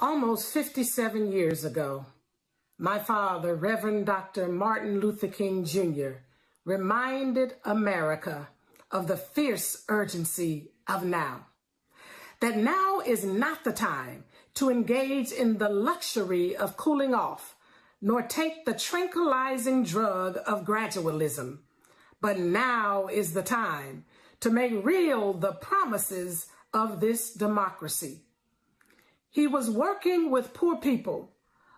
Almost 57 years ago, my father, Reverend Dr. Martin Luther King Jr., reminded America of the fierce urgency of now. That now is not the time to engage in the luxury of cooling off, nor take the tranquilizing drug of gradualism. But now is the time to make real the promises of this democracy. He was working with poor people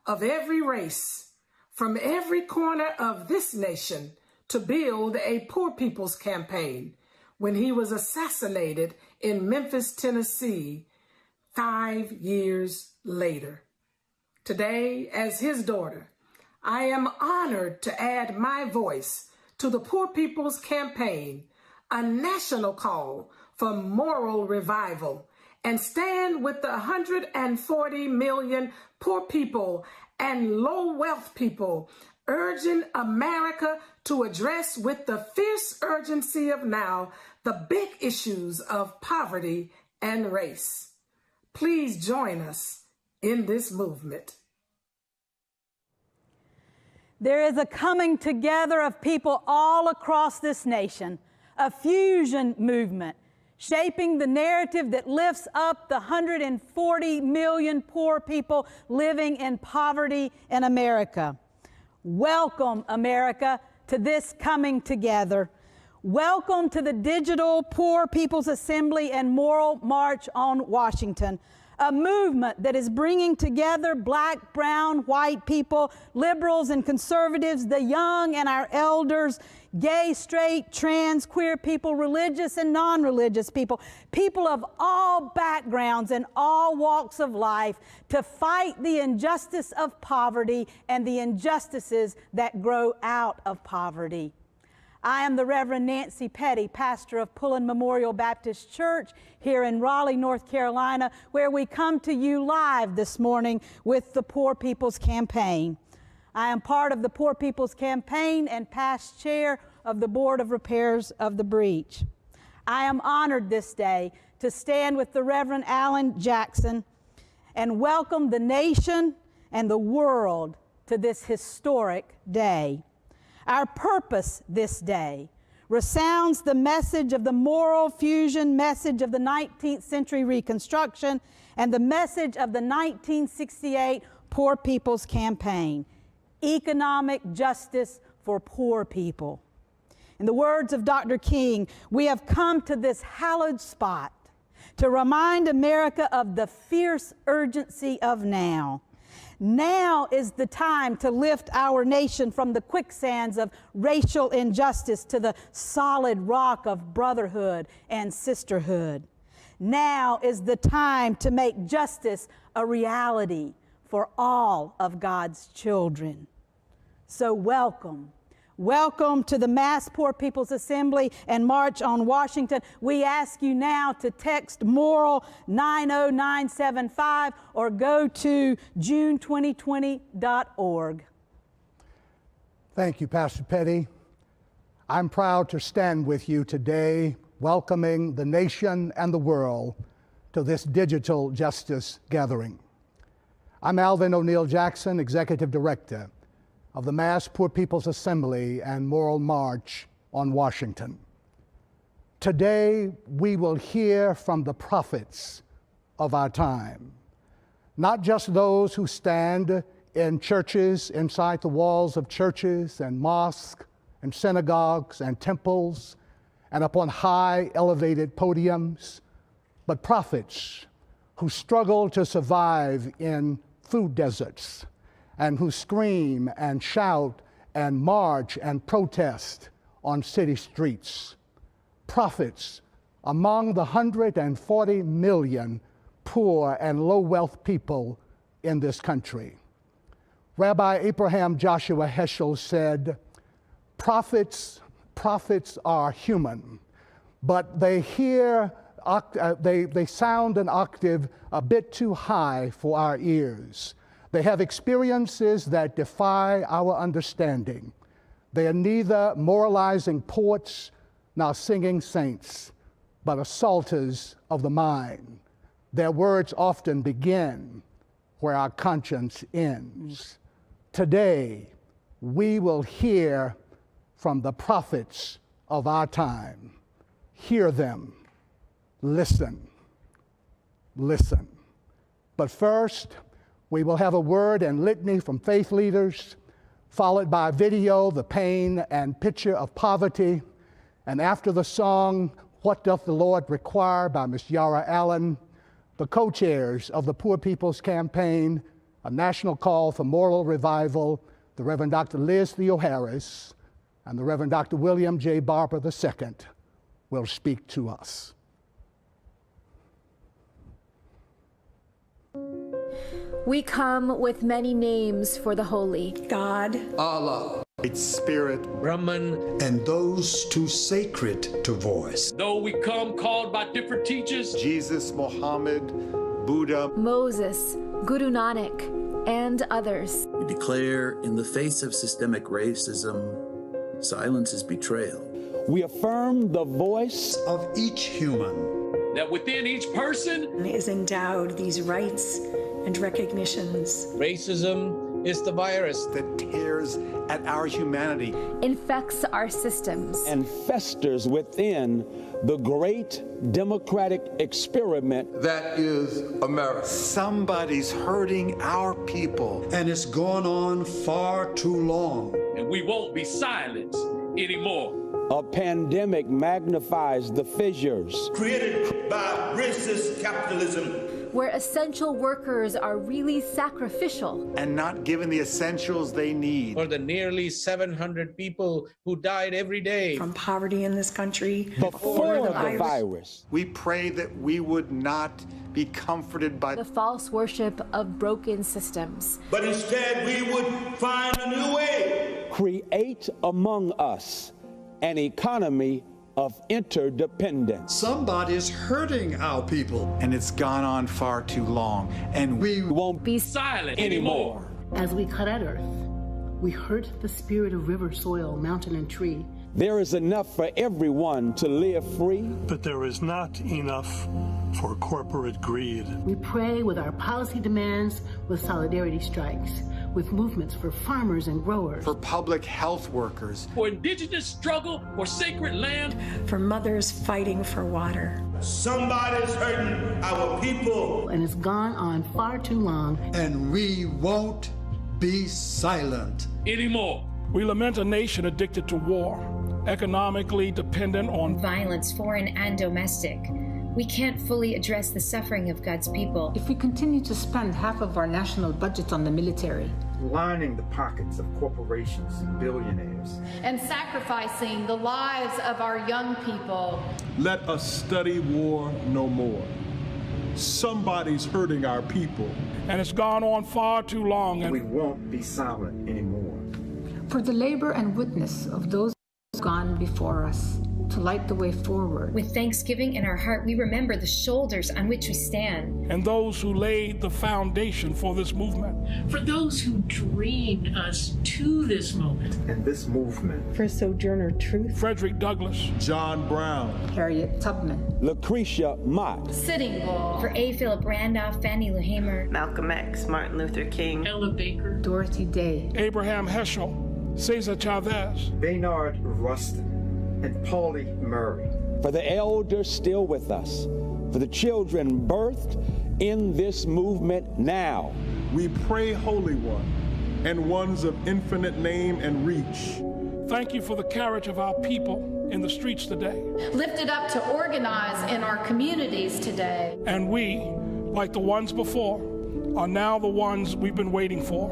of every race from every corner of this nation to build a poor people's campaign when he was assassinated in Memphis, Tennessee, 5 years later. Today, as his daughter, I am honored to add my voice to the Poor People's Campaign, a national call for moral revival, and stand with the 140 million poor people and low wealth people, urging America to address with the fierce urgency of now the big issues of poverty and race. Please join us in this movement. There is a coming together of people all across this nation, a fusion movement, shaping the narrative that lifts up the 140 million poor people living in poverty in America. Welcome, America, to this coming together. Welcome to the Digital Poor People's Assembly and Moral March on Washington, a movement that is bringing together black, brown, white people, liberals and conservatives, the young and our elders, gay, straight, trans, queer people, religious and non-religious people, people of all backgrounds and all walks of life, to fight the injustice of poverty and the injustices that grow out of poverty. I am the Reverend Nancy Petty, pastor of Pullen Memorial Baptist Church here in Raleigh, North Carolina, where we come to you live this morning with the Poor People's Campaign. I am part of the Poor People's Campaign and past chair of the Board of Repairs of the Breach. I am honored this day to stand with the Reverend Alan Jackson and welcome the nation and the world to this historic day. Our purpose this day resounds the message of the moral fusion message of the 19th century Reconstruction and the message of the 1968 Poor People's Campaign, economic justice for poor people. In the words of Dr. King, we have come to this hallowed spot to remind America of the fierce urgency of now. Now is the time to lift our nation from the quicksands of racial injustice to the solid rock of brotherhood and sisterhood. Now is the time to make justice a reality for all of God's children. So welcome. Welcome to the Mass Poor People's Assembly and March on Washington. We ask you now to text MORAL 90975 or go to june2020.org. Thank you, Pastor Petty. I'm proud to stand with you today, welcoming the nation and the world to this digital justice gathering. I'm Alvin O'Neill Jackson, Executive Director of the Mass Poor People's Assembly and Moral March on Washington. Today, we will hear from the prophets of our time, not just those who stand in churches, inside the walls of churches and mosques and synagogues and temples and upon high elevated podiums, but prophets who struggle to survive in food deserts, and who scream and shout and march and protest on city streets. Prophets among the 140 million poor and low-wealth people in this country. Rabbi Abraham Joshua Heschel said, prophets are human, but they sound an octave a bit too high for our ears. They have experiences that defy our understanding. They are neither moralizing poets nor singing saints, but assaulters of the mind. Their words often begin, where our conscience ends. Today, we will hear from the prophets of our time. Hear them. Listen. Listen. But first, we will have a word and litany from faith leaders, followed by a video, The Pain and Picture of Poverty, and after the song, What Doth the Lord Require by Ms. Yara Allen, the co-chairs of the Poor People's Campaign, a national call for moral revival, the Reverend Dr. Liz Theoharis and the Reverend Dr. William J. Barber II will speak to us. We come with many names for the holy. God, Allah, Great Spirit, Brahman, and those too sacred to voice. Though we come called by different teachers, Jesus, Muhammad, Buddha, Moses, Guru Nanak, and others. We declare in the face of systemic racism, silence is betrayal. We affirm the voice of each human. that within each person is endowed these rights and recognitions. racism is the virus that tears at our humanity, Infects our systems. and festers within the great democratic experiment that is America. somebody's hurting our people. And it's gone on far too long. and we won't be silenced anymore. a pandemic magnifies the fissures. Created by racist capitalism. Where essential workers are really sacrificial. And not given the essentials they need. For the nearly 700 people who died every day From poverty in this country Before the virus. We pray that we would not be comforted by The false worship of broken systems. But instead, we would find a new way. Create among us an economy of interdependence. Somebody's hurting our people. and it's gone on far too long. And We Won't Be Silent anymore. As we cut at earth, we hurt the spirit of river, soil, mountain, and tree. There is enough for everyone to live free. But there is not enough for corporate greed. We pray with our policy demands, with solidarity strikes, with movements for farmers and growers, for public health workers, For indigenous struggle for sacred land, for mothers fighting for water. Somebody's hurting our people. and it's gone on far too long. and we won't be silent. anymore. We lament a nation addicted to war, economically dependent on violence, foreign and domestic. We can't fully address the suffering of God's people. If we continue to spend half of our national budget on the military, lining the pockets of corporations and billionaires, and sacrificing the lives of our young people. let us study war no more. Somebody's hurting our people. And it's gone on far too long. we won't be silent anymore. for the labor and witness of those gone before us, to light the way forward. With thanksgiving in our heart, we remember the shoulders on which we stand. And those who laid the foundation for this movement. For those who dreamed us to this moment. And this movement, For Sojourner Truth. Frederick Douglass. John Brown. Harriet Tubman. Lucretia Mott. Sitting Bull. For A. Philip Randolph, Fannie Lou Hamer. Malcolm X, Martin Luther King. Ella Baker. Dorothy Day. Abraham Heschel. Cesar Chavez. Baynard Rustin, and Pauli Murray. For the elders still with us. For the children birthed in this movement now. We pray, Holy One, and ones of infinite name and reach. Thank you for the courage of our people in the streets today. Lifted up to organize in our communities today. And we, like the ones before, are now the ones we've been waiting for.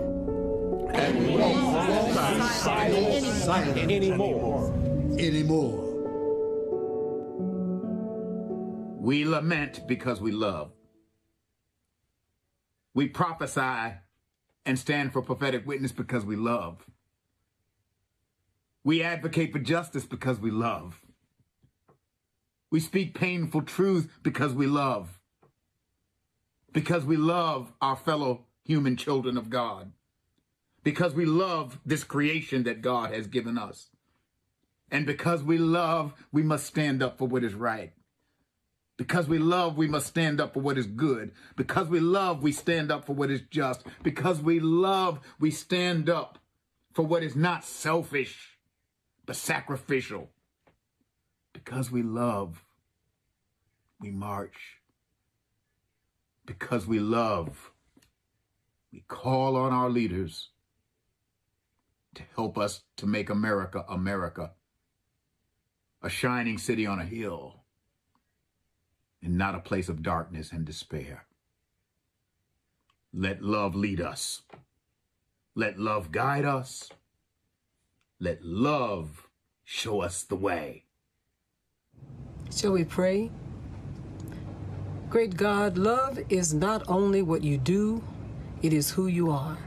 And we won't be silent anymore. We lament because we love. We prophesy and stand for prophetic witness because we love. We advocate for justice because we love. We speak painful truth because we love. Because we love our fellow human children of God. Because we love this creation that God has given us. And because we love, we must stand up for what is right. Because we love, we must stand up for what is good. Because we love, we stand up for what is just. Because we love, we stand up for what is not selfish, but sacrificial. Because we love, we march. Because we love, we call on our leaders to help us to make America, America, a shining city on a hill, and not a place of darkness and despair. Let love lead us. Let love guide us. Let love show us the way. Shall we pray? Great God, love is not only what you do, it is who you are.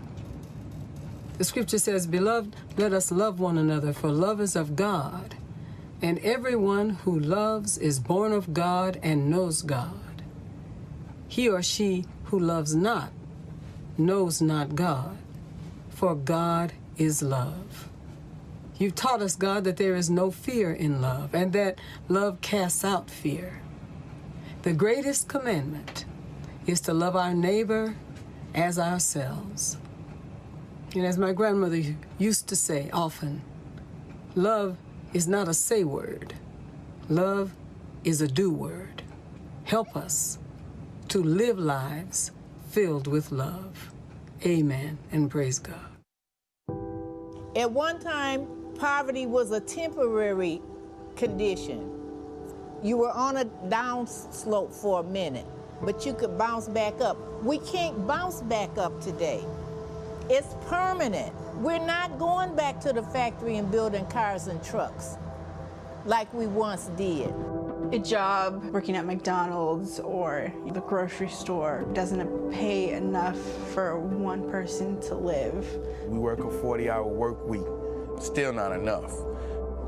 The scripture says, "Beloved, let us love one another, for love is of God. And everyone who loves is born of God and knows God. He or she who loves not knows not God, for God is love." You've taught us, God, that there is no fear in love, and that love casts out fear. The greatest commandment is to love our neighbor as ourselves. And as my grandmother used to say often, love is not a say word. Love is a do word. Help us to live lives filled with love. Amen and praise God. At one time, poverty was a temporary condition. You were on a down slope for a minute, but you could bounce back up. We can't bounce back up today. It's permanent. We're not going back to the factory and building cars and trucks like we once did. A job working at McDonald's or the grocery store doesn't pay enough for one person to live. We work a 40-hour work week, still not enough.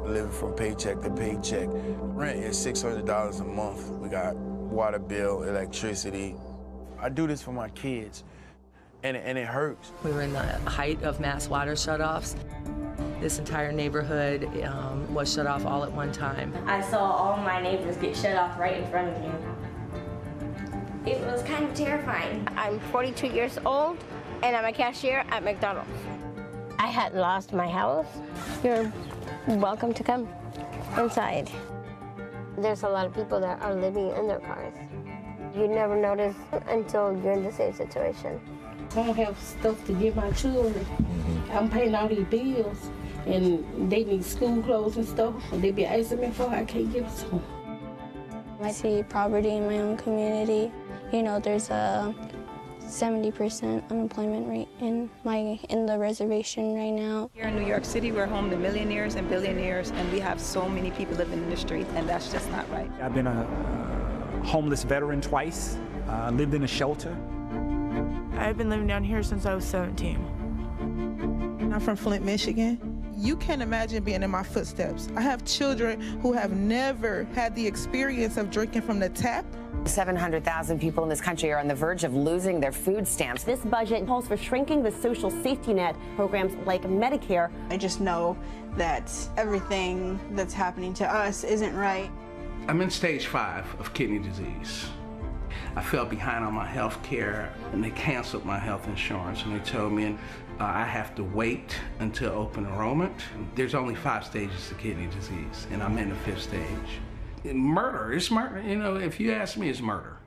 Living from paycheck to paycheck. Rent is $600 a month. We got water bill, electricity. I do this for my kids, and it hurts. We were in the height of mass water shutoffs. This entire neighborhood was shut off all at one time. I saw all my neighbors get shut off right in front of me. It was kind of terrifying. I'm 42 years old, and I'm a cashier at McDonald's. I had lost my house. You're welcome to come inside. There's a lot of people that are living in their cars. You never notice until you're in the same situation. I don't have stuff to give my children. I'm paying all these bills, and they need school clothes and stuff. And they be asking me for, I can't give it to them. I see poverty in my own community. You know, there's a 70% unemployment rate in the reservation right now. Here in New York City, we're home to millionaires and billionaires, and we have so many people living in the street, and that's just not right. I've been a homeless veteran twice, lived in a shelter. I've been living down here since I was 17. I'm from Flint, Michigan. You can't imagine being in my footsteps. I have children who have never had the experience of drinking from the tap. 700,000 people in this country are on the verge of losing their food stamps. This budget calls for shrinking the social safety net programs like Medicare. I just know that everything that's happening to us isn't right. I'm in stage 5 of kidney disease. I fell behind on my health care, and they canceled my health insurance, and they told me I have to wait until open enrollment. There's only 5 stages of kidney disease, and I'm in the 5th stage. Murder, it's murder. You know, if you ask me, it's murder.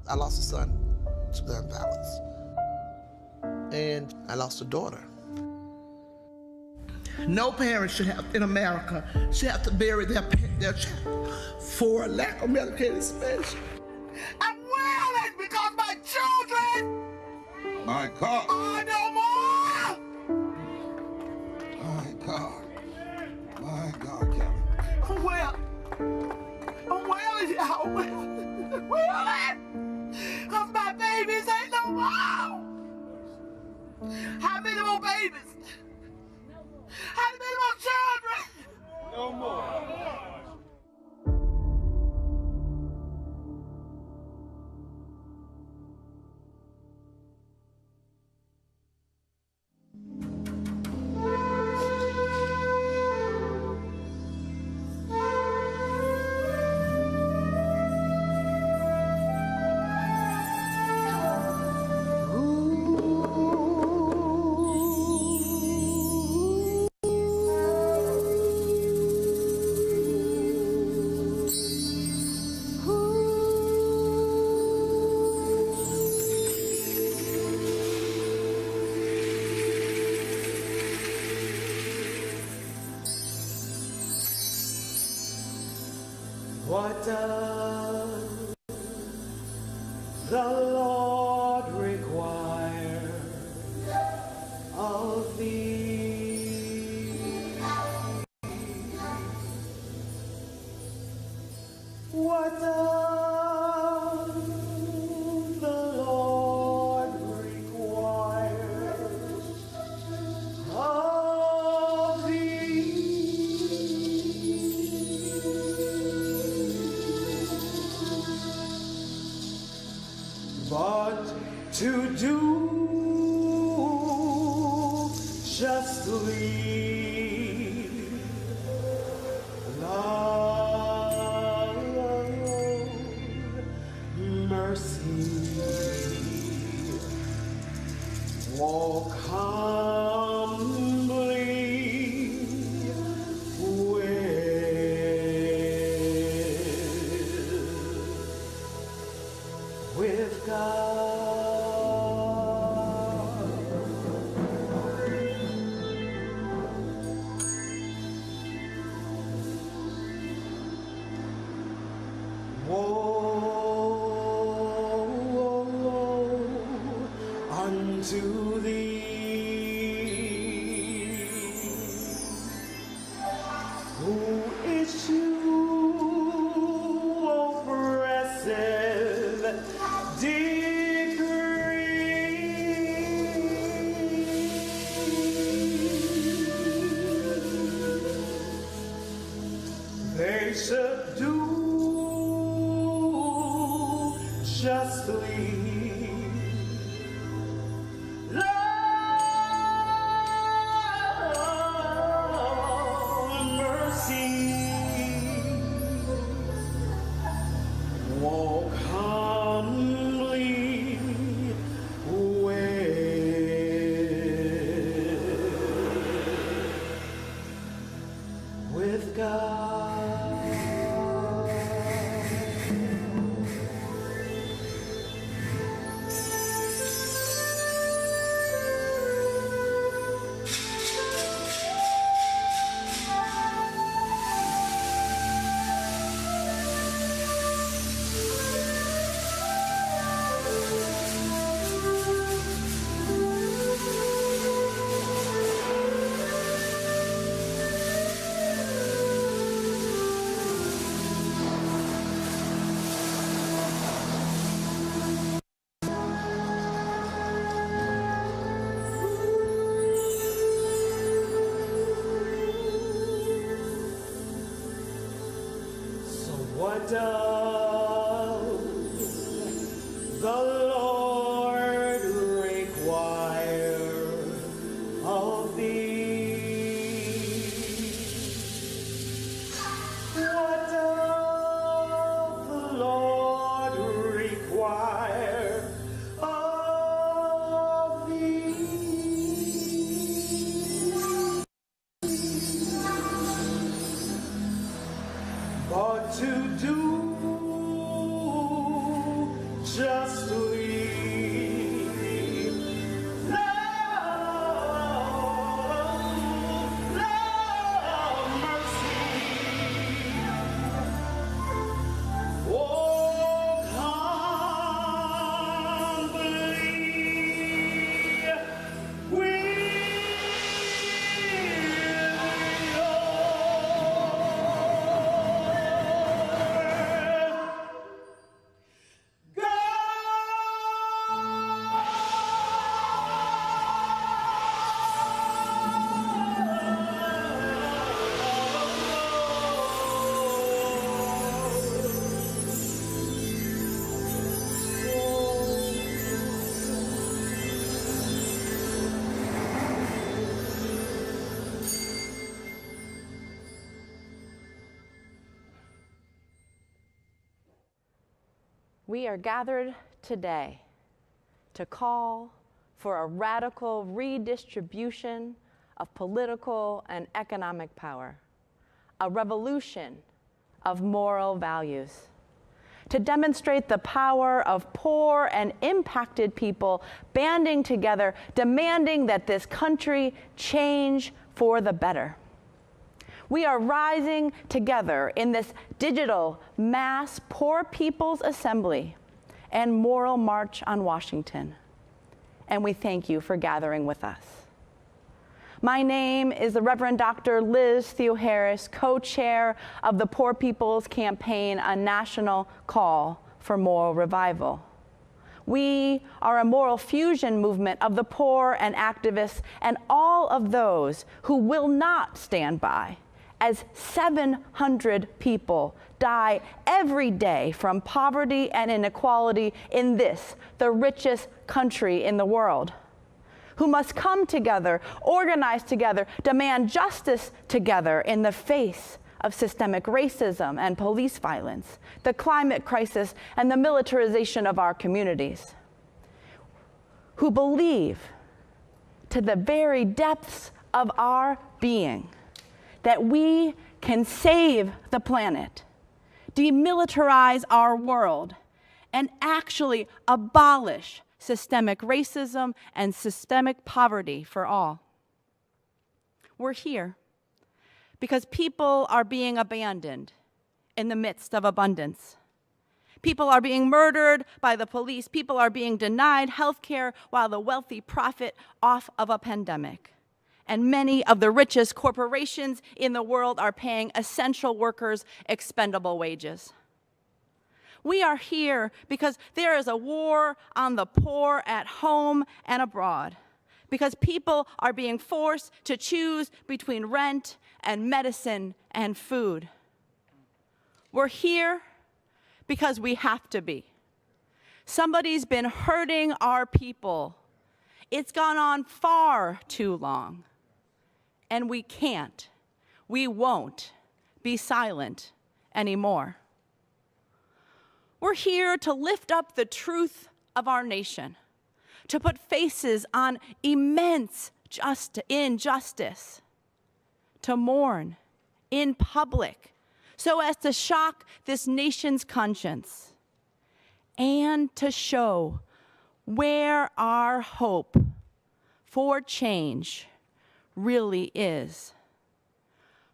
I lost a son to gun violence, and I lost a daughter. No parent should have, in America, should have to bury their child for a lack of medicated space. I'm wailing because my children My God. are no more. My God. My God, Kevin. I'm wailing, y'all. I'm wailing. Because my babies ain't no more. How many more babies? How many more children? No more. What does the Lord require of thee? What does the Lord require of thee? But to do justly, love, mercy, walk humbly with God. Woe unto thee, who issue oppressive they should do justly. Love, mercy, walk humbly with God. What does the Lord require of thee? What does the Lord require of thee? But to do justly, love, mercy, walk humbly We are gathered today to call for a radical redistribution of political and economic power, a revolution of moral values, to demonstrate the power of poor and impacted people banding together, demanding that this country change for the better. We are rising together in this digital mass Poor People's Assembly and Moral March on Washington. And we thank you for gathering with us. My name is the Reverend Dr. Liz Theoharis, co-chair of the Poor People's Campaign, a national call for moral revival. We are a moral fusion movement of the poor and activists and all of those who will not stand by as 700 people die every day from poverty and inequality in this, the richest country in the world, who must come together, organize together, demand justice together in the face of systemic racism and police violence, the climate crisis, and the militarization of our communities, who believe to the very depths of our being that we can save the planet, demilitarize our world, and actually abolish systemic racism and systemic poverty for all. We're here because people are being abandoned in the midst of abundance. People are being murdered by the police. People are being denied health care while the wealthy profit off of a pandemic. And many of the richest corporations in the world are paying essential workers expendable wages. We are here because there is a war on the poor at home and abroad, because people are being forced to choose between rent and medicine and food. We're here because we have to be. Somebody's been hurting our people. It's gone on far too long. And we can't, we won't be silent anymore. We're here to lift up the truth of our nation, to put faces on immense injustice, to mourn in public so as to shock this nation's conscience, and to show where our hope for change really is.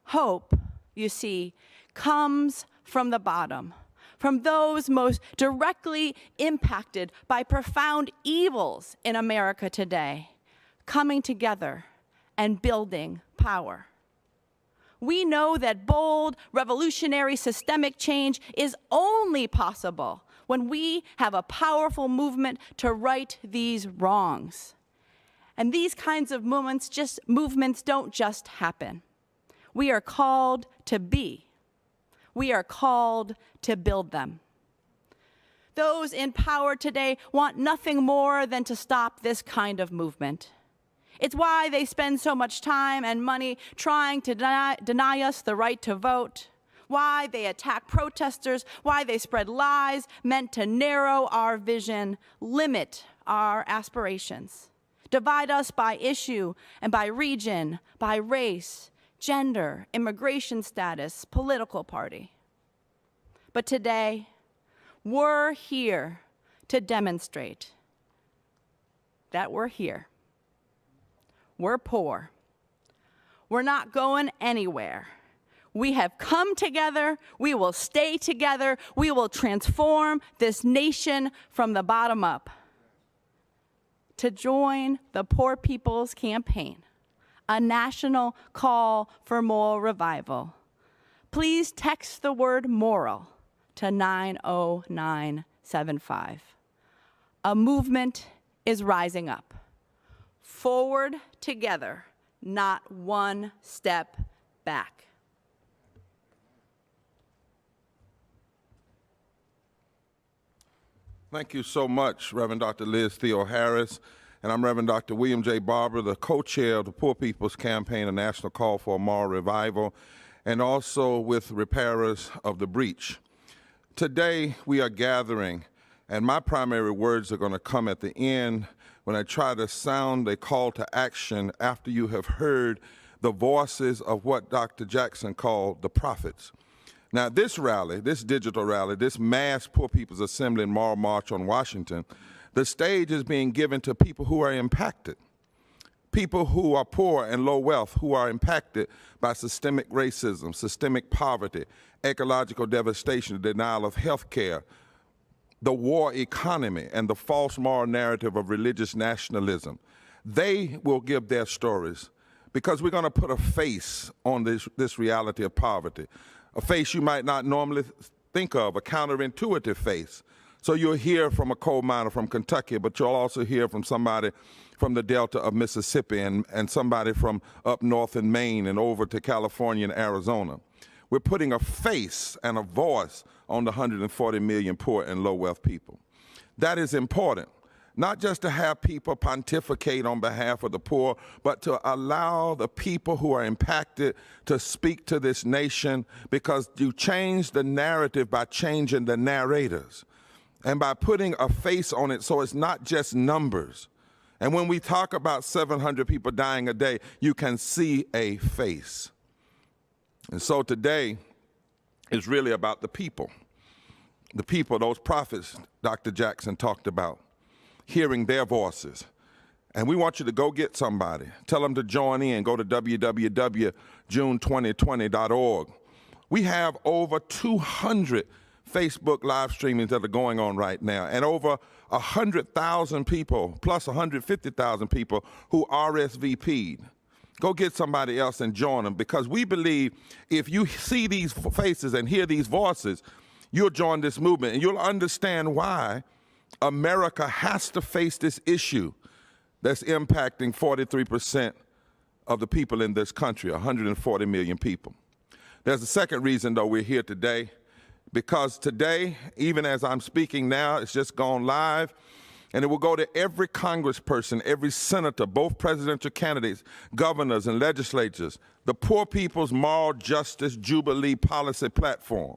Hope, you see, comes from the bottom, from those most directly impacted by profound evils in America today, coming together and building power. We know that bold, revolutionary, systemic change is only possible when we have a powerful movement to right these wrongs. And these kinds of movements don't just happen. We are called to be. We are called to build them. Those in power today want nothing more than to stop this kind of movement. It's why they spend so much time and money trying to deny us the right to vote, why they attack protesters, why they spread lies meant to narrow our vision, limit our aspirations, divide us by issue and by region, by race, gender, immigration status, political party. But today, we're here to demonstrate that we're here. We're poor. We're not going anywhere. We have come together. We will stay together. We will transform this nation from the bottom up. To join the Poor People's Campaign, a national call for moral revival, please text the word moral to 90975. A movement is rising up. Forward together, not one step back. Thank you so much, Reverend Dr. Liz Theoharis. And I'm Reverend Dr. William J. Barber, the co-chair of the Poor People's Campaign, a national call for a moral revival, and also with Repairers of the Breach. Today, we are gathering, and my primary words are going to come at the end when I try to sound a call to action after you have heard the voices of what Dr. Jackson called the prophets. Now, this rally, this digital rally, this mass Poor People's Assembly and Moral March on Washington, the stage is being given to people who are impacted, people who are poor and low wealth, who are impacted by systemic racism, systemic poverty, ecological devastation, denial of health care, the war economy, and the false moral narrative of religious nationalism. They will give their stories because we're going to put a face on this reality of poverty, a face you might not normally think of, a counterintuitive face. So you'll hear from a coal miner from Kentucky, but you'll also hear from somebody from the Delta of Mississippi and somebody from up north in Maine and over to California and Arizona. We're putting a face and a voice on the 140 million poor and low wealth people. That is important, not just to have people pontificate on behalf of the poor, but to allow the people who are impacted to speak to this nation, because you change the narrative by changing the narrators and by putting a face on it so it's not just numbers. And when we talk about 700 people dying a day, you can see a face. And so today is really about the people, those prophets Dr. Jackson talked about, hearing their voices. And we want you to go get somebody. Tell them to join in. Go to www.june2020.org. We have over 200 Facebook live streamings that are going on right now, and over 100,000 people, plus 150,000 people who RSVP'd. Go get somebody else and join them, because we believe if you see these faces and hear these voices, you'll join this movement and you'll understand why America has to face this issue that's impacting 43% of the people in this country, 140 million people. There's a second reason, though, we're here today, because today, even as I'm speaking now, it's just gone live, and it will go to every congressperson, every senator, both presidential candidates, governors, and legislatures, the Poor People's Moral Justice Jubilee Policy Platform.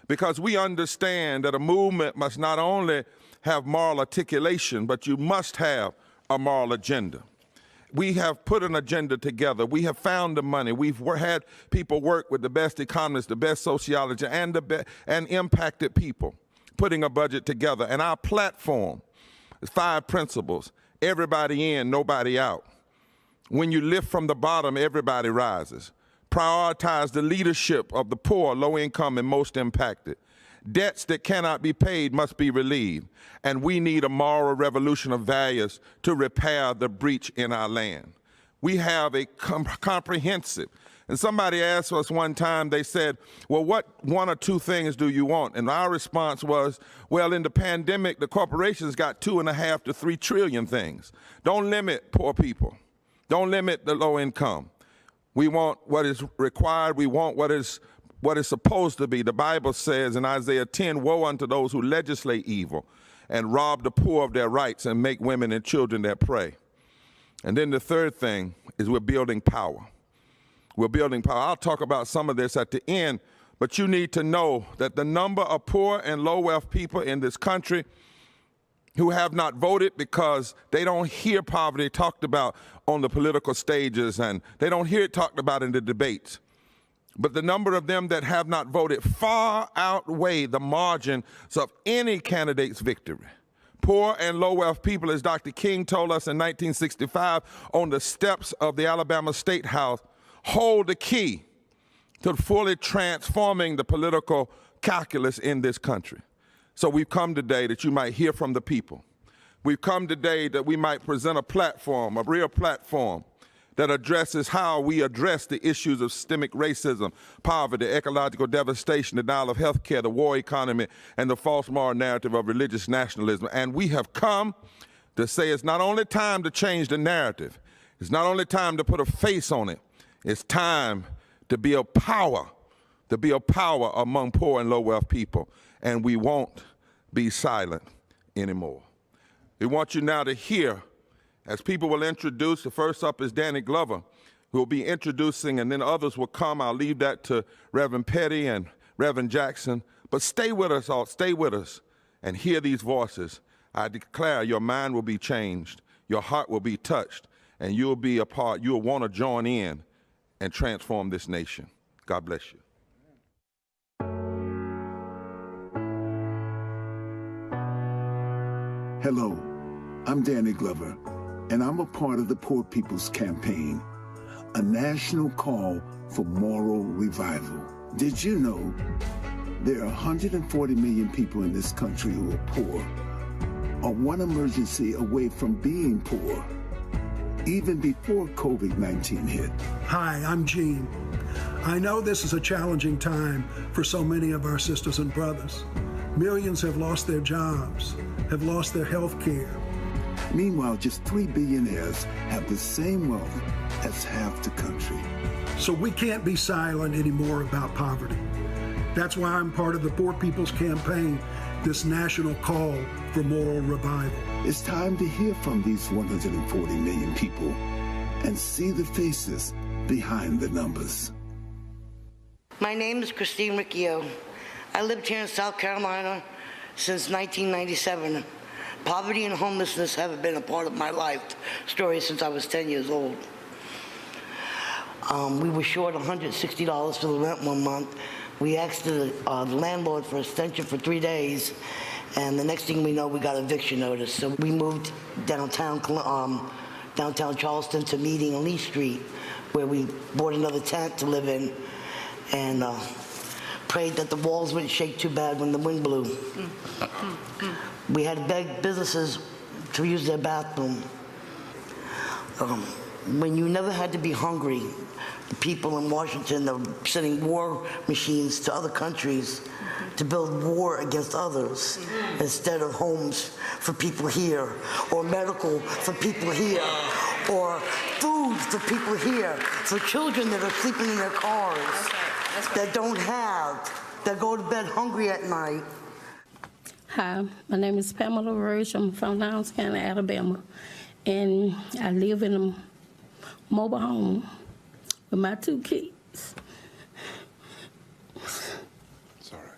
Because we understand that a movement must not only have moral articulation, but you must have a moral agenda. We have put an agenda together. We have found the money. We've had people work with the best economists, the best sociologists, and impacted people, putting a budget together. And our platform is 5 principles: everybody in, nobody out. When you lift from the bottom, everybody rises. Prioritize the leadership of the poor, low income, and most impacted. Debts that cannot be paid must be relieved, and we need a moral revolution of values to repair the breach in our land. We have a comprehensive, and somebody asked us one time, they said, well, what 1 or 2 things do you want? And our response was, well, in the pandemic, the corporations got 2.5 to 3 trillion things. Don't limit poor people. Don't limit the low income. We want what is required. We want what is supposed to be. The Bible says in Isaiah 10, woe unto those who legislate evil and rob the poor of their rights and make women and children their prey. And then the third thing is we're building power. We're building power. I'll talk about some of this at the end, but you need to know that the number of poor and low wealth people in this country who have not voted because they don't hear poverty talked about on the political stages, and they don't hear it talked about in the debates. But the number of them that have not voted far outweigh the margins of any candidate's victory. Poor and low wealth people, as Dr. King told us in 1965 on the steps of the Alabama State House, hold the key to fully transforming the political calculus in this country. So we've come today that you might hear from the people. We've come today that we might present a platform, a real platform, that addresses how we address the issues of systemic racism, poverty, ecological devastation, denial of health care, the war economy, and the false moral narrative of religious nationalism. And we have come to say it's not only time to change the narrative, it's not only time to put a face on it, it's time to build power, among poor and low wealth people. And we won't be silent anymore. We want you now to hear, as people will introduce. The first up is Danny Glover, who will be introducing, and then others will come. I'll leave that to Reverend Petty and Reverend Jackson. But stay with us all, stay with us, and hear these voices. I declare your mind will be changed, your heart will be touched, and you'll be a part, you'll want to join in and transform this nation. God bless you. Hello, I'm Danny Glover, and I'm a part of the Poor People's Campaign, a national call for moral revival. Did you know there are 140 million people in this country who are poor, or one emergency away from being poor, even before COVID-19 hit? Hi, I'm Gene. I know this is a challenging time for so many of our sisters and brothers. Millions have lost their jobs, have lost their health care. Meanwhile, just 3 billionaires have the same wealth as half the country. So we can't be silent anymore about poverty. That's why I'm part of the Poor People's Campaign, this national call for moral revival. It's time to hear from these 140 million people and see the faces behind the numbers. My name is Christine Riccio. I lived here in South Carolina since 1997. Poverty and homelessness have been a part of my life story since I was 10 years old. We were short $160 for the rent one month. We asked the landlord for extension for 3 days, and the next thing we know, we got eviction notice. So we moved downtown Charleston to Meeting on Lee Street, where we bought another tent to live in, and prayed that the walls wouldn't shake too bad when the wind blew. We had to beg businesses to use their bathroom. When you never had to be hungry, the people in Washington are sending war machines to other countries to build war against others instead of homes for people here, or medical for people here, or food for people here, for children that are sleeping in their cars, that don't have, that go to bed hungry at night. Hi, my name is Pamela Roach. I'm from Lowndes County, Alabama, and I live in a mobile home with my 2 kids. Sorry.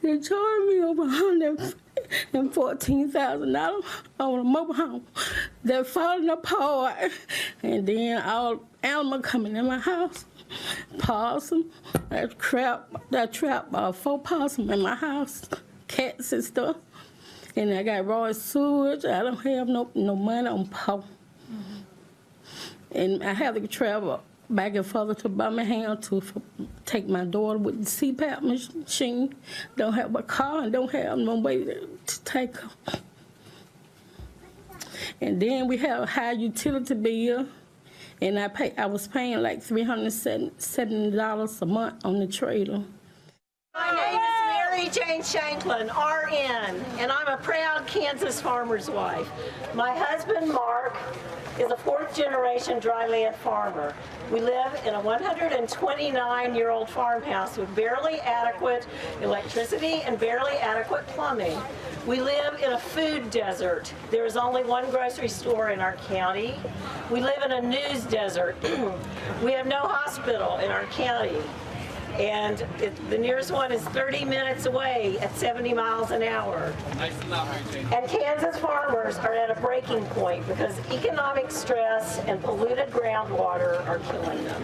They charged me over $114,000 on a mobile home. They're falling apart, and then all animals coming in my house. Possum, I trap 4 possum in my house, cats and stuff. And I got raw sewage. I don't have no money on power. And I have to travel back and forth to Birmingham to take my daughter with the CPAP machine. Don't have a car and don't have no way to take her. And then we have a high utility bill, and I was paying like $370 a month on the trailer. My name is Mary Jane Shanklin, RN, and I'm a proud Kansas farmer's wife. My husband, Mark, is a 4th-generation dryland farmer. We live in a 129-year-old farmhouse with barely adequate electricity and barely adequate plumbing. We live in a food desert. There is only one grocery store in our county. We live in a news desert. We have no hospital in our county. And the nearest one is 30 minutes away at 70 miles an hour. And Kansas farmers are at a breaking point because economic stress and polluted groundwater are killing them.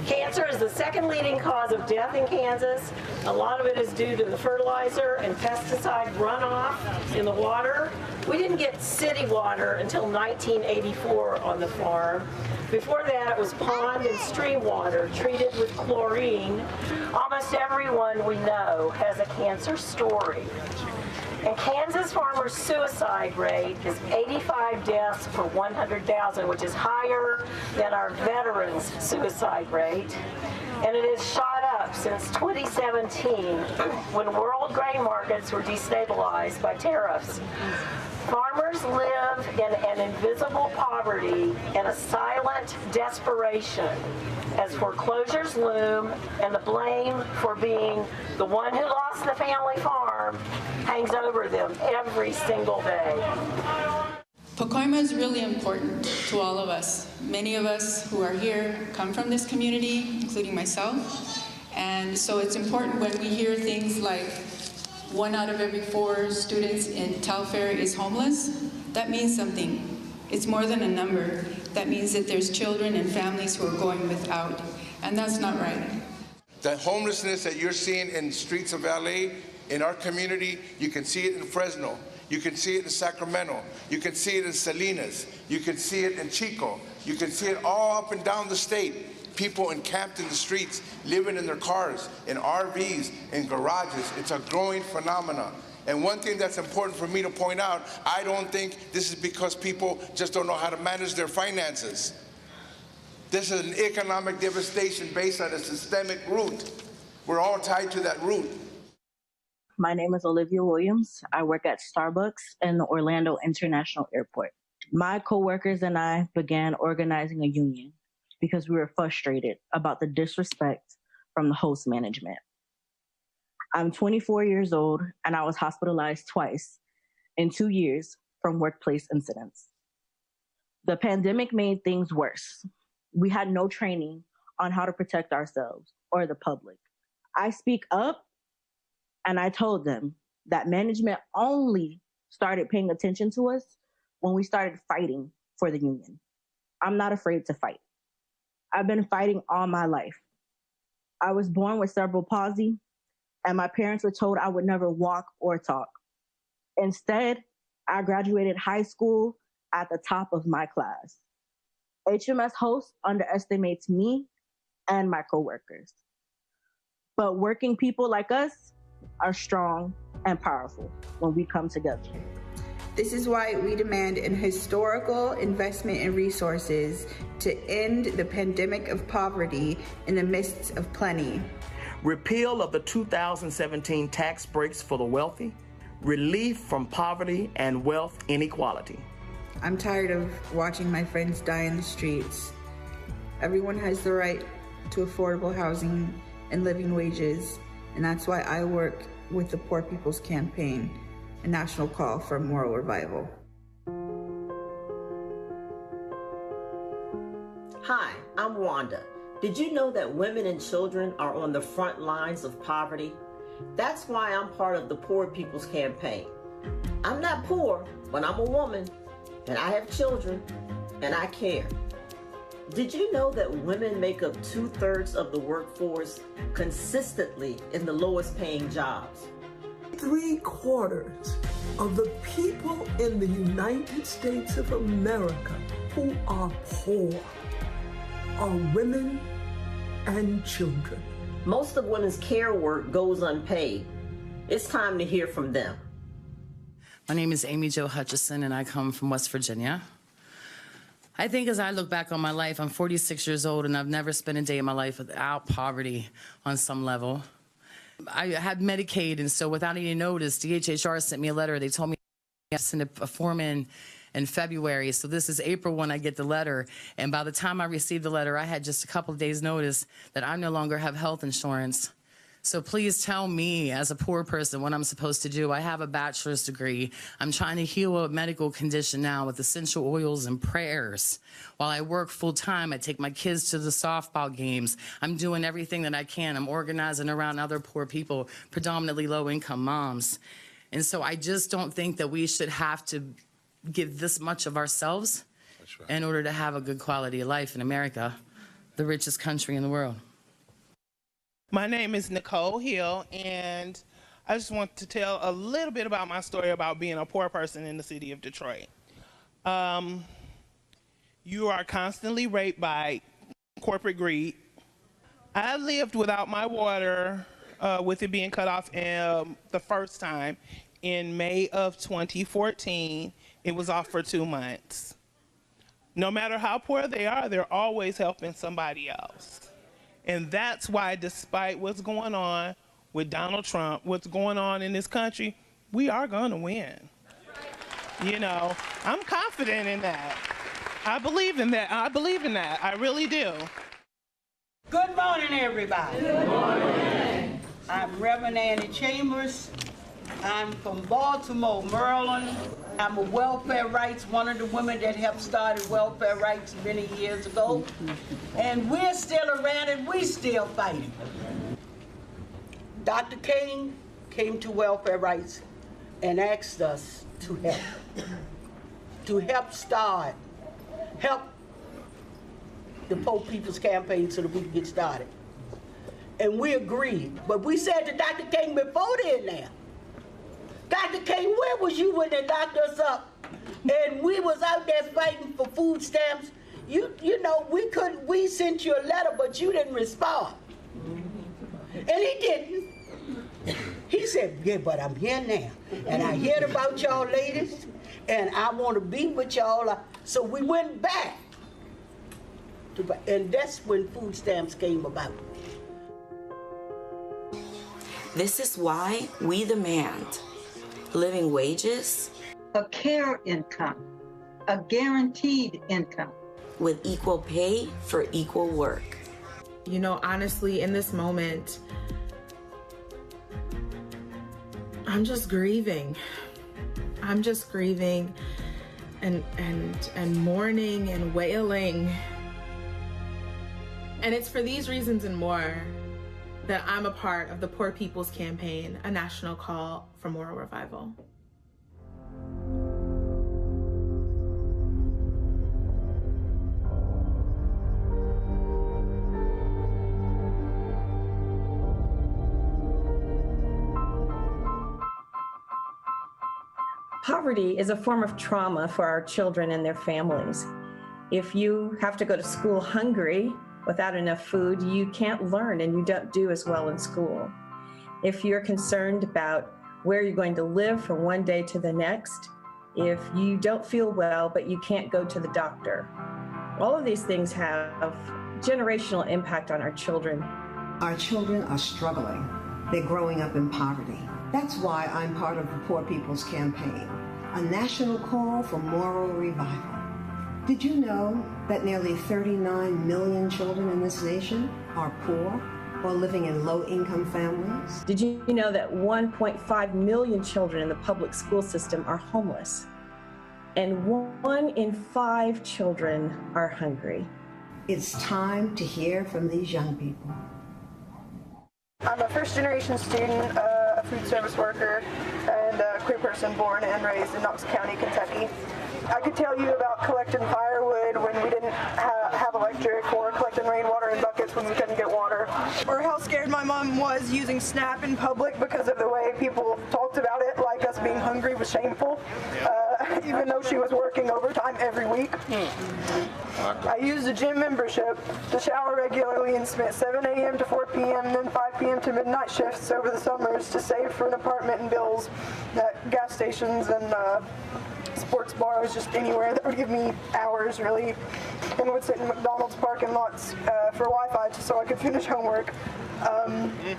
Cancer is the 2nd leading cause of death in Kansas. A lot of it is due to the fertilizer and pesticide runoff in the water. We didn't get city water until 1984 on the farm. Before that, it was pond and stream water treated with chlorine. Almost everyone we know has a cancer story. And Kansas farmers' suicide rate is 85 deaths per 100,000, which is higher than our veterans' suicide rate. And it has shot up since 2017, when world grain markets were destabilized by tariffs. Farmers live in an invisible poverty and a silent desperation as foreclosures loom, and the blame for being the one who lost the family farm hangs over them every single day. Pacoima is really important to all of us. Many of us who are here come from this community, including myself. And so it's important when we hear things like 1 out of every 4 students in Telfair is homeless. That means something. It's more than a number. That means that there's children and families who are going without, and that's not right. The homelessness that you're seeing in the streets of LA, in our community, you can see it in Fresno. You can see it in Sacramento. You can see it in Salinas. You can see it in Chico. You can see it all up and down the state. People encamped in the streets, living in their cars, in RVs, in garages. It's a growing phenomenon. And one thing that's important for me to point out, I don't think this is because people just don't know how to manage their finances. This is an economic devastation based on a systemic root. We're all tied to that root. My name is Olivia Williams. I work at Starbucks in the Orlando International Airport. My coworkers and I began organizing a union because we were frustrated about the disrespect from the host management. I'm 24 years old and I was hospitalized twice in 2 years from workplace incidents. The pandemic made things worse. We had no training on how to protect ourselves or the public. I speak up and I told them that management only started paying attention to us when we started fighting for the union. I'm not afraid to fight. I've been fighting all my life. I was born with cerebral palsy, and my parents were told I would never walk or talk. Instead, I graduated high school at the top of my class. HMS Host underestimates me and my coworkers. But working people like us are strong and powerful when we come together. This is why we demand an historical investment in resources to end the pandemic of poverty in the midst of plenty. Repeal of the 2017 tax breaks for the wealthy, relief from poverty and wealth inequality. I'm tired of watching my friends die in the streets. Everyone has the right to affordable housing and living wages, and that's why I work with the Poor People's Campaign, a national call for moral revival. Hi, I'm Wanda. Did you know that women and children are on the front lines of poverty? That's why I'm part of the Poor People's Campaign. I'm not poor, but I'm a woman, and I have children, and I care. Did you know that women make up 2/3 of the workforce consistently in the lowest paying jobs? 3/4 of the people in the United States of America who are poor are women and children. Most of women's care work goes unpaid. It's time to hear from them. My name is Amy Jo Hutchison, and I come from West Virginia. I think as I look back on my life, I'm 46 years old, and I've never spent a day in my life without poverty on some level. I had Medicaid, and so without any notice, DHHR sent me a letter. They told me I sent a form in February, so this is April when I get the letter, and by the time I received the letter, I had just a couple of days' notice that I no longer have health insurance. So please tell me, as a poor person, what I'm supposed to do. I have a bachelor's degree. I'm trying to heal a medical condition now with essential oils and prayers. While I work full-time, I take my kids to the softball games. I'm doing everything that I can. I'm organizing around other poor people, predominantly low-income moms. And so I just don't think that we should have to give this much of ourselves in order to have a good quality of life in America, the richest country in the world. My name is Nicole Hill, and I just want to tell a little bit about my story about being a poor person in the city of Detroit. You are constantly raped by corporate greed. I lived without my water, with it being cut off the first time in May of 2014. It was off for 2 months. No matter how poor they are, they're always helping somebody else. And that's why, despite what's going on with Donald Trump, what's going on in this country, we are going to win. You know, I'm confident in that. I believe in that. I believe in that. I really do. Good morning, everybody. Good morning. I'm Reverend Annie Chambers. I'm from Baltimore, Maryland. I'm a welfare rights, one of the women that helped started welfare rights many years ago. And we're still around and we're still fighting. Dr. King came to welfare rights and asked us to help help the Poor People's Campaign so that we can get started. And we agreed. But we said to Dr. King before then now, Dr. K, where was you when they locked us up? And we was out there fighting for food stamps. You know, we sent you a letter, but you didn't respond. And he didn't. He said, yeah, but I'm here now. And I heard about y'all ladies, and I want to be with y'all. So we went back. And that's when food stamps came about. This is why we demand living wages, a care income, a guaranteed income, with equal pay for equal work. You know, honestly, in this moment, I'm just grieving. I'm just grieving and mourning and wailing. And it's for these reasons and more that I'm a part of the Poor People's Campaign, a national call for moral revival. Poverty is a form of trauma for our children and their families. If you have to go to school hungry, without enough food, you can't learn and you don't do as well in school. If you're concerned about where you're going to live from one day to the next, if you don't feel well, but you can't go to the doctor, all of these things have generational impact on our children. Our children are struggling. They're growing up in poverty. That's why I'm part of the Poor People's Campaign, a national call for moral revival. Did you know that nearly 39 million children in this nation are poor or living in low-income families? Did you know that 1.5 million children in the public school system are homeless? And 1 in 5 children are hungry. It's time to hear from these young people. I'm a first-generation student, a food service worker, and a queer person born and raised in Knox County, Kentucky. I could tell you about collecting firewood when we didn't have electric, or collecting rainwater in buckets when we couldn't get water, or how scared my mom was using SNAP in public because of the way people talked about it, like us being hungry was shameful, even though she was working overtime every week. I used a gym membership to shower regularly and spent 7 a.m. to 4 p.m. and then 5 p.m. to midnight shifts over the summers to save for an apartment and bills at gas stations and sports bars, just anywhere that would give me hours, really, and would sit in McDonald's parking lots for Wi-Fi just so I could finish homework.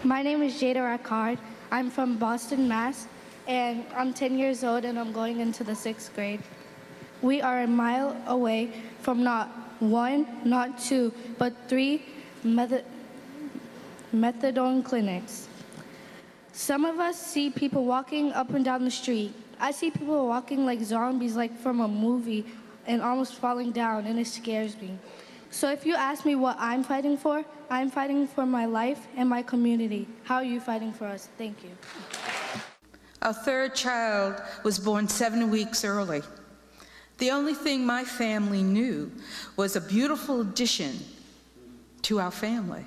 My name is Jada Rackard. I'm from Boston, Mass, and I'm 10 years old and I'm going into the 6th grade. We are a mile away from not 1, not 2, but 3 methadone clinics. Some of us see people walking up and down the street. I see people walking like zombies, like from a movie, and almost falling down, and it scares me. So if you ask me what I'm fighting for my life and my community. How are you fighting for us? Thank you. Our 3rd child was born 7 weeks early. The only thing my family knew was a beautiful addition to our family.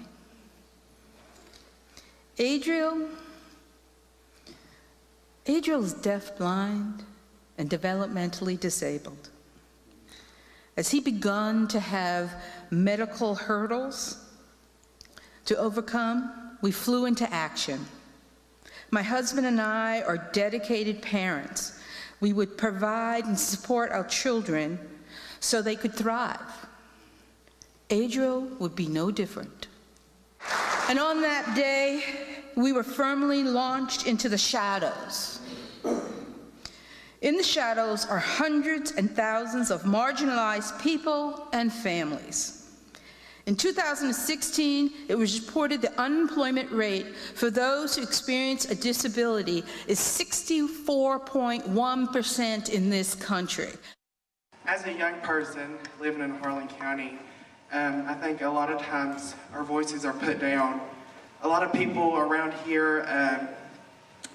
Adriel is deaf-blind and developmentally disabled. As he begun to have medical hurdles to overcome, we flew into action. My husband and I are dedicated parents. We would provide and support our children so they could thrive. Adriel would be no different. And on that day, we were firmly launched into the shadows. In the shadows are hundreds and thousands of marginalized people and families. In 2016, it was reported the unemployment rate for those who experience a disability is 64.1% in this country. As a young person living in Harlan County, I think a lot of times our voices are put down. A lot of people around here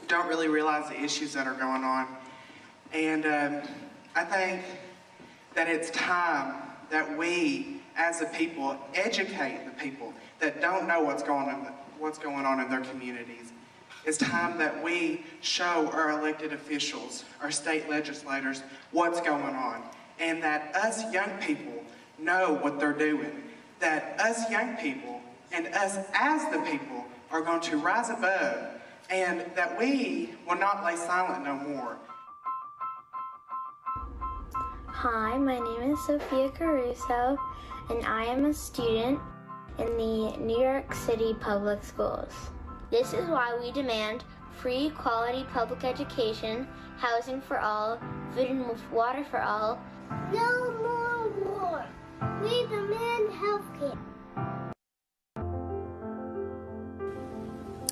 don't really realize the issues that are going on. And I think that it's time that we, as a people, educate the people that don't know what's going on in their communities. It's time that we show our elected officials, our state legislators, what's going on, and that us young people know what they're doing, that us young people and us as the people are going to rise above, and that we will not lay silent no more. Hi, my name is Sophia Caruso, and I am a student in the New York City Public Schools. This is why we demand free, quality public education, housing for all, food and water for all. No more war. We demand health care.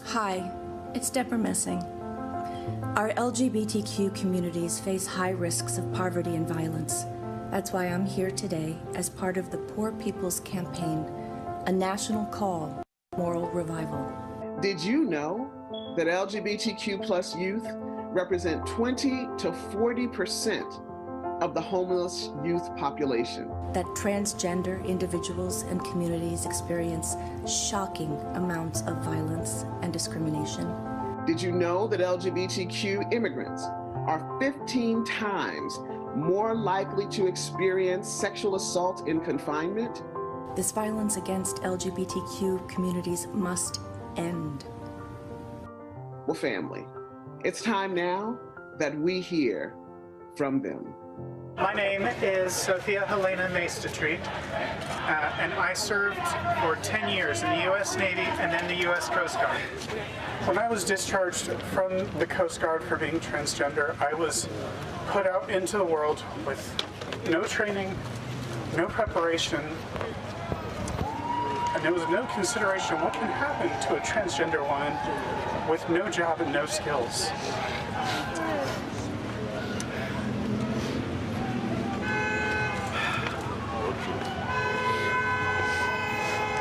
Hi, it's Deborah Messing. Our LGBTQ communities face high risks of poverty and violence. That's why I'm here today as part of the Poor People's Campaign, a national call for moral revival. Did you know that LGBTQ plus youth represent 20 to 40% of the homeless youth population? That transgender individuals and communities experience shocking amounts of violence and discrimination. Did you know that LGBTQ immigrants are 15 times more likely to experience sexual assault in confinement? This violence against LGBTQ communities must end. Well, family, it's time now that we hear from them. My name is Sophia Helena Maestetry, and I served for 10 years in the U.S. Navy and then the U.S. Coast Guard. When I was discharged from the Coast Guard for being transgender, I was put out into the world with no training, no preparation, and there was no consideration what can happen to a transgender woman with no job and no skills.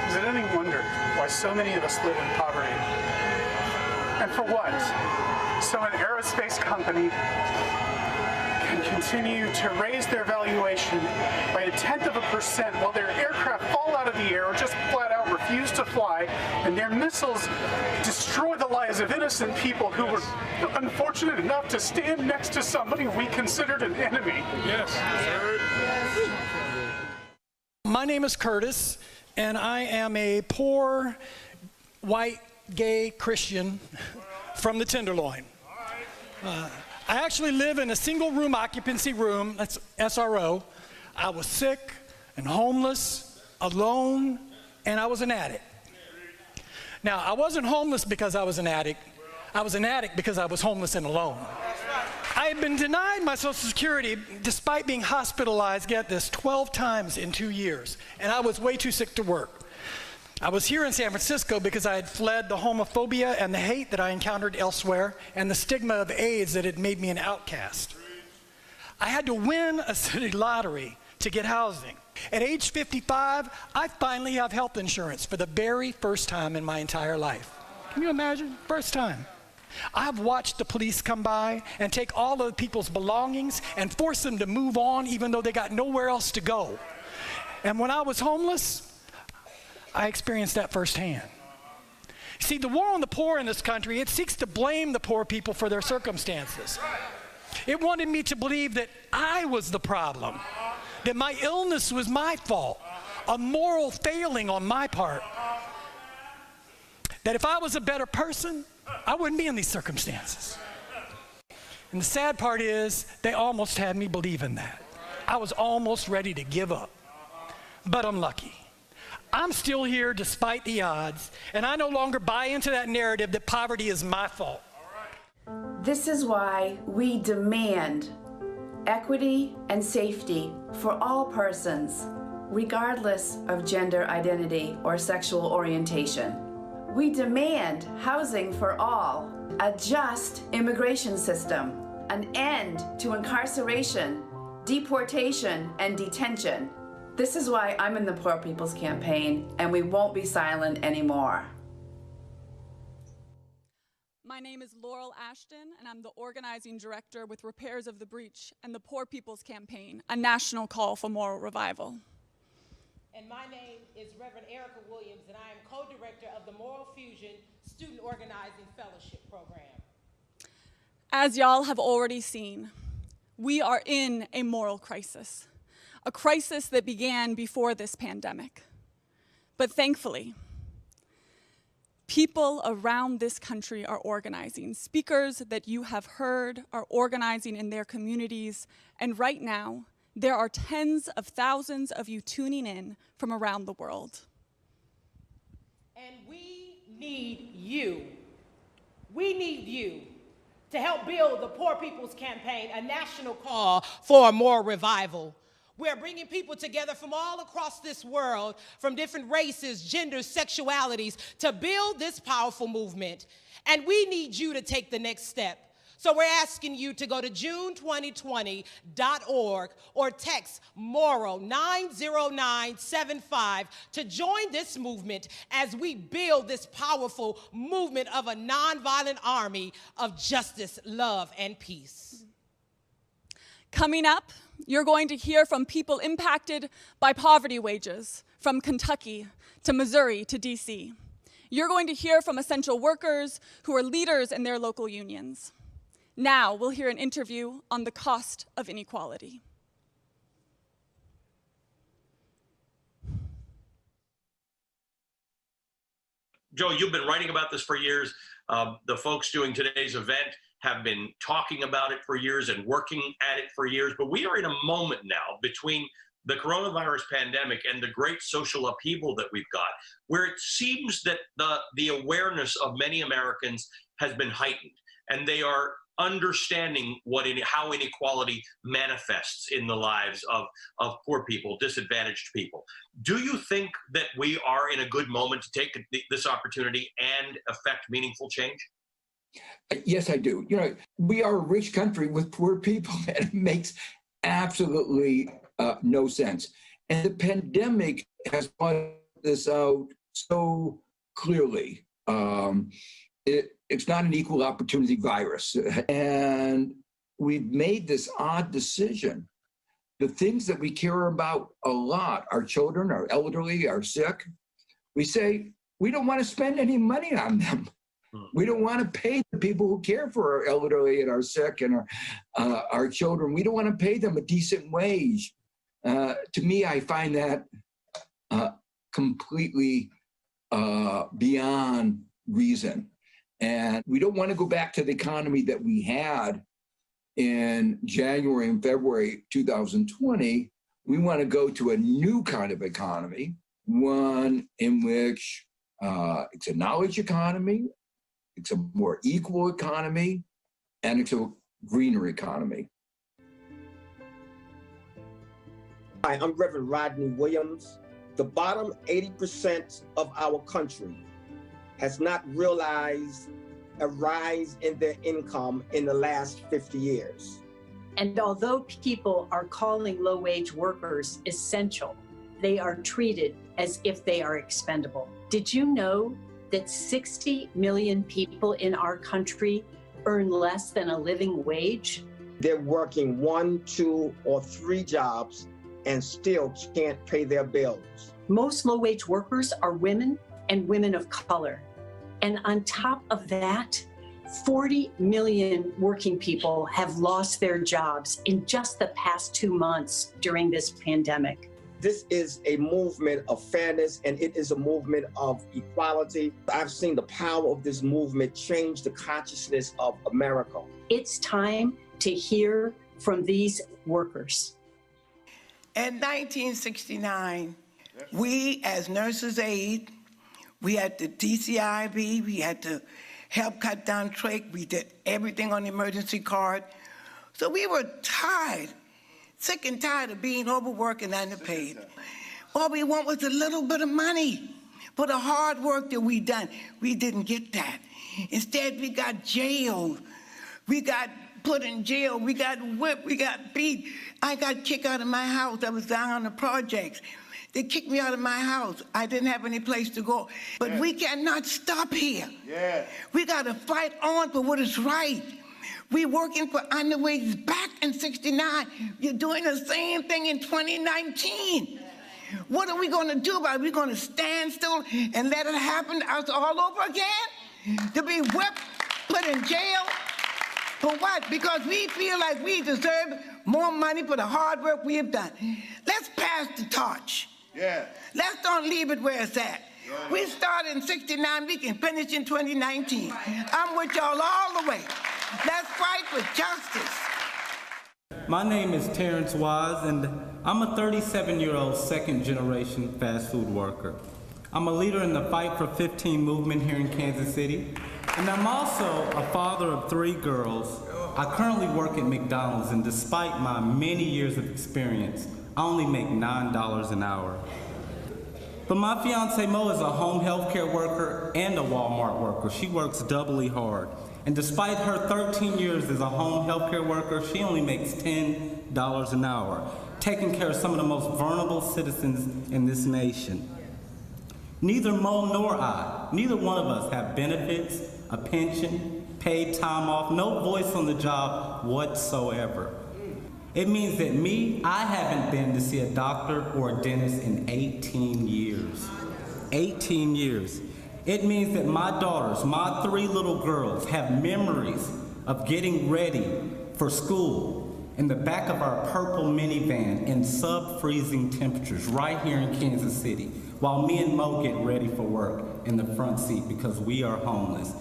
Is it any wonder why so many of us live in poverty? And for what? So an aerospace company can continue to raise their valuation by 0.1% while their aircraft fall out of the air or just flat out refuse to fly, and their missiles destroy the lives of innocent people who were unfortunate enough to stand next to somebody we considered an enemy. Yes, sir. My name is Curtis, and I am a poor, white, gay Christian from the Tenderloin. I actually live in a single room occupancy room, that's SRO. I was sick and homeless, alone, and I was an addict. Now, I wasn't homeless because I was an addict. I was an addict because I was homeless and alone. I had been denied my Social Security despite being hospitalized, get this, 12 times in 2 years, and I was way too sick to work. I was here in San Francisco because I had fled the homophobia and the hate that I encountered elsewhere and the stigma of AIDS that had made me an outcast. I had to win a city lottery to get housing. At age 55, I finally have health insurance for the very first time in my entire life. Can you imagine? First time. I've watched the police come by and take all of the people's belongings and force them to move on even though they got nowhere else to go. And when I was homeless, I experienced that firsthand. See, the war on the poor in this country, it seeks to blame the poor people for their circumstances. It wanted me to believe that I was the problem, that my illness was my fault, a moral failing on my part, that if I was a better person, I wouldn't be in these circumstances. And the sad part is, they almost had me believe in that. I was almost ready to give up, but I'm lucky. I'm still here despite the odds, and I no longer buy into that narrative that poverty is my fault. This is why we demand equity and safety for all persons, regardless of gender identity or sexual orientation. We demand housing for all, a just immigration system, an end to incarceration, deportation, and detention. This is why I'm in the Poor People's Campaign, and we won't be silent anymore. My name is Laurel Ashton, and I'm the organizing director with Repairs of the Breach and the Poor People's Campaign, a national call for moral revival. And my name is Reverend Erica Williams, and I am co-director of the Moral Fusion Student Organizing Fellowship Program. As y'all have already seen, we are in a moral crisis, a crisis that began before this pandemic. But thankfully, people around this country are organizing. Speakers that you have heard are organizing in their communities, and right now, there are tens of thousands of you tuning in from around the world. And we need you. We need you to help build the Poor People's Campaign, a national call for a moral revival. We're bringing people together from all across this world, from different races, genders, sexualities, to build this powerful movement. And we need you to take the next step. So we're asking you to go to June2020.org or text MORAL 90975 to join this movement as we build this powerful movement of a nonviolent army of justice, love, and peace. Coming up, you're going to hear from people impacted by poverty wages, from Kentucky to Missouri to DC. You're going to hear from essential workers who are leaders in their local unions. Now we'll hear an interview on the cost of inequality. Joe, you've been writing about this for years. The folks doing today's event have been talking about it for years and working at it for years, but we are in a moment now between the coronavirus pandemic and the great social upheaval that we've got, where it seems that the awareness of many Americans has been heightened, and they are understanding how inequality manifests in the lives of poor people, disadvantaged people. Do you think that we are in a good moment to take this opportunity and affect meaningful change? Yes, I do. You know, we are a rich country with poor people, and it makes absolutely no sense. And the pandemic has brought this out so clearly. It's not an equal opportunity virus. And we've made this odd decision. The things that we care about a lot, our children, our elderly, our sick, we say, we don't want to spend any money on them. We don't want to pay the people who care for our elderly and our sick and our children. We don't want to pay them a decent wage. To me, I find that completely beyond reason. And we don't want to go back to the economy that we had in January and February 2020. We want to go to a new kind of economy, one in which it's a knowledge economy, it's a more equal economy, and it's a greener economy. Hi, I'm Reverend Rodney Williams. The bottom 80% of our country has not realized a rise in their income in the last 50 years. And although people are calling low-wage workers essential, they are treated as if they are expendable. Did you know that 60 million people in our country earn less than a living wage? They're working 1, 2, or 3 jobs and still can't pay their bills. Most low-wage workers are women and women of color. And on top of that, 40 million working people have lost their jobs in just the past 2 months during this pandemic. This is a movement of fairness, and it is a movement of equality. I've seen the power of this movement change the consciousness of America. It's time to hear from these workers. In 1969, we as nurses' aid, we had the DCIB, we had to help cut down trach, we did everything on the emergency card. So we were tired, sick and tired of being overworked and underpaid. All we want was a little bit of money for the hard work that we done. We didn't get that. Instead, we got jailed. We got put in jail. We got whipped. We got beat. I got kicked out of my house. I was down on the projects. They kicked me out of my house. I didn't have any place to go. But we cannot stop here. We got to fight on for what is right. We're working for underwages back in '69. You're doing the same thing in 2019. What are we going to do about it? Are we going to stand still and let it happen all over again? to be whipped, put in jail. For what? Because we feel like we deserve more money for the hard work we have done. Let's pass the torch. Yeah. Let's don't leave it where it's at. We started in '69, we can finish in 2019. I'm with y'all all the way. Let's fight for justice. My name is Terrence Wise, and I'm a 37-year-old second-generation fast food worker. I'm a leader in the Fight for 15 movement here in Kansas City, and I'm also a father of 3 girls. I currently work at McDonald's, and despite my many years of experience, I only make $9 an hour. But my fiance Mo is a home health care worker and a Walmart worker. She works doubly hard. And despite her 13 years as a home health care worker, she only makes $10 an hour, taking care of some of the most vulnerable citizens in this nation. Neither Mo nor I, neither one of us have benefits, a pension, paid time off, no voice on the job whatsoever. It means that I haven't been to see a doctor or a dentist in 18 years. 18 years. It means that my daughters, my 3 little girls, have memories of getting ready for school in the back of our purple minivan in sub-freezing temperatures right here in Kansas City, while me and Mo get ready for work in the front seat because we are homeless.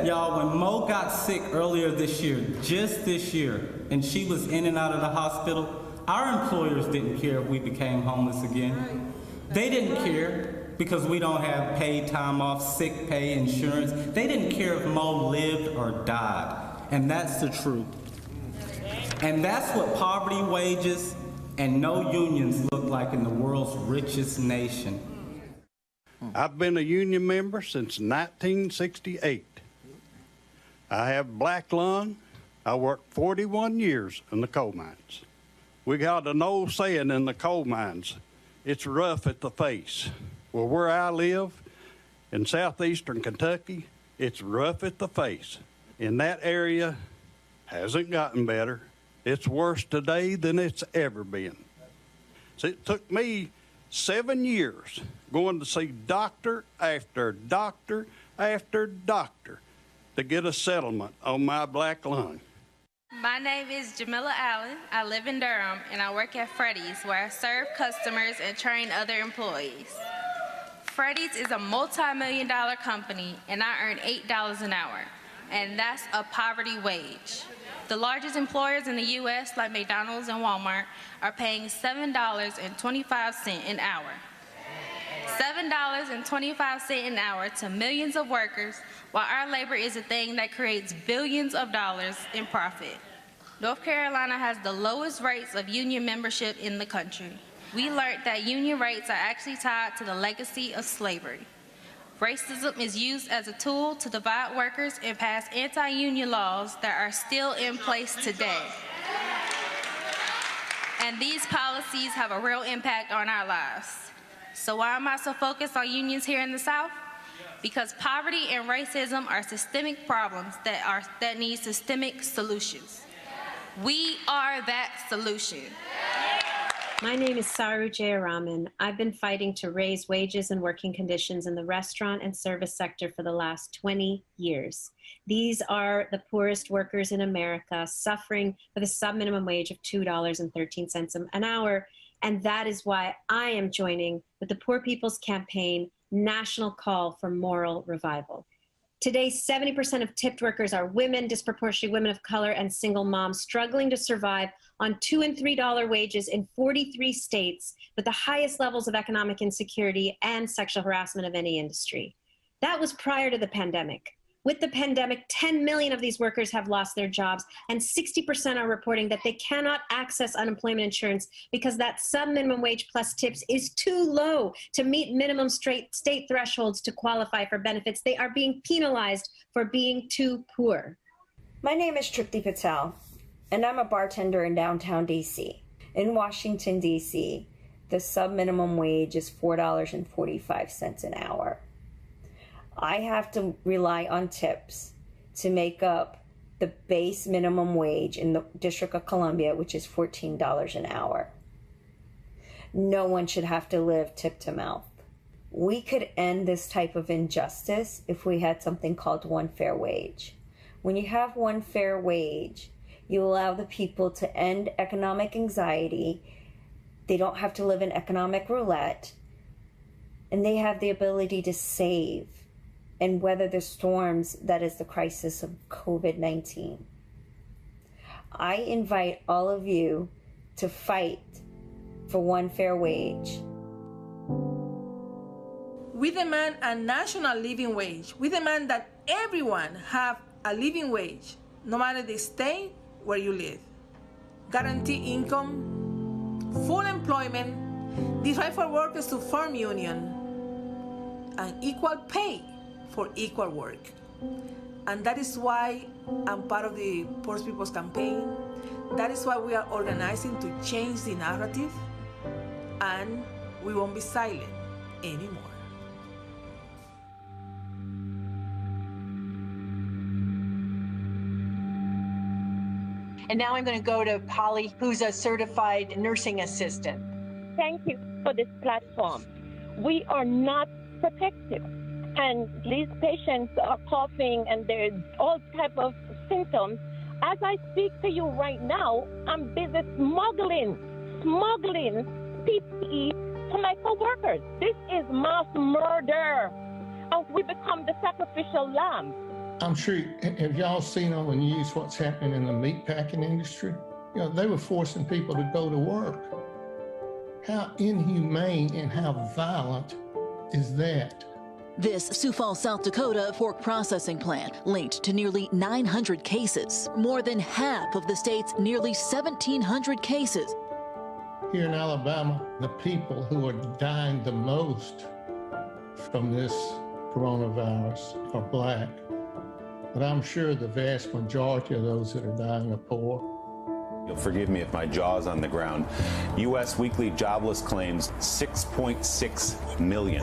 Y'all, when Mo got sick earlier this year, just this year, and she was in and out of the hospital, our employers didn't care if we became homeless again. They didn't care because we don't have paid time off, sick pay, insurance. They didn't care if Mo lived or died, and that's the truth. And that's what poverty wages and no unions look like in the world's richest nation. I've been a union member since 1968. I have black lung. I worked 41 years in the coal mines. We got an old saying in the coal mines, it's rough at the face. Well, where I live in southeastern Kentucky, it's rough at the face. In that area, hasn't gotten better. It's worse today than it's ever been. So it took me 7 years going to see doctor after doctor after doctor to get a settlement on my black lung. My name is Jamila Allen. I live in Durham, and I work at Freddy's, where I serve customers and train other employees. Freddy's is a multi-million-dollar company, and I earn $8 an hour, and that's a poverty wage. The largest employers in the U.S., like McDonald's and Walmart, are paying $7.25 an hour. $7.25 an hour to millions of workers, while our labor is a thing that creates billions of dollars in profit. North Carolina has the lowest rates of union membership in the country. We learned that union rates are actually tied to the legacy of slavery. Racism is used as a tool to divide workers and pass anti-union laws that are still in place today. And these policies have a real impact on our lives. So why am I so focused on unions here in the South? Because poverty and racism are systemic problems that need systemic solutions. We are that solution. My name is Saru Jayaraman. I've been fighting to raise wages and working conditions in the restaurant and service sector for the last 20 years. These are the poorest workers in America suffering with a sub-minimum wage of $2.13 an hour. And that is why I am joining with the Poor People's Campaign National Call for Moral Revival. Today, 70% of tipped workers are women, disproportionately women of color, and single moms struggling to survive on $2 and $3 wages in 43 states with the highest levels of economic insecurity and sexual harassment of any industry. That was prior to the pandemic. With the pandemic, 10 million of these workers have lost their jobs, and 60% are reporting that they cannot access unemployment insurance because that sub-minimum wage plus tips is too low to meet minimum state thresholds to qualify for benefits. They are being penalized for being too poor. My name is Tripti Patel, and I'm a bartender in downtown DC. In Washington, DC, the sub-minimum wage is $4.45 an hour. I have to rely on tips to make up the base minimum wage in the District of Columbia, which is $14 an hour. No one should have to live tip to mouth. We could end this type of injustice if we had something called one fair wage. When you have one fair wage, you allow the people to end economic anxiety. They don't have to live in economic roulette, and they have the ability to save and weather the storms that is the crisis of COVID-19. I invite all of you to fight for one fair wage. We demand a national living wage. We demand that everyone have a living wage, no matter the state where you live. Guarantee income, full employment, the right for workers to form union, and equal pay for equal work. And that is why I'm part of the Poor People's Campaign. That is why we are organizing to change the narrative, and we won't be silent anymore. And now I'm going to go to Polly, who's a certified nursing assistant. Thank you for this platform. We are not protected, and these patients are coughing and there's all type of symptoms. As I speak to you right now, I'm busy smuggling PPE to my co-workers. This is mass murder, and we become the sacrificial lamb. I'm sure, have y'all seen on the news what's happening in the meatpacking industry? You know, they were forcing people to go to work. How inhumane and how violent is that? This Sioux Falls, South Dakota pork processing plant linked to nearly 900 cases, more than half of the state's nearly 1,700 cases. Here in Alabama, the people who are dying the most from this coronavirus are Black. But I'm sure the vast majority of those that are dying are poor. You'll forgive me if my jaw's on the ground. U.S. weekly jobless claims 6.6 million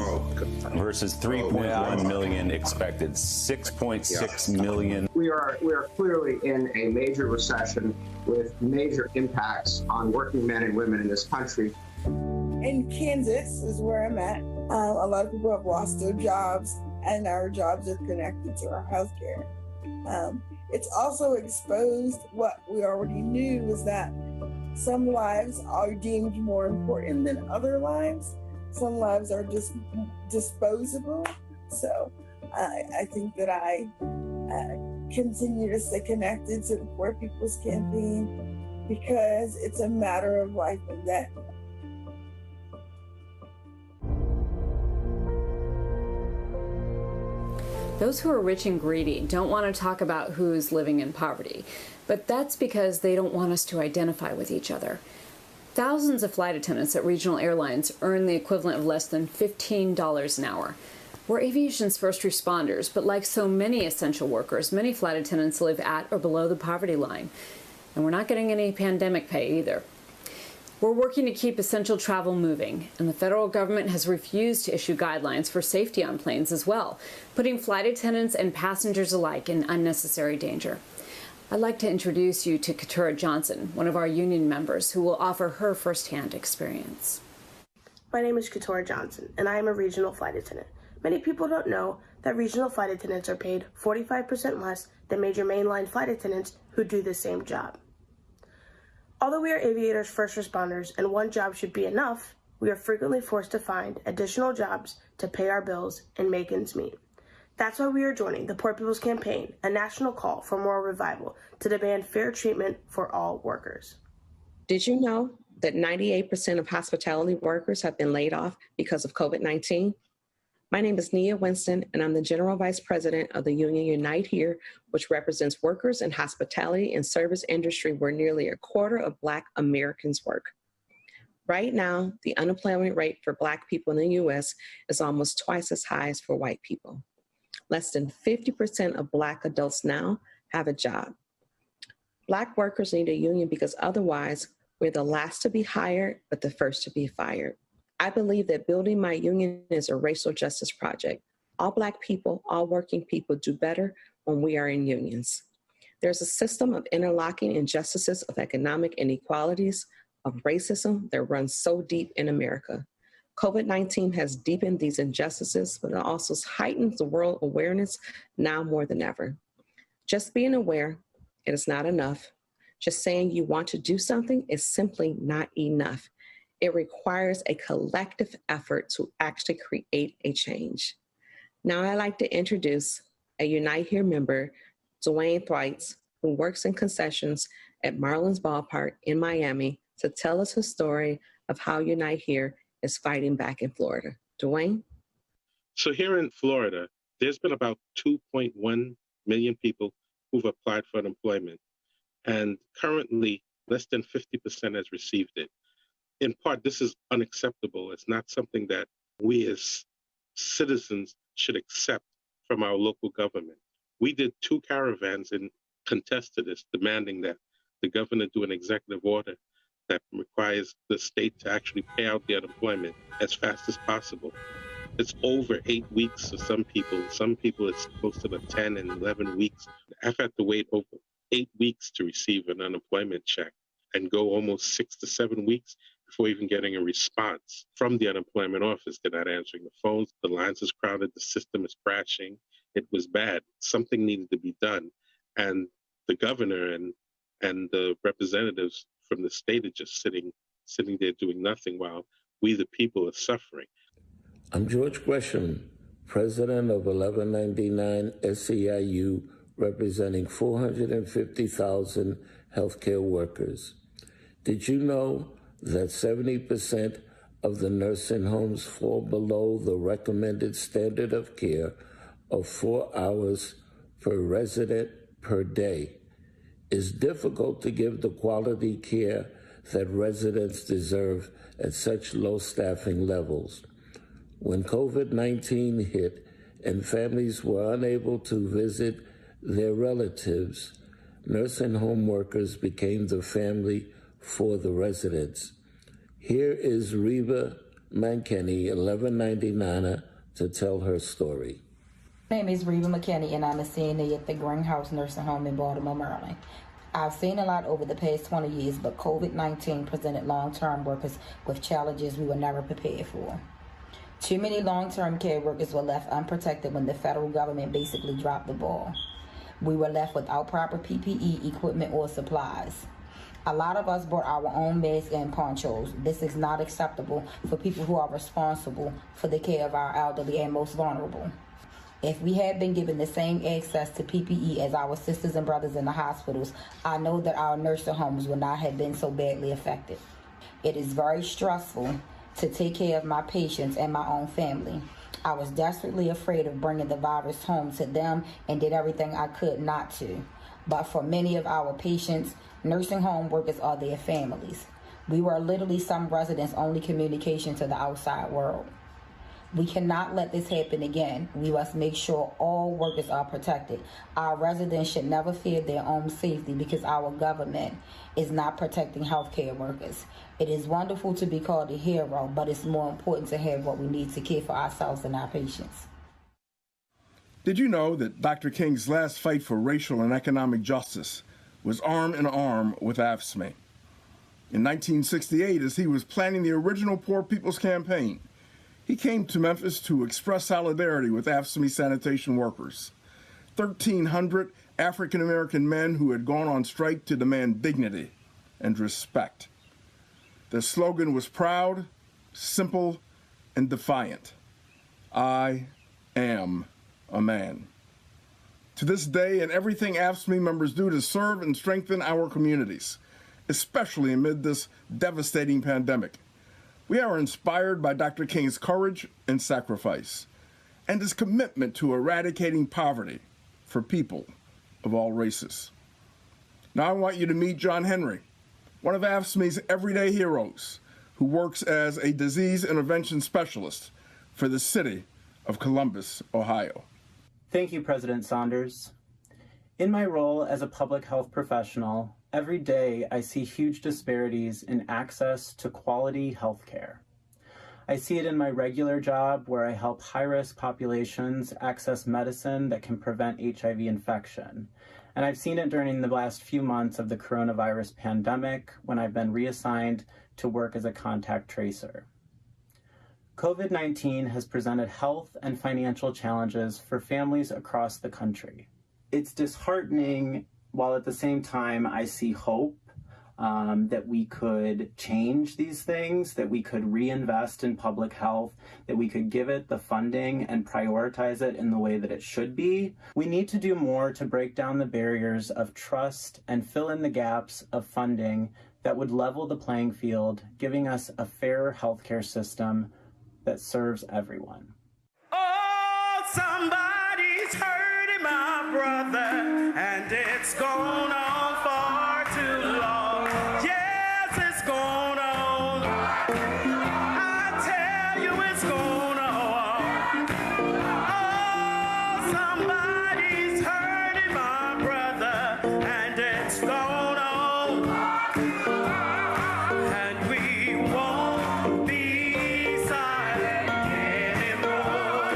versus 3.1 million expected. 6.6 million. We are clearly in a major recession with major impacts on working men and women in this country. In Kansas is where I'm at. A lot of people have lost their jobs, and our jobs are connected to our health care. It's also exposed what we already knew, is that some lives are deemed more important than other lives. Some lives are just disposable. So I think that I continue to stay connected to the Poor People's Campaign because it's a matter of life and death. Those who are rich and greedy don't want to talk about who's living in poverty, but that's because they don't want us to identify with each other. Thousands of flight attendants at regional airlines earn the equivalent of less than $15 an hour. We're aviation's first responders, but like so many essential workers, many flight attendants live at or below the poverty line. And we're not getting any pandemic pay either. We're working to keep essential travel moving, and the federal government has refused to issue guidelines for safety on planes as well, putting flight attendants and passengers alike in unnecessary danger. I'd like to introduce you to Keturah Johnson, one of our union members, who will offer her firsthand experience. My name is Keturah Johnson, and I am a regional flight attendant. Many people don't know that regional flight attendants are paid 45% less than major mainline flight attendants who do the same job. Although we are aviators' first responders and one job should be enough, we are frequently forced to find additional jobs to pay our bills and make ends meet. That's why we are joining the Poor People's Campaign, a national call for moral revival to demand fair treatment for all workers. Did you know that 98% of hospitality workers have been laid off because of COVID-19? My name is Nia Winston, and I'm the General Vice President of the union Unite Here, which represents workers in hospitality and service industry where nearly a quarter of Black Americans work. Right now, the unemployment rate for Black people in the U.S. is almost twice as high as for white people. Less than 50% of Black adults now have a job. Black workers need a union because otherwise we're the last to be hired, but the first to be fired. I believe that building my union is a racial justice project. All Black people, all working people do better when we are in unions. There's a system of interlocking injustices of economic inequalities, of racism that runs so deep in America. COVID-19 has deepened these injustices, but it also heightens the world awareness now more than ever. Just being aware, it is not enough. Just saying you want to do something is simply not enough. It requires a collective effort to actually create a change. Now I'd like to introduce a Unite Here member, Dwayne Thwaites, who works in concessions at Marlins Ballpark in Miami, to tell us his story of how Unite Here is fighting back in Florida. Dwayne? So here in Florida, there's been about 2.1 million people who've applied for unemployment, and currently less than 50% has received it. In part, this is unacceptable. It's not something that we as citizens should accept from our local government. We did 2 caravans and contested this, demanding that the governor do an executive order that requires the state to actually pay out the unemployment as fast as possible. It's over 8 weeks for some people. Some people it's close to the 10 and 11 weeks. I've had to wait over 8 weeks to receive an unemployment check and go almost 6 to 7 weeks before even getting a response from the unemployment office. They're not answering the phones. The lines is crowded. The system is crashing. It was bad. Something needed to be done. And the governor and the representatives from the state are just sitting there doing nothing while we, the people, are suffering. I'm George Gresham, president of 1199 SEIU, representing 450,000 healthcare workers. Did you know that 70% of the nursing homes fall below the recommended standard of care of 4 hours per resident per day? It's difficult to give the quality care that residents deserve at such low staffing levels. When COVID-19 hit and families were unable to visit their relatives, nursing home workers became the family for the residents. Here is Reba Mankeny, 1199, to tell her story. My name is Reba McKinney, and I'm a CNA at the Greenhouse Nursing Home in Baltimore, Maryland. I've seen a lot over the past 20 years, but COVID-19 presented long-term workers with challenges we were never prepared for. Too many long-term care workers were left unprotected when the federal government basically dropped the ball. We were left without proper PPE equipment or supplies. A lot of us brought our own masks and ponchos. This is not acceptable for people who are responsible for the care of our elderly and most vulnerable. If we had been given the same access to PPE as our sisters and brothers in the hospitals, I know that our nursing homes would not have been so badly affected. It is very stressful to take care of my patients and my own family. I was desperately afraid of bringing the virus home to them and did everything I could not to. But for many of our patients, nursing home workers are their families. We were literally some residents' only communication to the outside world. We cannot let this happen again. We must make sure all workers are protected. Our residents should never fear their own safety because our government is not protecting healthcare workers. It is wonderful to be called a hero, but it's more important to have what we need to care for ourselves and our patients. Did you know that Dr. King's last fight for racial and economic justice was arm in arm with AFSCME? In 1968, as he was planning the original Poor People's Campaign, he came to Memphis to express solidarity with AFSCME sanitation workers, 1,300 African-American men who had gone on strike to demand dignity and respect. Their slogan was proud, simple, and defiant. I am a man. To this day, and everything AFSCME members do to serve and strengthen our communities, especially amid this devastating pandemic, we are inspired by Dr. King's courage and sacrifice, and his commitment to eradicating poverty for people of all races. Now I want you to meet John Henry, one of AFSCME's everyday heroes, who works as a disease intervention specialist for the city of Columbus, Ohio. Thank you, President Saunders. In my role as a public health professional, every day I see huge disparities in access to quality health care. I see it in my regular job where I help high-risk populations access medicine that can prevent HIV infection. And I've seen it during the last few months of the coronavirus pandemic when I've been reassigned to work as a contact tracer. COVID-19 has presented health and financial challenges for families across the country. It's disheartening, while at the same time I see hope that we could change these things, that we could reinvest in public health, that we could give it the funding and prioritize it in the way that it should be. We need to do more to break down the barriers of trust and fill in the gaps of funding that would level the playing field, giving us a fair healthcare system that serves everyone. Oh, somebody's hurting my brother, and it's gone on far too long. Yes, it's gone on. I tell you, it's gone on. Oh, somebody's hurting my brother, and it's gone on. And we won't be silent anymore.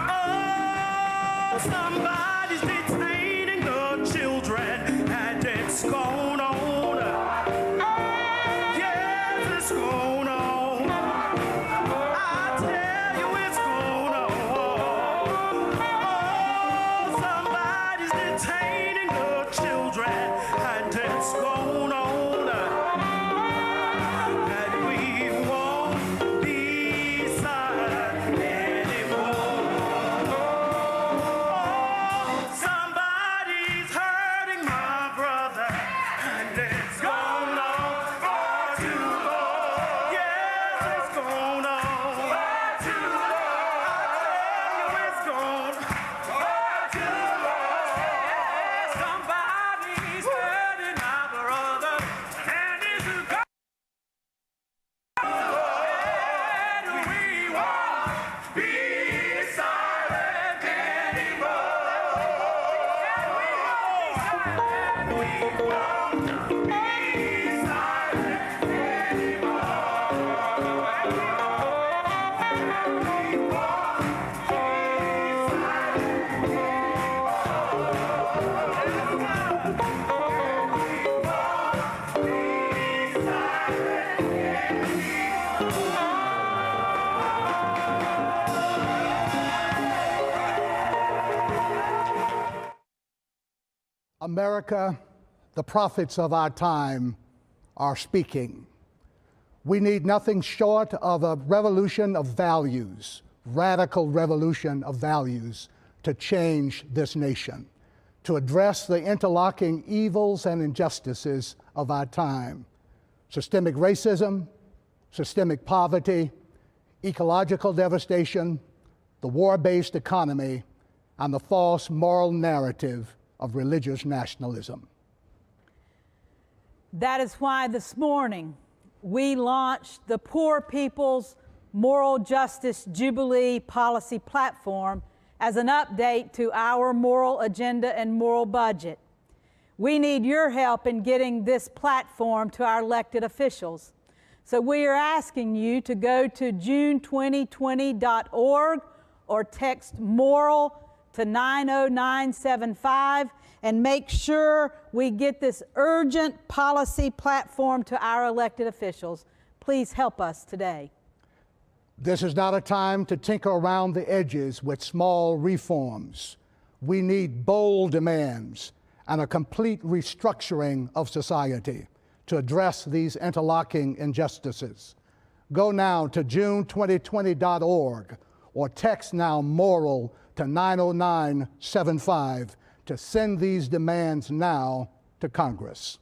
Oh, somebody's detaining the children, and it's gone on. Yes, it's gone on. I tell you, it's gone on. Oh, somebody's detaining the children, and it's gone on. And we won't be silent anymore. Oh, somebody's hurting my brother, and it's gone on far too long. Yes, it's gone on far too long. I tell you, it's gone far too long. Somebody's hurting my brother, and it's gone. And we won't be silent anymore. We won't be silent America, the prophets of our time are speaking. We need nothing short of a revolution of values, radical revolution of values, to change this nation, to address the interlocking evils and injustices of our time: systemic racism, systemic poverty, ecological devastation, the war-based economy, and the false moral narrative of religious nationalism. That is why this morning we launched the Poor People's Moral Justice Jubilee Policy Platform as an update to our moral agenda and moral budget. We need your help in getting this platform to our elected officials. So we are asking you to go to june2020.org or text MORAL to 90975 and make sure we get this urgent policy platform to our elected officials. Please help us today. This is not a time to tinker around the edges with small reforms. We need bold demands and a complete restructuring of society to address these interlocking injustices. Go now to june2020.org or text now MORAL to 90975 to send these demands now to Congress.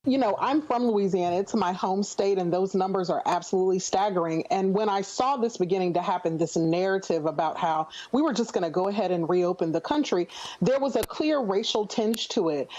You know, I'm from Louisiana. It's my home state, and those numbers are absolutely staggering. And when I saw this beginning to happen, this narrative about how we were just going to go ahead and reopen the country, there was a clear racial tinge to it.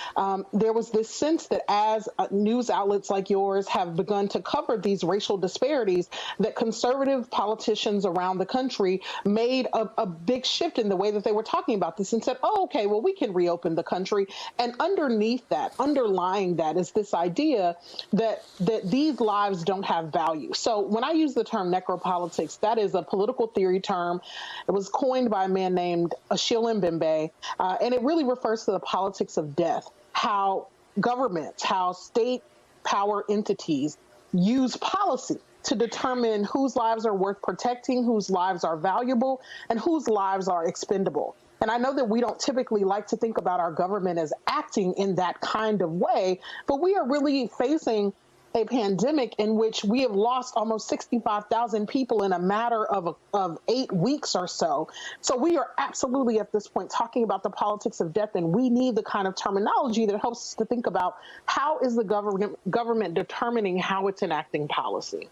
There was this sense that as news outlets like yours have begun to cover these racial disparities, that conservative politicians around the country made a big shift in the way that they were talking about this and said, oh, okay, well, we can reopen the country. And underneath that, underlying that is this idea that these lives don't have value. So when I use the term necropolitics, that is a political theory term. It was coined by a man named Achille Mbembe, and it really refers to the politics of death, how governments, how state power entities use policy to determine whose lives are worth protecting, whose lives are valuable, and whose lives are expendable. And I know that we don't typically like to think about our government as acting in that kind of way, but we are really facing a pandemic in which we have lost almost 65,000 people in a matter of 8 weeks or so. So we are absolutely at this point talking about the politics of death, and we need the kind of terminology that helps us to think about how is the government determining how it's enacting policy.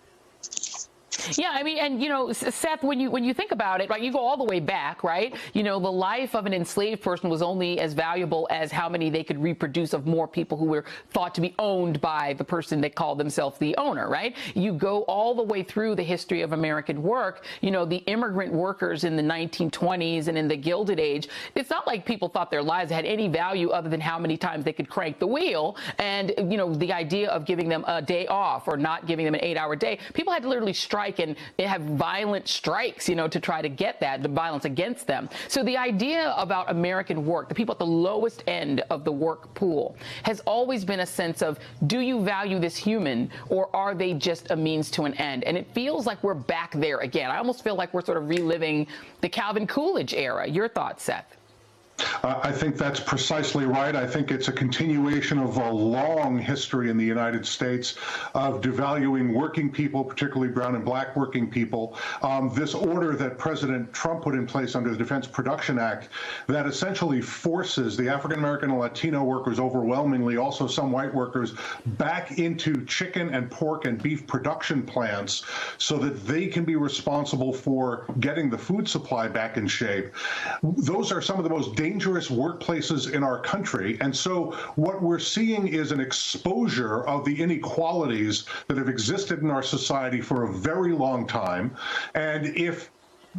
Yeah, I mean, and, you know, Seth, when you think about it, right, you go all the way back, right? You know, the life of an enslaved person was only as valuable as how many they could reproduce of more people who were thought to be owned by the person that called themselves the owner, right? You go all the way through the history of American work, you know, the immigrant workers in the 1920s and in the Gilded Age. It's not like people thought their lives had any value other than how many times they could crank the wheel. And, you know, the idea of giving them a day off or not giving them an 8-hour day, people had to literally strike and have violent strikes, you know, to try to get that, the violence against them. So the idea about American work, the people at the lowest end of the work pool, has always been a sense of, do you value this human, or are they just a means to an end? And it feels like we're back there again. I almost feel like we're sort of reliving the Calvin Coolidge era. Your thoughts, Seth? I think that's precisely right. I think it's a continuation of a long history in the United States of devaluing working people, particularly brown and black working people. This order that President Trump put in place under the Defense Production Act that essentially forces the African American and Latino workers, overwhelmingly also some white workers, back into chicken and pork and beef production plants so that they can be responsible for getting the food supply back in shape. Those are some of the most dangerous workplaces in our country. And so what we're seeing is an exposure of the inequalities that have existed in our society for a very long time. And if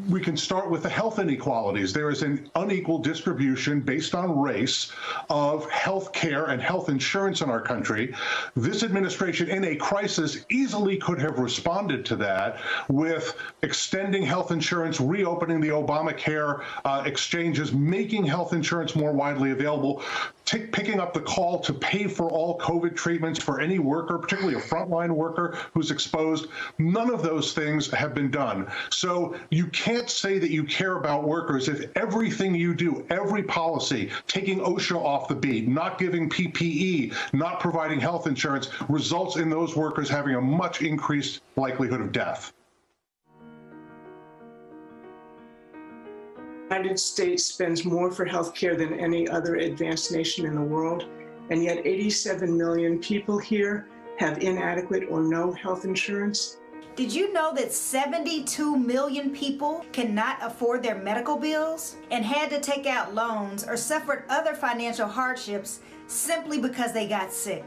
we can start with the health inequalities. There is an unequal distribution based on race of health care and health insurance in our country. This administration, in a crisis, easily could have responded to that with extending health insurance, reopening the Obamacare exchanges, making health insurance more widely available, picking up the call to pay for all COVID treatments for any worker, particularly a frontline worker who's exposed. None of those things have been done. So you can't say that you care about workers if everything you do, every policy, taking OSHA off the beat, not giving PPE, not providing health insurance, results in those workers having a much increased likelihood of death. The United States spends more for healthcare than any other advanced nation in the world, and yet 87 million people here have inadequate or no health insurance. Did you know that 72 million people cannot afford their medical bills and had to take out loans or suffered other financial hardships simply because they got sick?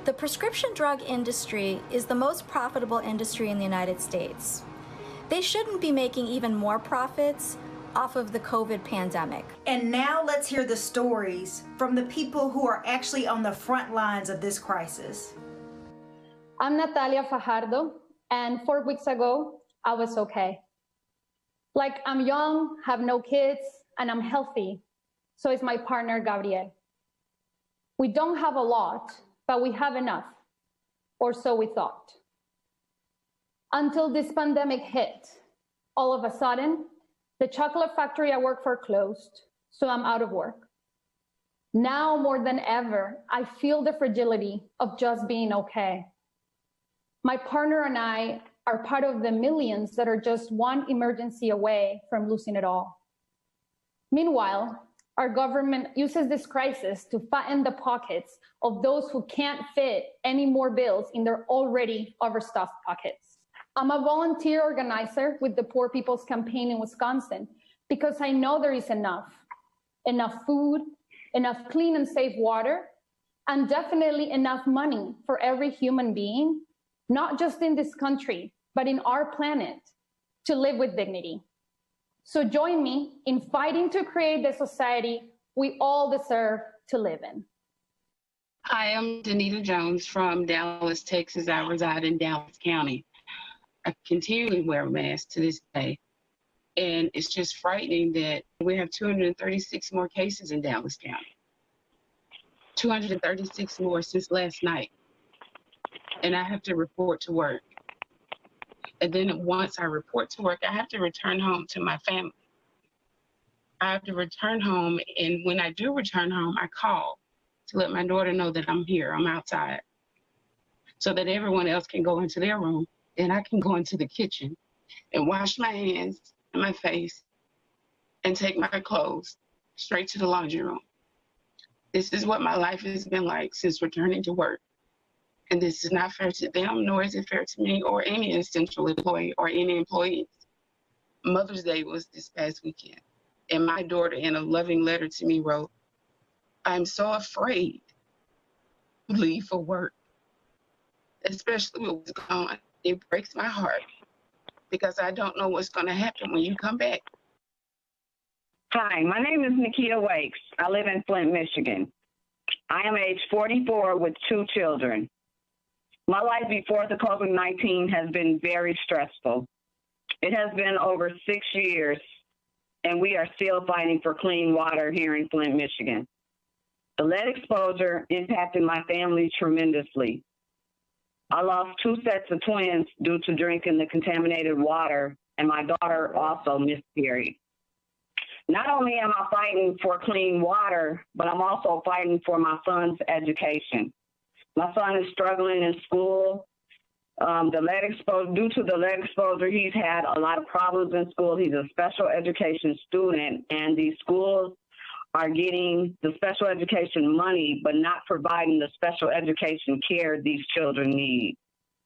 The prescription drug industry is the most profitable industry in the United States. They shouldn't be making even more profits off of the COVID pandemic. And now let's hear the stories from the people who are actually on the front lines of this crisis. I'm Natalia Fajardo, and 4 weeks ago, I was okay. Like, I'm young, have no kids, and I'm healthy. So is my partner, Gabriel. We don't have a lot, but we have enough, or so we thought. Until this pandemic hit, all of a sudden, the chocolate factory I work for closed, so I'm out of work. Now more than ever, I feel the fragility of just being okay. My partner and I are part of the millions that are just one emergency away from losing it all. Meanwhile, our government uses this crisis to fatten the pockets of those who can't fit any more bills in their already overstuffed pockets. I'm a volunteer organizer with the Poor People's Campaign in Wisconsin because I know there is enough food, enough clean and safe water, and definitely enough money for every human being, not just in this country, but in our planet, to live with dignity. So join me in fighting to create the society we all deserve to live in. Hi, I'm Danita Jones from Dallas, Texas. I reside in Dallas County. I continually wear a mask to this day. And it's just frightening that we have 236 more cases in Dallas County. 236 more since last night. and I have to report to work. And then once I report to work, I have to return home to my family. I have to return home, and when I do return home, I call to let my daughter know that I'm here, I'm outside, so that everyone else can go into their room, and I can go into the kitchen and wash my hands and my face and take my clothes straight to the laundry room. This is what my life has been like since returning to work. And this is not fair to them, nor is it fair to me or any essential employee or any employees. Mother's Day was this past weekend, and my daughter, in a loving letter to me, wrote, "I'm so afraid to leave for work, especially with what's going on. It breaks my heart because I don't know what's going to happen when you come back." Hi, my name is Nikita Wakes. I live in Flint, Michigan. I am age 44 with 2 children. My life before the COVID-19 has been very stressful. It has been over 6 years, and we are still fighting for clean water here in Flint, Michigan. The lead exposure impacted my family tremendously. I lost 2 sets of twins due to drinking the contaminated water, and my daughter also miscarried. Not only am I fighting for clean water, but I'm also fighting for my son's education. My son is struggling in school. Due to the lead exposure, he's had a lot of problems in school. He's a special education student, and these schools are getting the special education money, but not providing the special education care these children need.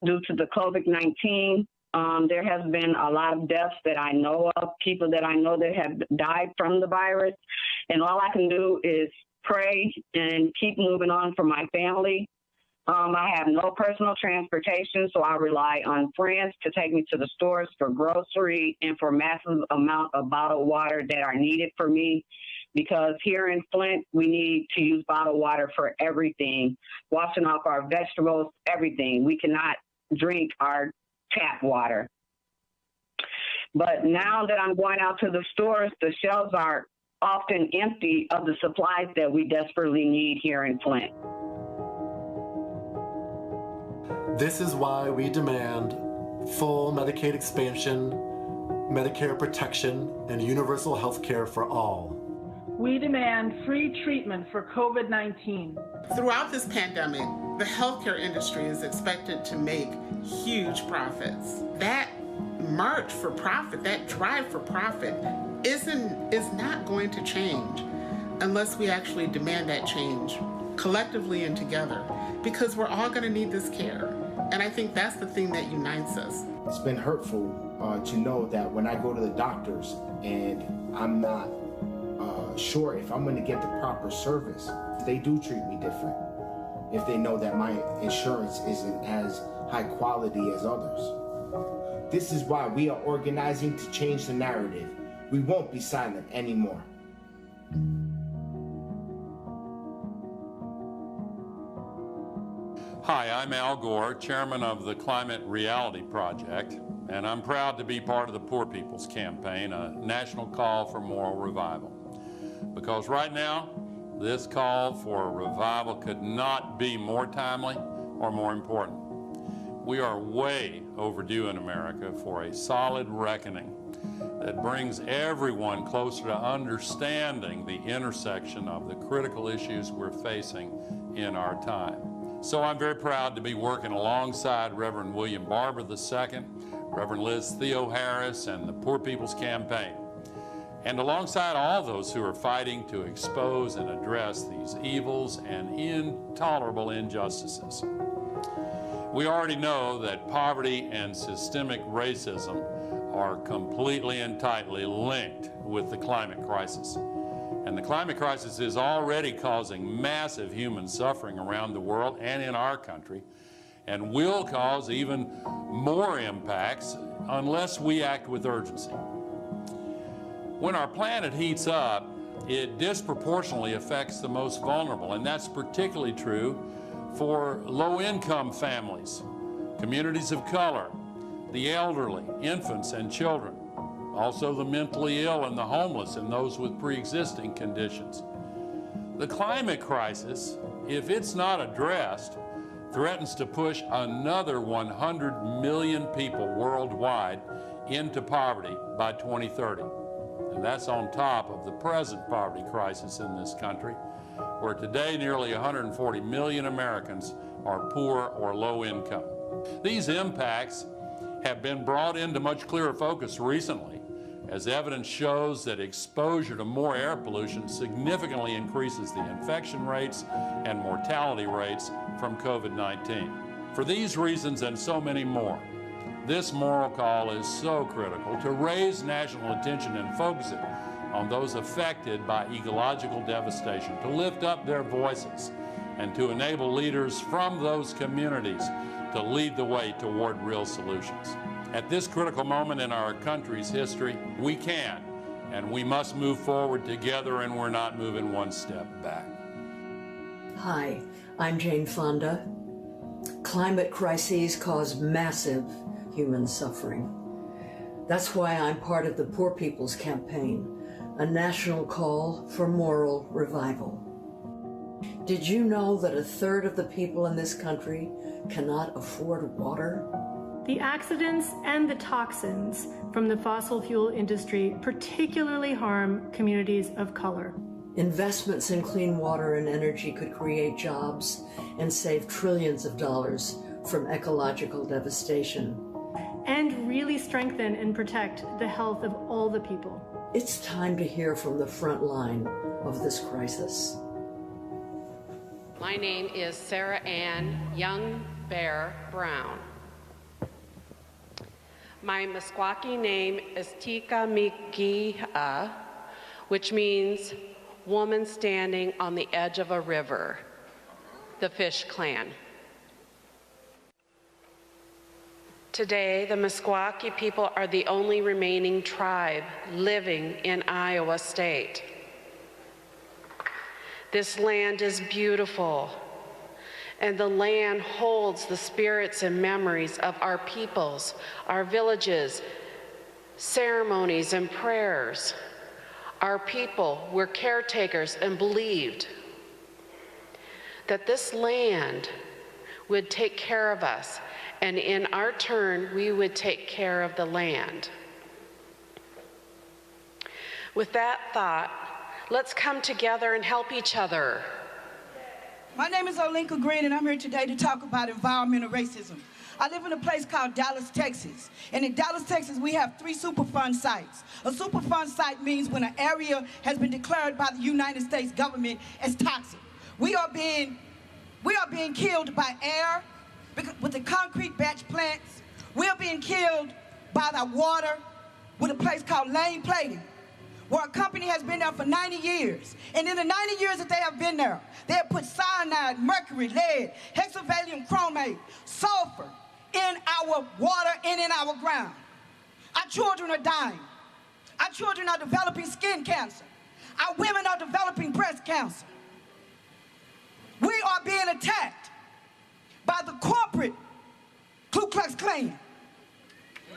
Due to the COVID-19, there has been a lot of deaths that I know of, people that I know that have died from the virus. And all I can do is pray and keep moving on for my family. I have no personal transportation, so I rely on friends to take me to the stores for grocery and for massive amount of bottled water that are needed for me. Because here in Flint, we need to use bottled water for everything, washing off our vegetables, everything. We cannot drink our tap water. But now that I'm going out to the stores, the shelves are often empty of the supplies that we desperately need here in Flint. This is why we demand full Medicaid expansion, Medicare protection, and universal health care for all. We demand free treatment for COVID-19. Throughout this pandemic, the healthcare industry is expected to make huge profits. That march for profit, that drive for profit, is not going to change unless we actually demand that change collectively and together, because we're all going to need this care. And I think that's the thing that unites us. It's been hurtful to know that when I go to the doctors and I'm not sure if I'm going to get the proper service, they do treat me different if they know that my insurance isn't as high quality as others. This is why we are organizing to change the narrative. We won't be silent anymore. Hi, I'm Al Gore, chairman of the Climate Reality Project, and I'm proud to be part of the Poor People's Campaign, a national call for moral revival. Because right now, this call for revival could not be more timely or more important. We are way overdue in America for a solid reckoning that brings everyone closer to understanding the intersection of the critical issues we're facing in our time. So I'm very proud to be working alongside Reverend William Barber II, Reverend Liz Theo-Harris, and the Poor People's Campaign, and alongside all those who are fighting to expose and address these evils and intolerable injustices. We already know that poverty and systemic racism are completely and tightly linked with the climate crisis. And the climate crisis is already causing massive human suffering around the world and in our country, and will cause even more impacts unless we act with urgency. When our planet heats up, it disproportionately affects the most vulnerable, and that's particularly true for low-income families, communities of color, the elderly, infants and children, also the mentally ill and the homeless and those with pre-existing conditions. The climate crisis, if it's not addressed, threatens to push another 100 million people worldwide into poverty by 2030. And that's on top of the present poverty crisis in this country, where today nearly 140 million Americans are poor or low income. These impacts have been brought into much clearer focus recently, as evidence shows that exposure to more air pollution significantly increases the infection rates and mortality rates from COVID-19. For these reasons and so many more, this moral call is so critical to raise national attention and focus it on those affected by ecological devastation, to lift up their voices, and to enable leaders from those communities to lead the way toward real solutions. At this critical moment in our country's history, we can and we must move forward together, and we're not moving one step back. Hi, I'm Jane Fonda. Climate crises cause massive human suffering. That's why I'm part of the Poor People's Campaign, a national call for moral revival. Did you know that 1/3 of the people in this country cannot afford water? The accidents and the toxins from the fossil fuel industry particularly harm communities of color. Investments in clean water and energy could create jobs and save trillions of dollars from ecological devastation. And really strengthen and protect the health of all the people. It's time to hear from the front line of this crisis. My name is Sarah Ann Young Bear Brown. My Meskwaki name is Tika Miki'a, which means woman standing on the edge of a river, the Fish Clan. Today, the Meskwaki people are the only remaining tribe living in Iowa State. This land is beautiful, and the land holds the spirits and memories of our peoples, our villages, ceremonies and prayers. Our people were caretakers and believed that this land would take care of us, and in our turn, we would take care of the land. With that thought, let's come together and help each other. My name is Olinka Green, and I'm here today to talk about environmental racism. I live in a place called Dallas, Texas. And in Dallas, Texas, we have 3 Superfund sites. A Superfund site means when an area has been declared by the United States government as toxic. We are being killed by air with the concrete batch plants. We are being killed by the water with a place called Lane Plating, where a company has been there for 90 years. And in the 90 years that they have been there, they have put cyanide, mercury, lead, hexavalent chromate, sulfur in our water and in our ground. Our children are dying. Our children are developing skin cancer. Our women are developing breast cancer. We are being attacked by the corporate Ku Klux Klan.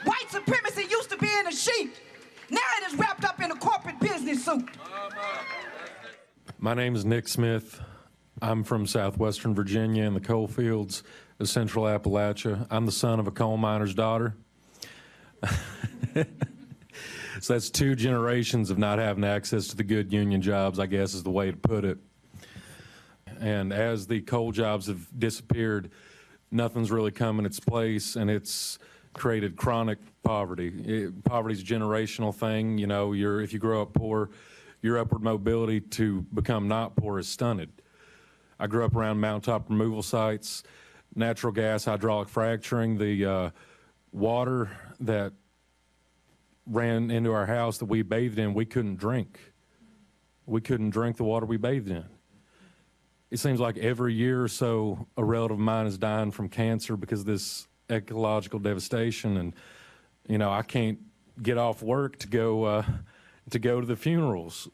White supremacy used to be in a sheet. Now it is wrapped up in a corporate business suit. My name is Nick Smith. I'm from southwestern Virginia in the coal fields of central Appalachia. I'm the son of a coal miner's daughter. So that's 2 generations of not having access to the good union jobs, I guess is the way to put it. And as the coal jobs have disappeared, nothing's really come in its place, and it's created chronic poverty. Poverty's a generational thing. You know, if you grow up poor, your upward mobility to become not poor is stunted. I grew up around mountaintop removal sites, natural gas, hydraulic fracturing. The water that ran into our house that we bathed in, we couldn't drink. We couldn't drink the water we bathed in. It seems like every year or so, a relative of mine is dying from cancer because of this ecological devastation, and I can't get off work to go to the funerals.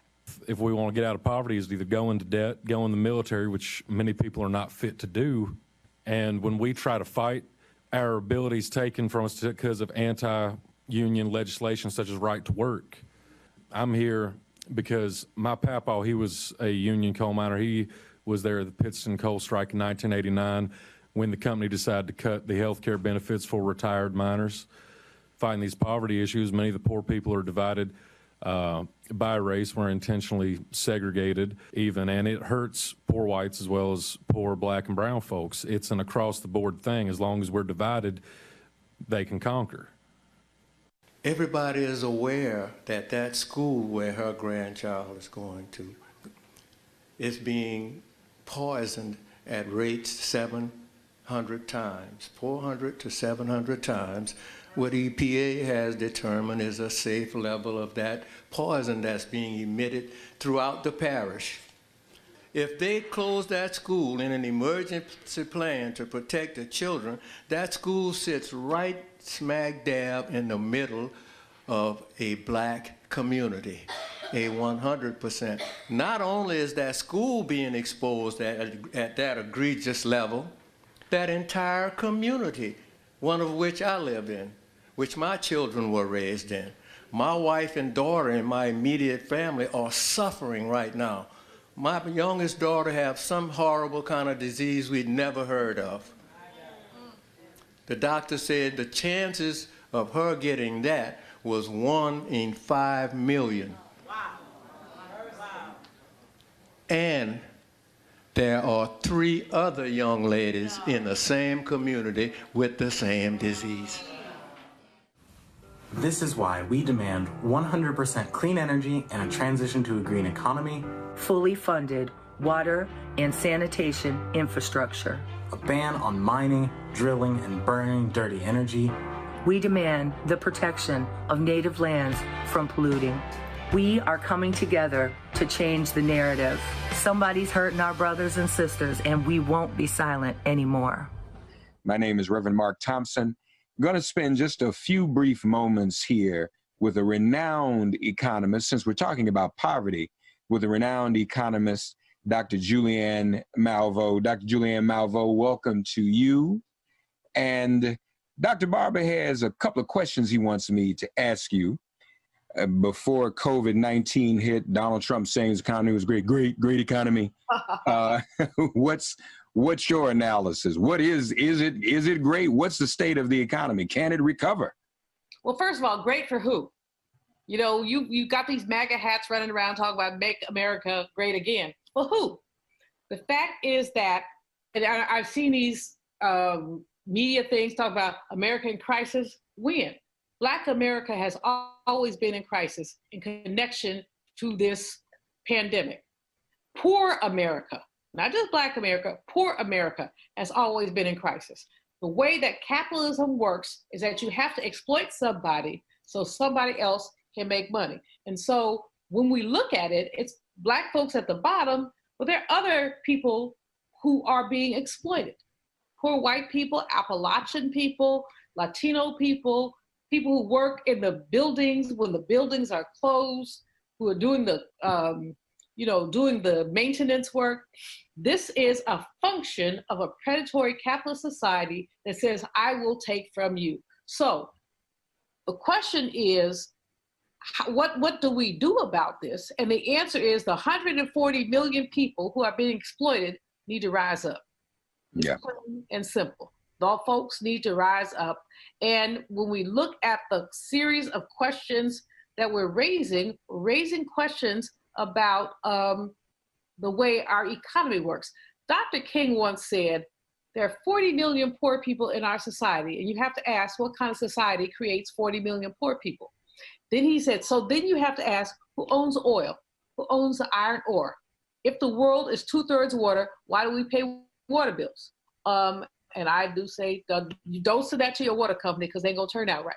If we want to get out of poverty, is either go into debt, go in the military, which many people are not fit to do. And when we try to fight, our abilities taken from us because of anti-union legislation such as right to work. I'm here because my papa, he was a union coal miner. He was there at the Pittston coal strike in 1989 when the company decided to cut the health care benefits for retired miners. Fighting these poverty issues, many of the poor people are divided by race. We're intentionally segregated even, and it hurts poor whites as well as poor black and brown folks. It's an across-the-board thing. As long as we're divided, they can conquer. Everybody is aware that that school where her grandchild is going to is being poisoned at rates 700 times, 400 to 700 times, what EPA has determined is a safe level of that poison that's being emitted throughout the parish. If they close that school in an emergency plan to protect the children, that school sits right smack dab in the middle of a black community, a 100%. Not only is that school being exposed at that egregious level, that entire community, one of which I live in, which my children were raised in. My wife and daughter in my immediate family are suffering right now. My youngest daughter has some horrible kind of disease we'd never heard of. The doctor said the chances of her getting that was 1 in 5 million. And there are 3 other young ladies in the same community with the same disease. This is why we demand 100% clean energy and a transition to a green economy, fully funded water and sanitation infrastructure, a ban on mining, drilling, and burning dirty energy. We demand the protection of native lands from polluting. We are coming together to change the narrative. Somebody's hurting our brothers and sisters, and we won't be silent anymore. My name is Reverend Mark Thompson. I'm going to spend just a few brief moments here with a renowned economist, since we're talking about poverty, with a renowned economist, Dr. Julianne Malveaux. Dr. Julianne Malveaux, welcome to you. And Dr. Barber has a couple of questions he wants me to ask you. Before COVID-19 hit, Donald Trump saying his economy was great economy. What's your analysis? What is it great? What's the state of the economy? Can it recover? Well, first of all, great for who? You know, you got these MAGA hats running around talking about make America great again. Well, who? The fact is that, and I've seen these media things talk about America in crisis. When? Black America has always been in crisis in connection to this pandemic. Poor America, not just Black America, poor America has always been in crisis. The way that capitalism works is that you have to exploit somebody so somebody else can make money. And so when we look at it, it's Black folks at the bottom, but there are other people who are being exploited. Poor white people, Appalachian people, Latino people, people who work in the buildings when the buildings are closed, who are doing the, doing the maintenance work. This is a function of a predatory capitalist society that says, I will take from you. So the question is, what do we do about this? And the answer is the 140 million people who are being exploited need to rise up. Yeah. Plain and simple. The folks need to rise up. And when we look at the series of questions that we're raising questions about the way our economy works. Dr. King once said, there are 40 million poor people in our society, and you have to ask what kind of society creates 40 million poor people. Then he said, so then you have to ask who owns oil, who owns the iron ore? If the world is 2/3 water, why do we pay water bills? And I do say, you don't say that to your water company because they ain't gonna turn out right.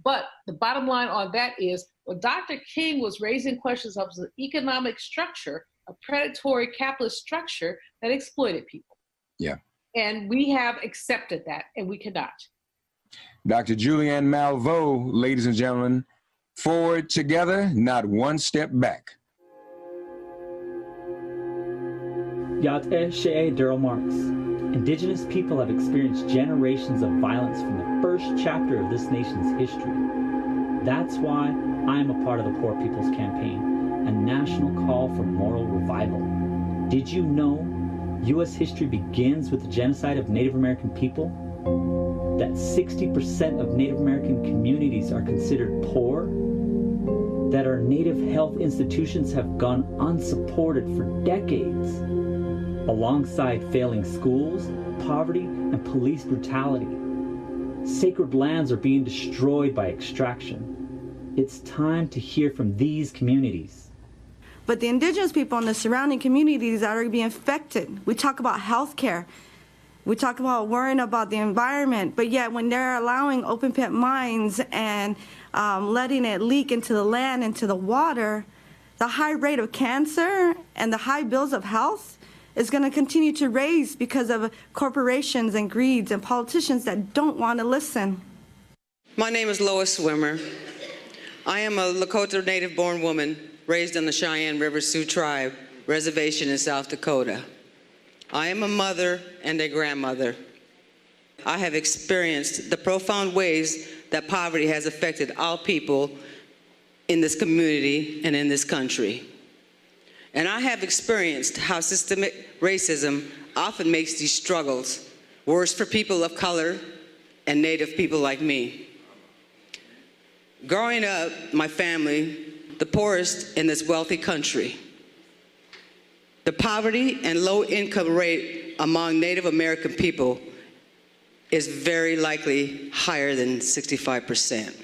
But the bottom line on that is, well, Dr. King was raising questions of the economic structure, a predatory capitalist structure that exploited people. Yeah. And we have accepted that, and we cannot. Dr. Julianne Malveaux, ladies and gentlemen, forward together, not one step back. Yate She'e Daryl Marks. Indigenous people have experienced generations of violence from the first chapter of this nation's history. That's why I'm a part of the Poor People's Campaign, a national call for moral revival. Did you know U.S. history begins with the genocide of Native American people, that 60% of Native American communities are considered poor, that our Native health institutions have gone unsupported for decades, alongside failing schools, poverty, and police brutality. Sacred lands are being destroyed by extraction. It's time to hear from these communities. But the indigenous people in the surrounding communities that are being affected, we talk about health care, we talk about worrying about the environment, but yet when they're allowing open pit mines and letting it leak into the land, into the water, the high rate of cancer and the high bills of health is going to continue to raise because of corporations and greeds and politicians that don't want to listen. My name is Lois Swimmer. I am a Lakota native-born woman raised on the Cheyenne River Sioux Tribe reservation in South Dakota. I am a mother and a grandmother. I have experienced the profound ways that poverty has affected all people in this community and in this country. And I have experienced how systemic racism often makes these struggles worse for people of color and Native people like me. Growing up, my family, the poorest in this wealthy country, the poverty and low income rate among Native American people is very likely higher than 65%.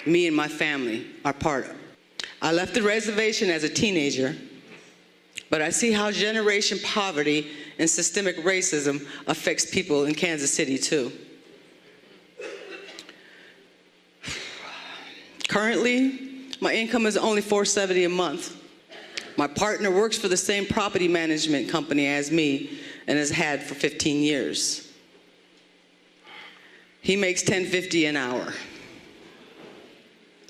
Me and my family are part of it. I left the reservation as a teenager, but I see how generation poverty and systemic racism affects people in Kansas City too. Currently, my income is only $470 a month. My partner works for the same property management company as me and has had for 15 years. He makes $10.50 an hour.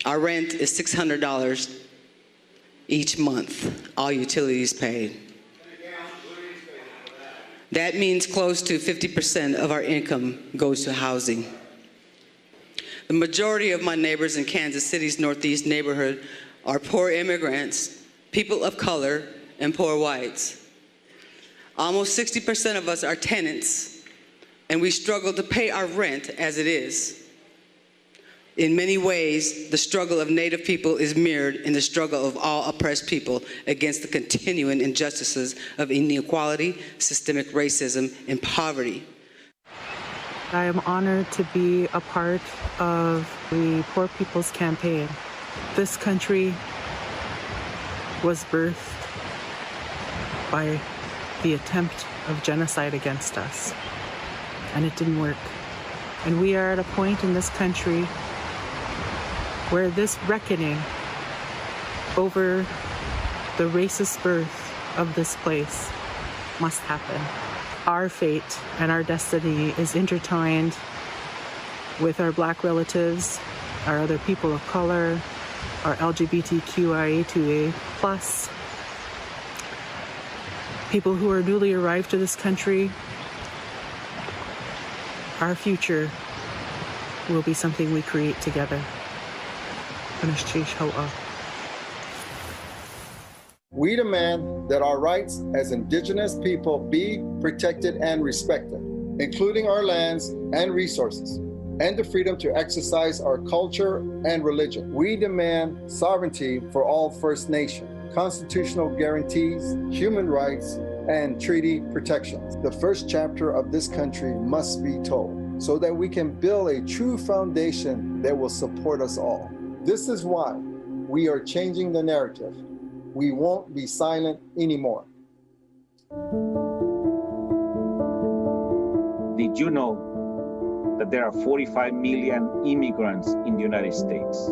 Our rent is $600 each month, all utilities paid. That means close to 50% of our income goes to housing. The majority of my neighbors in Kansas City's Northeast neighborhood are poor immigrants, people of color, and poor whites. Almost 60% of us are tenants, and we struggle to pay our rent as it is. In many ways, the struggle of Native people is mirrored in the struggle of all oppressed people against the continuing injustices of inequality, systemic racism, and poverty. I am honored to be a part of the Poor People's Campaign. This country was birthed by the attempt of genocide against us, and it didn't work. And we are at a point in this country where this reckoning over the racist birth of this place must happen. Our fate and our destiny is intertwined with our Black relatives, our other people of color, our LGBTQIA2A+, people who are newly arrived to this country. Our future will be something we create together. We demand that our rights as Indigenous people be protected and respected, including our lands and resources, and the freedom to exercise our culture and religion. We demand sovereignty for all First Nation, constitutional guarantees, human rights, and treaty protections. The first chapter of this country must be told so that we can build a true foundation that will support us all. This is why we are changing the narrative. We won't be silent anymore. Did you know that there are 45 million immigrants in the United States?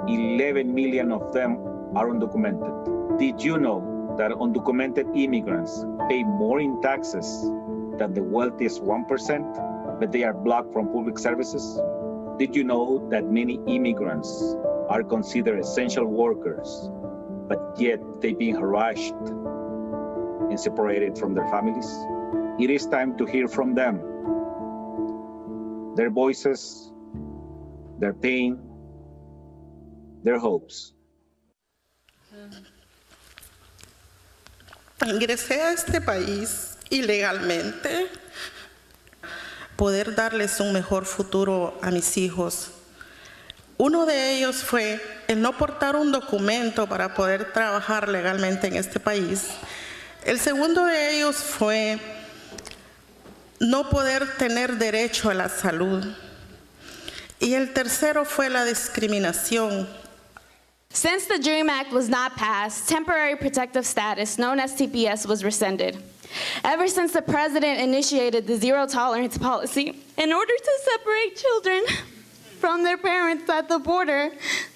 11 million of them are undocumented. Did you know that undocumented immigrants pay more in taxes than the wealthiest 1%, but they are blocked from public services? Did you know that many immigrants are considered essential workers, but yet they're being harassed and separated from their families? It is time to hear from them. Their voices, their pain, their hopes. Ingresé a este país ilegalmente, poder darles un mejor futuro a mis hijos. Uno de ellos fue el no portar un documento para poder trabajar legalmente en este país. El segundo de ellos fue no poder tener derecho a la salud. Y el tercero fue la discriminación. Since the DREAM Act was not passed, temporary protective status, known as TPS, was rescinded. Ever since the president initiated the zero tolerance policy, in order to separate children from their parents at the border,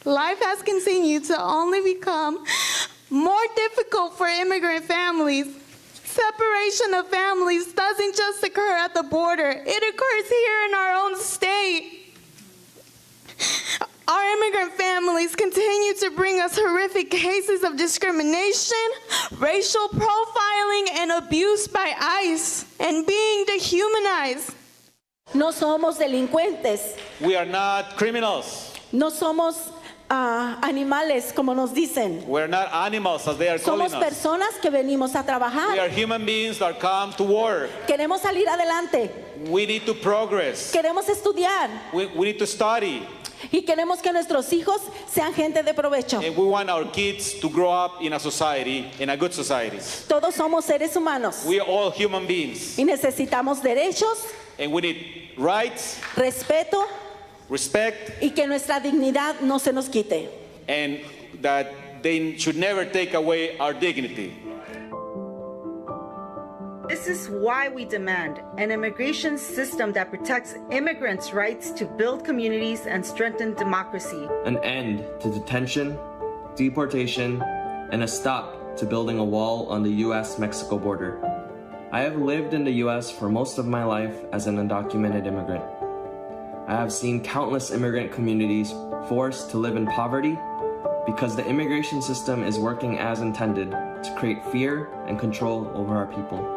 life has continued to only become more difficult for immigrant families. Separation of families doesn't just occur at the border, it occurs here in our own state. Our immigrant families continue to bring us horrific cases of discrimination, racial profiling, and abuse by ICE, and being dehumanized. No somos delincuentes. We are not criminals. No somos animales, como nos dicen. We're not animals, as they are calling Somos us. personas que venimos a trabajar. We are human beings that come to work. Queremos salir adelante. We need to progress. Queremos estudiar. We need to study. Y queremos que nuestros hijos sean gente de provecho. And we want our kids to grow up in a society, in a good society. Todos somos seres humanos. We are all human beings. Y necesitamos derechos. And we need rights. Respeto. Respect. Y que nuestra dignidad no se nos quite. And that they should never take away our dignity. This is why we demand an immigration system that protects immigrants' rights to build communities and strengthen democracy. An end to detention, deportation, and a stop to building a wall on the US-Mexico border. I have lived in the US for most of my life as an undocumented immigrant. I have seen countless immigrant communities forced to live in poverty because the immigration system is working as intended to create fear and control over our people.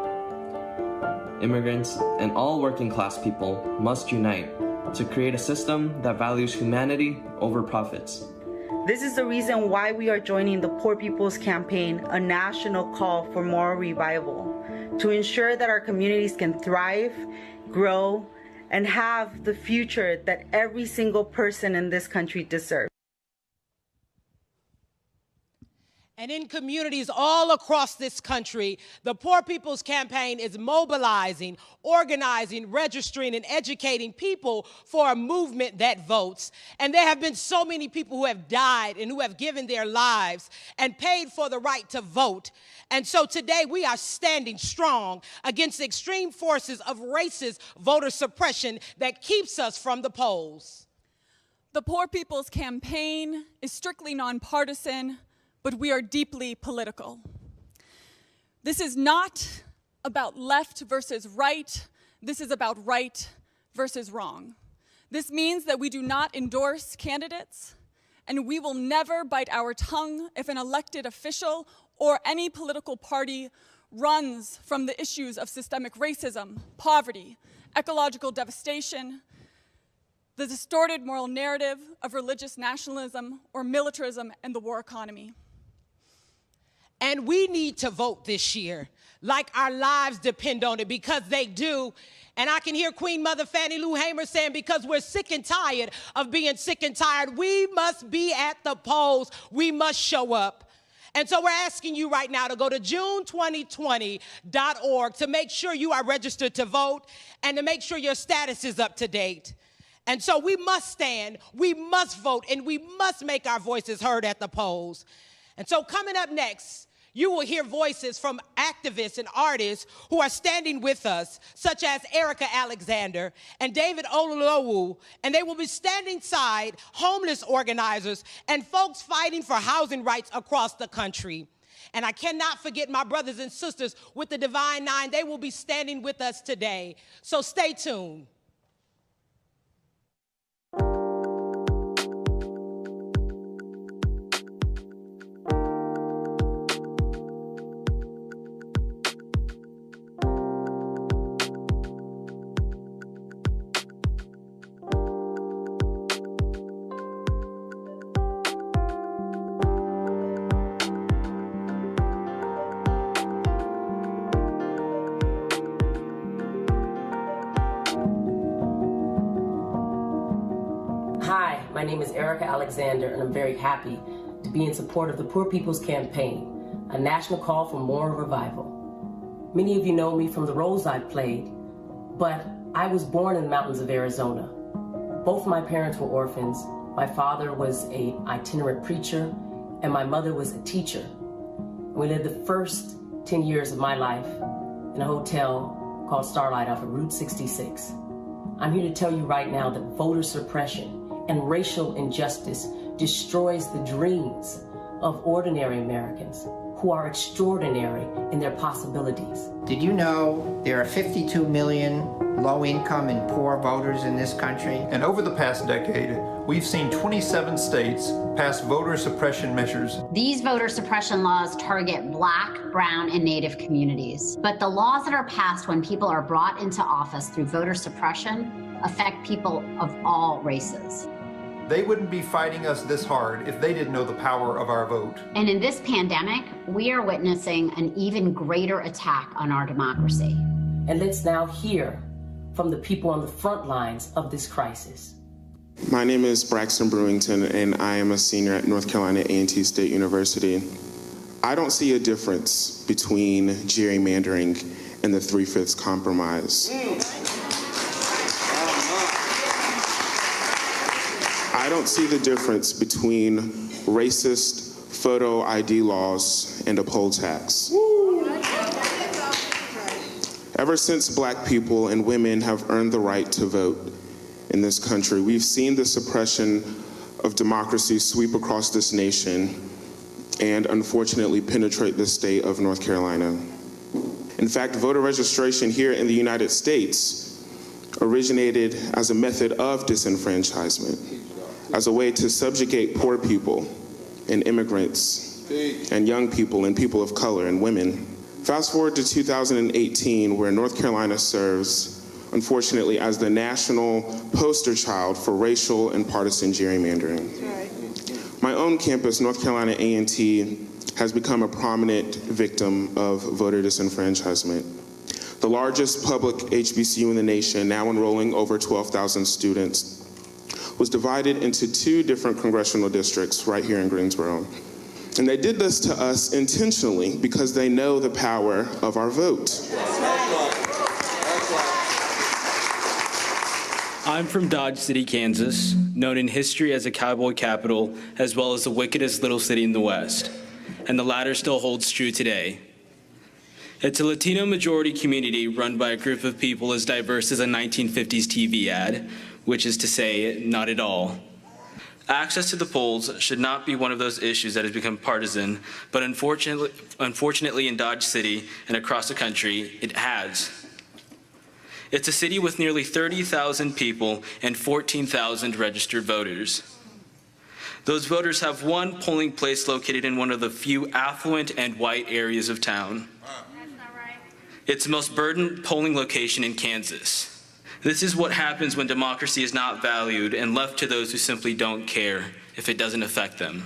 Immigrants and all working class people must unite to create a system that values humanity over profits. This is the reason why we are joining the Poor People's Campaign, a national call for moral revival, to ensure that our communities can thrive, grow, and have the future that every single person in this country deserves. And in communities all across this country, the Poor People's Campaign is mobilizing, organizing, registering, and educating people for a movement that votes. And there have been so many people who have died and who have given their lives and paid for the right to vote. And so today we are standing strong against the extreme forces of racist voter suppression that keeps us from the polls. The Poor People's Campaign is strictly nonpartisan, but we are deeply political. This is not about left versus right. This is about right versus wrong. This means that we do not endorse candidates, and we will never bite our tongue if an elected official or any political party runs from the issues of systemic racism, poverty, ecological devastation, the distorted moral narrative of religious nationalism or militarism and the war economy. And we need to vote this year like our lives depend on it, because they do. And I can hear Queen Mother Fannie Lou Hamer saying, because we're sick and tired of being sick and tired, we must be at the polls. We must show up. And so we're asking you right now to go to June2020.org to make sure you are registered to vote and to make sure your status is up to date. And so we must stand, we must vote, and we must make our voices heard at the polls. And so coming up next, you will hear voices from activists and artists who are standing with us, such as Erica Alexander and David Ololowu, and they will be standing side homeless organizers and folks fighting for housing rights across the country. And I cannot forget my brothers and sisters with the Divine Nine. They will be standing with us today. So stay tuned. my name is Erica Alexander, and I'm very happy to be in support of the Poor People's Campaign, a national call for moral revival. Many of you know me from the roles I've played, but I was born in the mountains of Arizona. Both my parents were orphans. My father was an itinerant preacher, and my mother was a teacher. We lived the first 10 years of my life in a hotel called Starlight off of Route 66. I'm here to tell you right now that voter suppression and racial injustice destroys the dreams of ordinary Americans who are extraordinary in their possibilities. Did you know there are 52 million low-income and poor voters in this country? And over the past decade, we've seen 27 states pass voter suppression measures. These voter suppression laws target Black, brown, and Native communities. But the laws that are passed when people are brought into office through voter suppression affect people of all races. They wouldn't be fighting us this hard if they didn't know the power of our vote. And in this pandemic, we are witnessing an even greater attack on our democracy. And let's now hear from the people on the front lines of this crisis. My name is Braxton Brewington, and I am a senior at North Carolina A&T State University. I don't see a difference between gerrymandering and the 3/5 compromise. I don't see the difference between racist photo ID laws and a poll tax. Ever since Black people and women have earned the right to vote in this country, we've seen the suppression of democracy sweep across this nation and unfortunately penetrate the state of North Carolina. In fact, voter registration here in the United States originated as a method of disenfranchisement, as a way to subjugate poor people and immigrants and young people and people of color and women. Fast forward to 2018, where North Carolina serves, unfortunately, as the national poster child for racial and partisan gerrymandering. My own campus, North Carolina A&T, has become a prominent victim of voter disenfranchisement. The largest public HBCU in the nation, now enrolling over 12,000 students, was divided into 2 different congressional districts right here in Greensboro. And they did this to us intentionally because they know the power of our vote. I'm from Dodge City, Kansas, known in history as a cowboy capital, as well as the wickedest little city in the West. And the latter still holds true today. It's a Latino majority community run by a group of people as diverse as a 1950s TV ad, which is to say, not at all. Access to the polls should not be one of those issues that has become partisan, but unfortunately in Dodge City and across the country, it has. It's a city with nearly 30,000 people and 14,000 registered voters. Those voters have one polling place located in one of the few affluent and white areas of town. It's the most burdened polling location in Kansas. This is what happens when democracy is not valued and left to those who simply don't care if it doesn't affect them.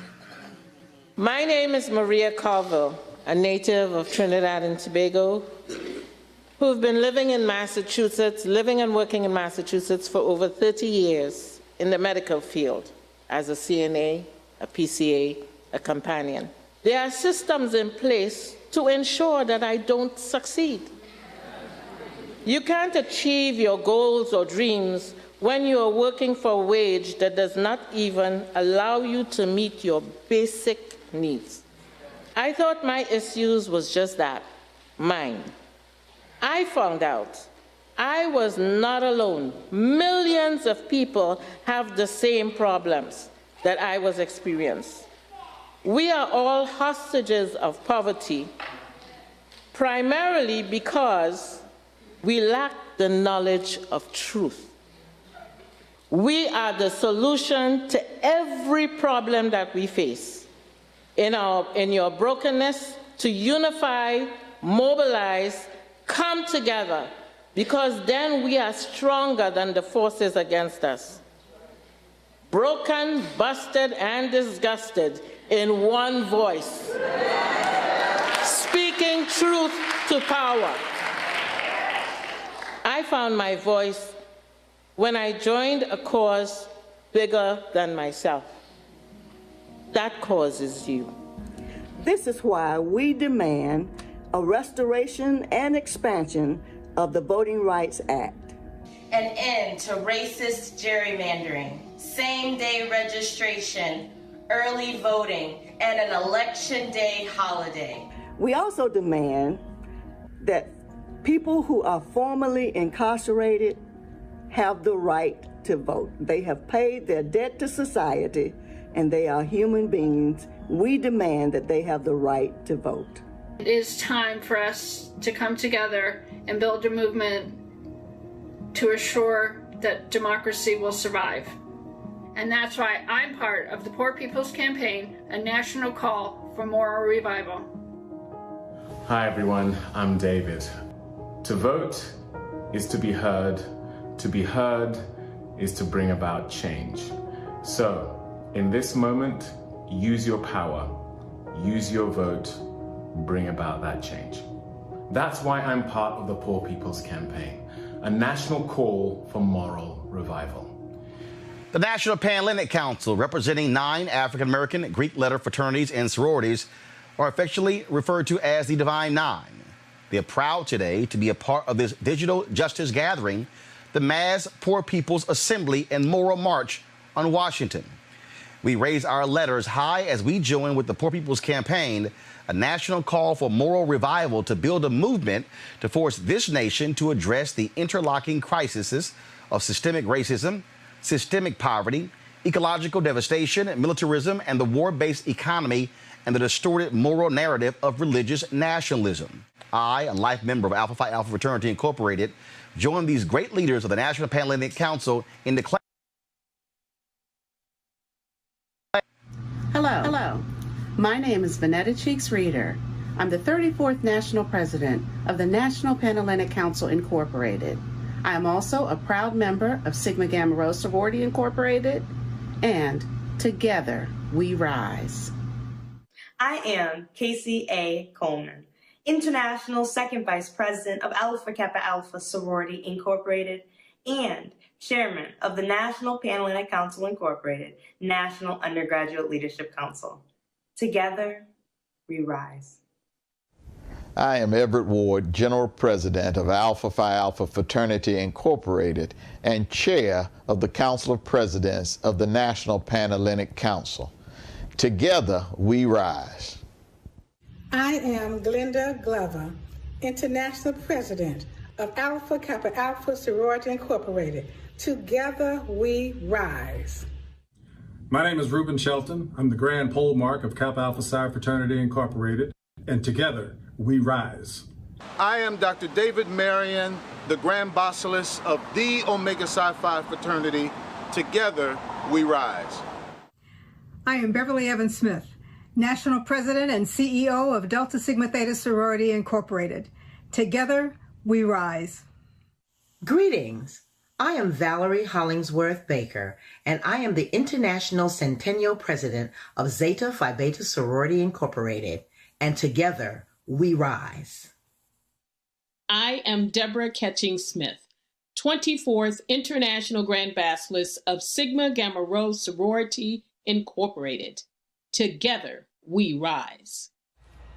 My name is Maria Carville, a native of Trinidad and Tobago, who've been living in Massachusetts, living and working in Massachusetts for over 30 years in the medical field as a CNA, a PCA, a companion. There are systems in place to ensure that I don't succeed. You can't achieve your goals or dreams when you are working for a wage that does not even allow you to meet your basic needs. I thought my issues was just that, mine. I found out I was not alone. Millions of people have the same problems that I was experiencing. We are all hostages of poverty, primarily because we lack the knowledge of truth. We are the solution to every problem that we face. In your brokenness, to unify, mobilize, come together, because then we are stronger than the forces against us. Broken, busted, and disgusted in one voice. Speaking truth to power. I found my voice when I joined a cause bigger than myself. That causes you. This is why we demand a restoration and expansion of the Voting Rights Act. An end to racist gerrymandering, same-day registration, early voting, and an election day holiday. We also demand that people who are formerly incarcerated have the right to vote. They have paid their debt to society and they are human beings. We demand that they have the right to vote. It is time for us to come together and build a movement to assure that democracy will survive. And that's why I'm part of the Poor People's Campaign, a national call for moral revival. Hi everyone, I'm David. To vote is to be heard. To be heard is to bring about change. So, in this moment, use your power, use your vote, bring about that change. That's why I'm part of the Poor People's Campaign, a national call for moral revival. The National Panhellenic Council, representing 9 African-American Greek letter fraternities and sororities, are affectionately referred to as the Divine Nine. They are proud today to be a part of this digital justice gathering, the Mass Poor People's Assembly and Moral March on Washington. We raise our letters high as we join with the Poor People's Campaign, a national call for moral revival to build a movement to force this nation to address the interlocking crises of systemic racism, systemic poverty, ecological devastation, militarism, and the war-based economy and the distorted moral narrative of religious nationalism. I, a life member of Alpha Phi Alpha Fraternity Incorporated, join these great leaders of the National Panhellenic Council in declaring. Hello. My name is Vanetta Cheeks Reeder. I'm the 34th National President of the National Panhellenic Council Incorporated. I am also a proud member of Sigma Gamma Rho Sorority Incorporated, and together we rise. I am Casey A. Coleman, International Second Vice President of Alpha Kappa Alpha Sorority Incorporated and Chairman of the National Panhellenic Council Incorporated, National Undergraduate Leadership Council. Together, we rise. I am Everett Ward, General President of Alpha Phi Alpha Fraternity Incorporated and Chair of the Council of Presidents of the National Panhellenic Council. Together, we rise. I am Glenda Glover, International President of Alpha Kappa Alpha Sorority Incorporated. Together, we rise. My name is Reuben Shelton. I'm the Grand Pole Mark of Kappa Alpha Psi Fraternity Incorporated, and together, we rise. I am Dr. David Marion, the Grand Basileus of the Omega Psi Phi Fraternity. Together, we rise. I am Beverly Evans Smith, National President and CEO of Delta Sigma Theta Sorority Incorporated. Together, we rise. Greetings. I am Valerie Hollingsworth Baker, and I am the International Centennial President of Zeta Phi Beta Sorority Incorporated, and together we rise. I am Deborah Ketching Smith, 24th International Grand Basileus of Sigma Gamma Rho Sorority Incorporated. Together we rise.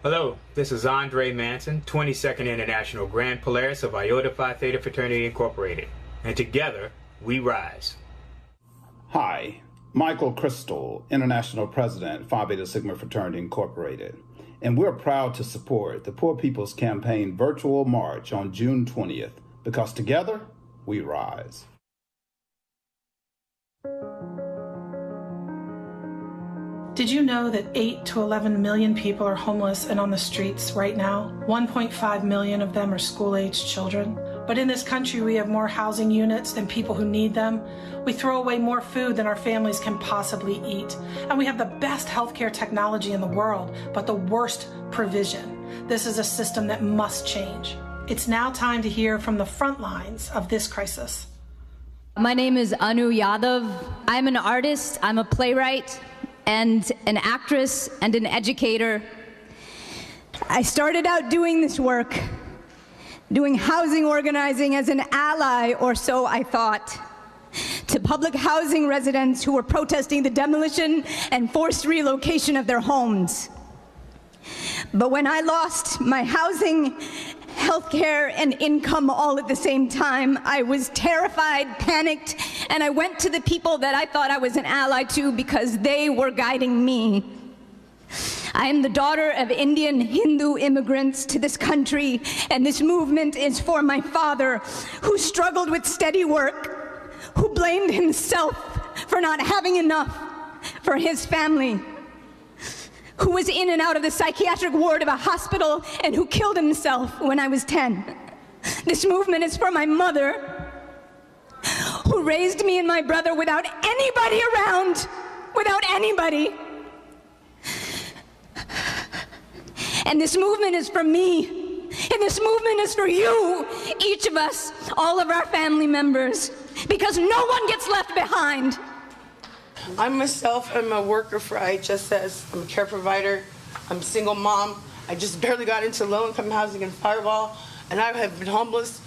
Hello, this is Andre Manson, 22nd International Grand Polaris of Iota Phi Theta Fraternity Incorporated. And together, we rise. Hi, Michael Crystal, International President, Phi Beta Sigma Fraternity Incorporated. And we're proud to support the Poor People's Campaign virtual march on June 20th, because together, we rise. Did you know that 8 to 11 million people are homeless and on the streets right now? 1.5 million of them are school-aged children. But in this country, we have more housing units than people who need them. We throw away more food than our families can possibly eat. And we have the best healthcare technology in the world, but the worst provision. This is a system that must change. It's now time to hear from the front lines of this crisis. My name is Anu Yadav. I'm an artist, I'm a playwright, and an actress and an educator. I started out doing this work, doing housing organizing as an ally, or so I thought. to public housing residents who were protesting the demolition and forced relocation of their homes. But when I lost my housing, healthcare, and income all at the same time, I was terrified, panicked, and I went to the people that I thought I was an ally to because they were guiding me. I am the daughter of Indian Hindu immigrants to this country, and this movement is for my father, who struggled with steady work, who blamed himself for not having enough for his family, who was in and out of the psychiatric ward of a hospital, and who killed himself when I was 10. This movement is for my mother, who raised me and my brother without anybody around, without anybody. And this movement is for me, and this movement is for you, each of us, all of our family members, because no one gets left behind. I myself am a worker for IHSS. I'm a care provider. I'm a single mom. I just barely got into low-income housing in Fireball, and I have been homeless,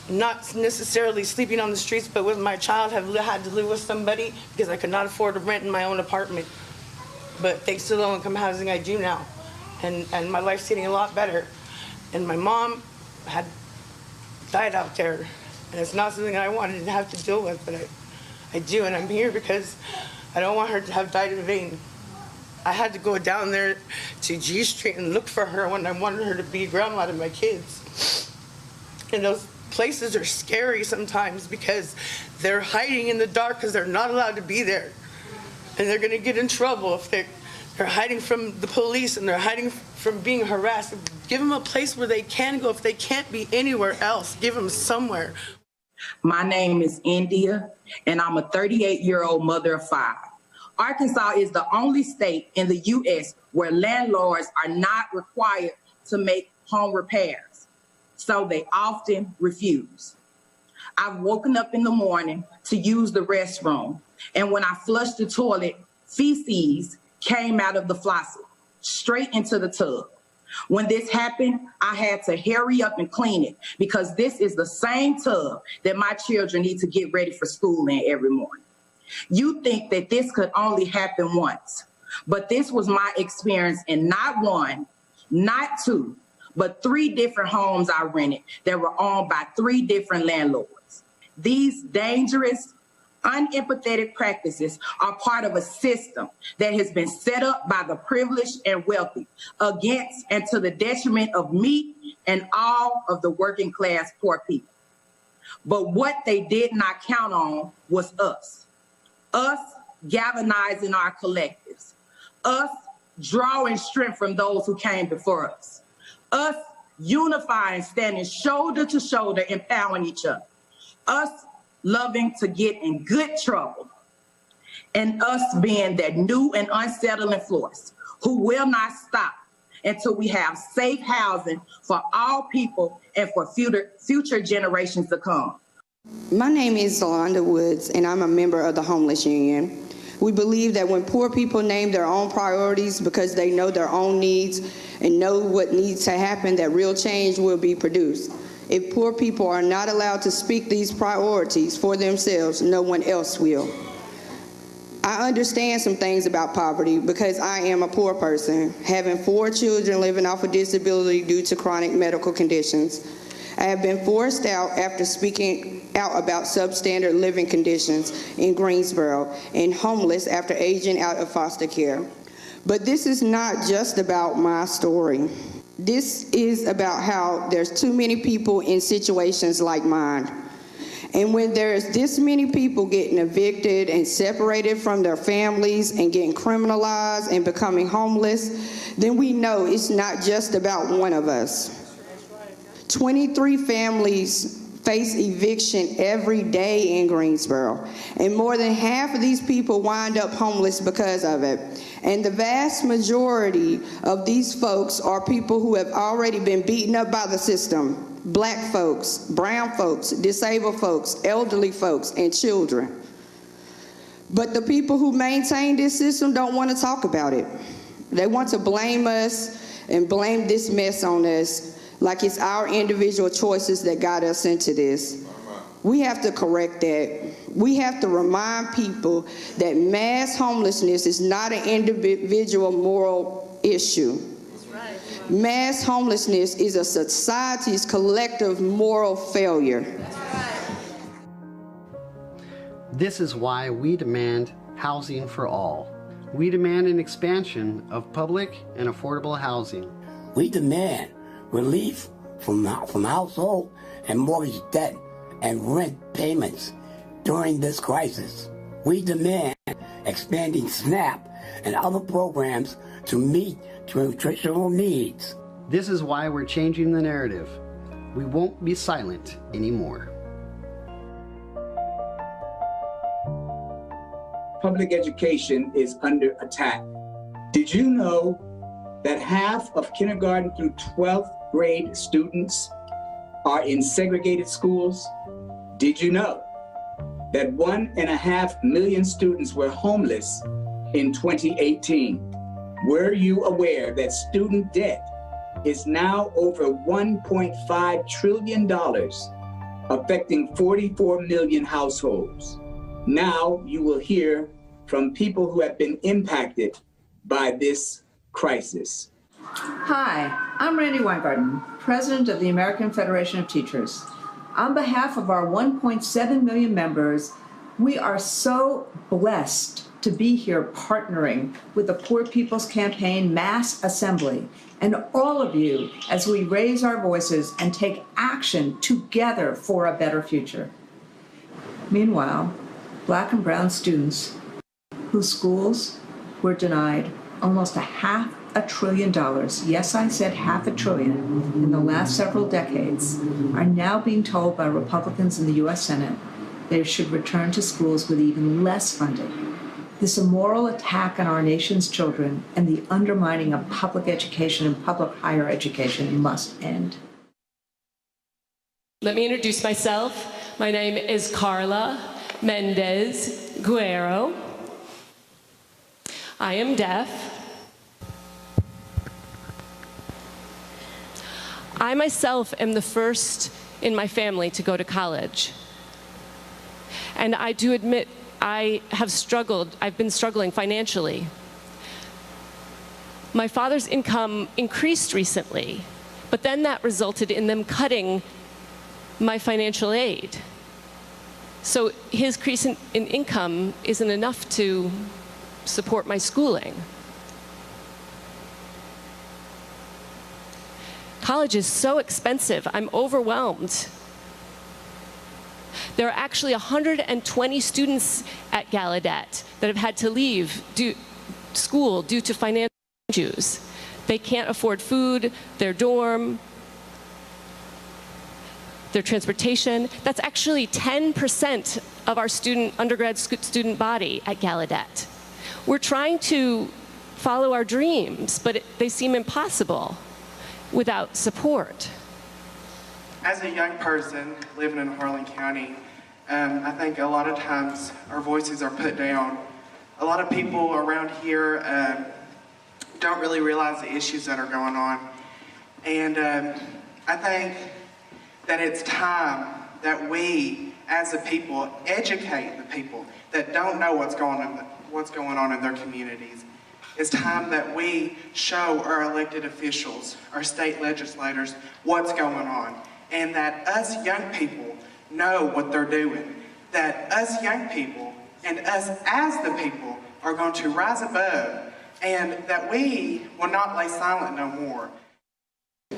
not necessarily sleeping on the streets, but with my child, have had to live with somebody because I could not afford to rent in my own apartment. But thanks to low-income housing, I do now. And my life's getting a lot better. And my mom had died out there, and it's not something I wanted to have to deal with, but I do, and I'm here because I don't want her to have died in vain. I had to go down there to G Street and look for her when I wanted her to be a grandma to my kids. And those places are scary sometimes because they're hiding in the dark because they're not allowed to be there. And they're gonna get in trouble if they're hiding from the police and they're hiding from being harassed. Give them a place where they can go. If they can't be anywhere else, give them somewhere. My name is India, and I'm a 38-year-old mother of 5. Arkansas is the only state in the U.S. where landlords are not required to make home repairs, so they often refuse. I've woken up in the morning to use the restroom, and when I flushed the toilet, feces came out of the faucet, straight into the tub. When this happened, I had to hurry up and clean it because this is the same tub that my children need to get ready for school in every morning. You think that this could only happen once, but this was my experience in not 1, not 2, but 3 different homes I rented that were owned by 3 different landlords. These dangerous, unempathetic practices are part of a system that has been set up by the privileged and wealthy against and to the detriment of me and all of the working class poor people. But what they did not count on was us galvanizing our collectives, us drawing strength from those who came before us unifying, standing shoulder to shoulder, empowering each other, us loving to get in good trouble, and us being that new and unsettling force who will not stop until we have safe housing for all people and for future generations to come. My name is Zalonda Woods, and I'm a member of the Homeless Union. We believe that when poor people name their own priorities because they know their own needs and know what needs to happen, that real change will be produced. If poor people are not allowed to speak these priorities for themselves, no one else will. I understand some things about poverty because I am a poor person, having 4 children living off of disability due to chronic medical conditions. I have been forced out after speaking out about substandard living conditions in Greensboro and homeless after aging out of foster care. But this is not just about my story. This is about how there's too many people in situations like mine. And when there's this many people getting evicted and separated from their families and getting criminalized and becoming homeless, then we know it's not just about one of us. 23 families face eviction every day in Greensboro, and more than half of these people wind up homeless because of it. And the vast majority of these folks are people who have already been beaten up by the system. Black folks, brown folks, disabled folks, elderly folks, and children. But the people who maintain this system don't want to talk about it. They want to blame us and blame this mess on us like it's our individual choices that got us into this. We have to correct that. We have to remind people that mass homelessness is not an individual moral issue. Mass homelessness is a society's collective moral failure. This is why we demand housing for all. We demand an expansion of public and affordable housing. We demand relief from household and mortgage debt and rent payments during this crisis. We demand expanding SNAP and other programs to meet nutritional needs. This is why we're changing the narrative. We won't be silent anymore. Public education is under attack. Did you know that half of kindergarten through 12th grade students are in segregated schools? Did you know that 1.5 million students were homeless in 2018? Were you aware that student debt is now over $1.5 trillion, affecting 44 million households? Now you will hear from people who have been impacted by this crisis. Hi, I'm Randy Weingarten, President of the American Federation of Teachers. On behalf of our 1.7 million members, we are so blessed to be here partnering with the Poor People's Campaign Mass Assembly and all of you as we raise our voices and take action together for a better future. Meanwhile, Black and brown students whose schools were denied almost $500 billion, yes, I said $500 billion, in the last several decades, are now being told by Republicans in the U.S. Senate they should return to schools with even less funding. This immoral attack on our nation's children and the undermining of public education and public higher education must end. Let me introduce myself. My name is Carla Mendez Guerrero. I am deaf. I myself am the first in my family to go to college. And I do admit I have struggled, I've been struggling financially. My father's income increased recently, but then that resulted in them cutting my financial aid. So his increase in income isn't enough to support my schooling. College is so expensive, I'm overwhelmed. There are actually 120 students at Gallaudet that have had to leave school due to financial issues. They can't afford food, their dorm, their transportation. That's actually 10% of our undergrad student body at Gallaudet. We're trying to follow our dreams, but they seem impossible without support. As a young person living in Harlan County, I think a lot of times our voices are put down. A lot of people around here don't really realize the issues that are going on. And I think that it's time that we, as a people, educate the people that don't know what's going on in their communities. It's time that we show our elected officials, our state legislators, what's going on, and that us young people know what they're doing, that us young people and us as the people are going to rise above, and that we will not lay silent no more.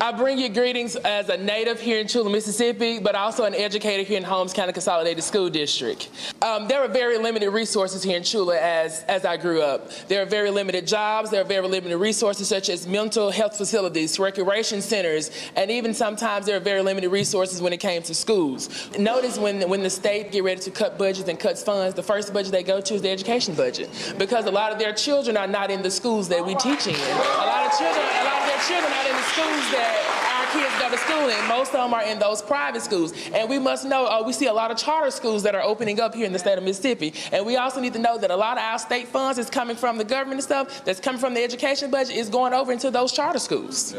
I bring you greetings as a native here in Chula, Mississippi, but also an educator here in Holmes County Consolidated School District. There are very limited resources here in Chula as I grew up. There are very limited jobs, there are very limited resources such as mental health facilities, recreation centers, and even sometimes there are very limited resources when it came to schools. Notice when the state get ready to cut budgets and cuts funds, the first budget they go to is the education budget, because a lot of their children are not in the schools that we teach in. A lot of their children are in the schools that our kids go to school in. Most of them are in those private schools. And we must know, we see a lot of charter schools that are opening up here in the state of Mississippi. And we also need to know that a lot of our state funds is coming from the government and stuff, that's coming from the education budget, is going over into those charter schools.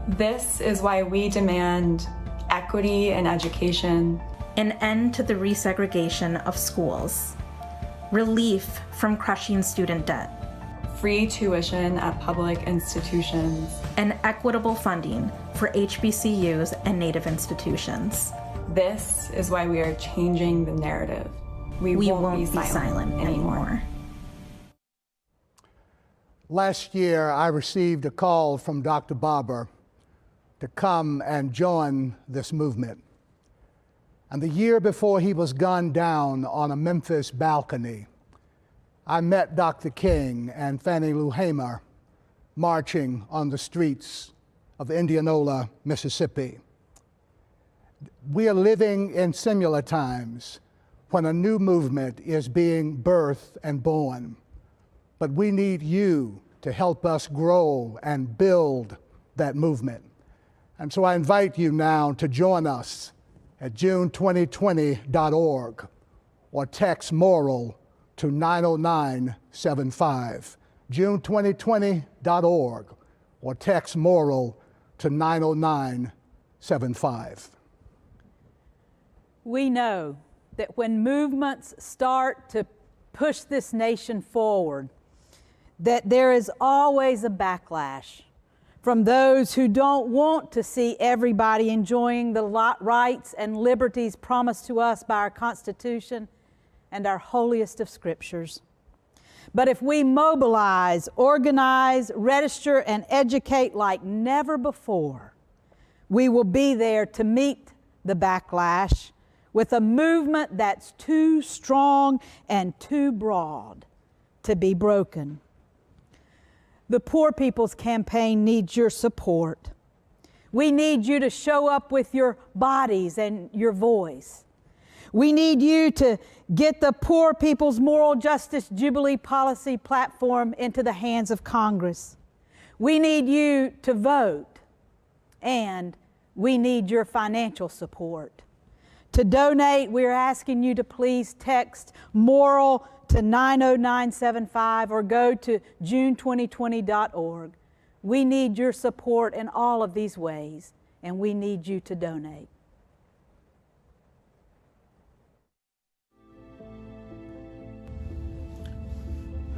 This is why we demand equity in education. an end to the resegregation of schools, relief from crushing student debt, free tuition at public institutions, and equitable funding for HBCUs and Native institutions. This is why we are changing the narrative. We won't be silent anymore. Last year, I received a call from Dr. Barber to come and join this movement. And the year before he was gunned down on a Memphis balcony, I met Dr. King and Fannie Lou Hamer marching on the streets of Indianola, Mississippi. We are living in similar times when a new movement is being birthed and born. But we need you to help us grow and build that movement. And so I invite you now to join us at June2020.org or text MORAL to 90975. June2020.org or text MORAL to 90975. We know that when movements start to push this nation forward, that there is always a backlash from those who don't want to see everybody enjoying the rights and liberties promised to us by our Constitution and our holiest of scriptures. But if we mobilize, organize, register, and educate like never before, we will be there to meet the backlash with a movement that's too strong and too broad to be broken. The Poor People's Campaign needs your support. We need you to show up with your bodies and your voice. We need you to get the Poor People's Moral Justice Jubilee Policy Platform into the hands of Congress. We need you to vote, and we need your financial support. To donate, we're asking you to please text MORAL to 90975 or go to June2020.org. We need your support in all of these ways, and we need you to donate.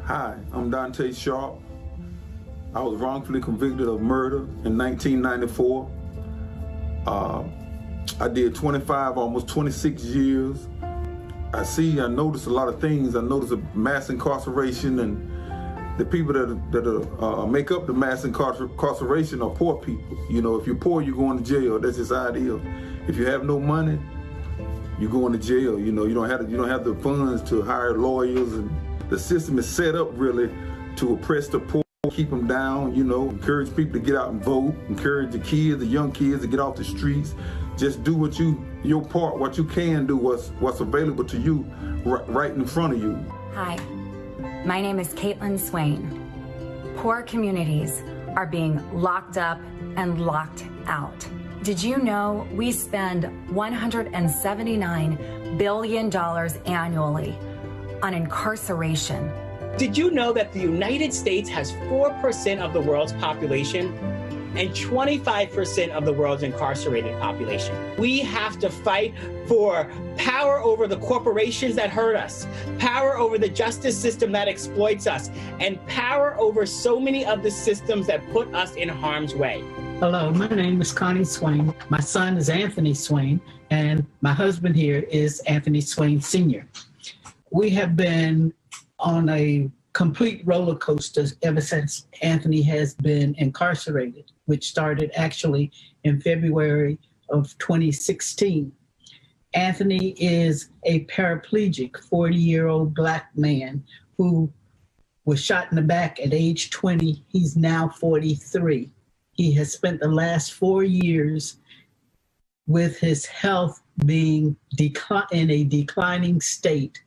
Hi, I'm Dante Sharp. I was wrongfully convicted of murder in 1994. I did 25, almost 26 years. I notice a lot of things. I notice a mass incarceration, and the people that make up the mass incarceration are poor people. You know, if you're poor, you're going to jail. That's just how it is. If you have no money, you're going to jail. You know, you don't have the funds to hire lawyers, and the system is set up really to oppress the poor, keep them down. You know, encourage people to get out and vote. Encourage the kids, the young kids, to get off the streets. Just do your part, what you can do, what's available to you right in front of you. Hi, my name is Caitlin Swain. Poor communities are being locked up and locked out. Did you know we spend $179 billion annually on incarceration? Did you know that the United States has 4% of the world's population and 25% of the world's incarcerated population? We have to fight for power over the corporations that hurt us, power over the justice system that exploits us, and power over so many of the systems that put us in harm's way. Hello, my name is Connie Swain. My son is Anthony Swain, and my husband here is Anthony Swain Sr. We have been on a complete roller coaster ever since Anthony has been incarcerated, which started actually in February of 2016. Anthony is a paraplegic 40-year-old Black man who was shot in the back at age 20. He's now 43. He has spent the last 4 years with his health being in a declining state.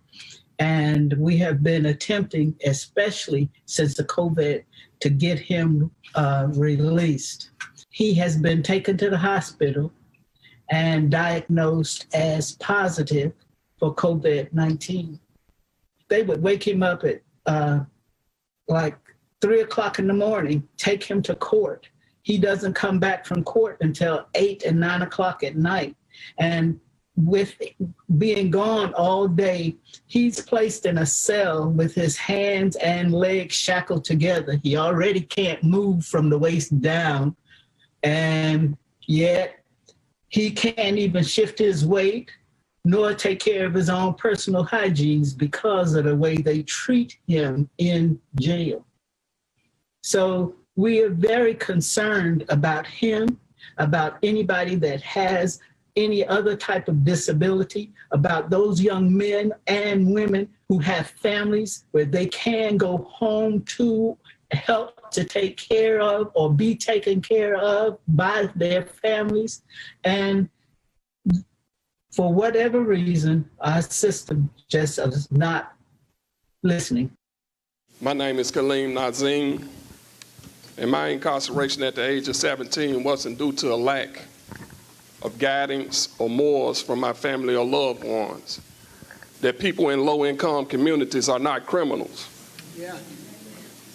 And we have been attempting, especially since the COVID, to get him released. He has been taken to the hospital and diagnosed as positive for COVID-19. They would wake him up at like 3 o'clock in the morning, take him to court. He doesn't come back from court until 8 and 9 o'clock at night. And with being gone all day, he's placed in a cell with his hands and legs shackled together. He already can't move from the waist down, and yet he can't even shift his weight nor take care of his own personal hygienes because of the way they treat him in jail. So we are very concerned about him, about anybody that has any other type of disability, about those young men and women who have families where they can go home to help to take care of or be taken care of by their families. And for whatever reason, our system just is not listening. My name is Kaleem Nazim, and my incarceration at the age of 17 wasn't due to a lack of guidance or morals from my family or loved ones. That people in low-income communities are not criminals. Yeah.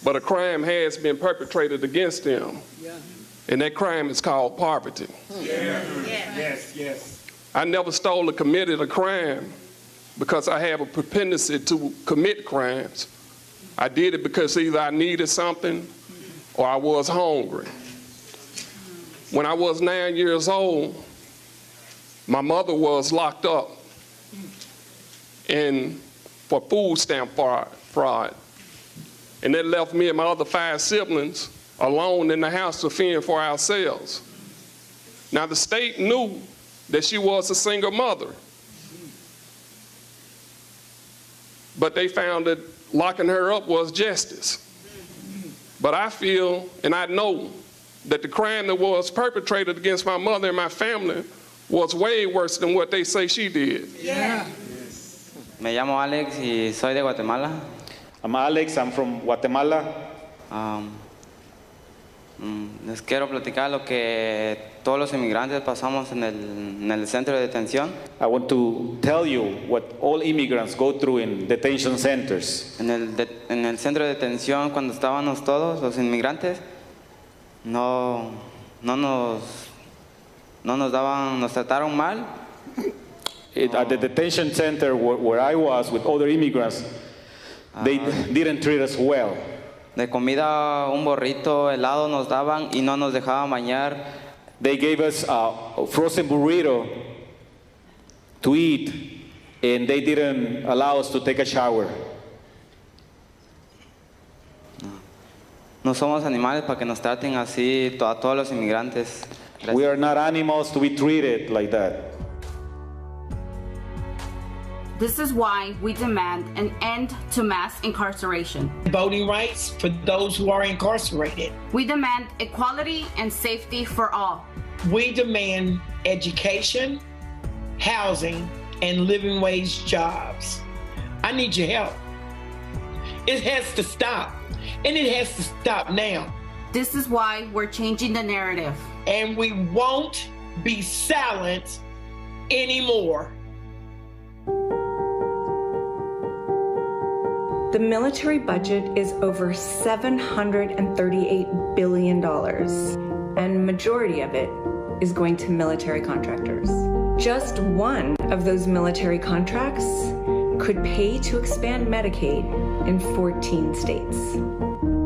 But a crime has been perpetrated against them. Yeah. And that crime is called poverty. Yeah. Yes, yes. I never stole or committed a crime because I have a propensity to commit crimes. I did it because either I needed something or I was hungry. When I was 9 years old, my mother was locked up for food stamp fraud. And that left me and my other 5 siblings alone in the house to fend for ourselves. Now the state knew that she was a single mother, but they found that locking her up was justice. But I feel and I know that the crime that was perpetrated against my mother and my family was way worse than what they say she did. Yeah. Me llamo Alex y soy de Guatemala. I'm Alex, I'm from Guatemala. Les quiero platicar lo que todos los inmigrantes pasamos en el centro de detención. I want to tell you what all immigrants go through in detention centers. En el centro de detención, cuando estábamos todos los inmigrantes, no nos trataron mal. At the detention center where I was with other immigrants, they didn't treat us well. De comida un burrito helado nos daban y no nos dejaban bañar. They gave us a frozen burrito to eat, and they didn't allow us to take a shower. No somos animales para que nos traten así a todos los inmigrantes. Gracias. We are not animals to be treated like that. This is why we demand an end to mass incarceration. Voting rights for those who are incarcerated. We demand equality and safety for all. We demand education, housing, and living wage jobs. I need your help. It has to stop, and it has to stop now. This is why we're changing the narrative. And we won't be silent anymore. The military budget is over $738 billion, and majority of it is going to military contractors. Just one of those military contracts could pay to expand Medicaid in 14 states.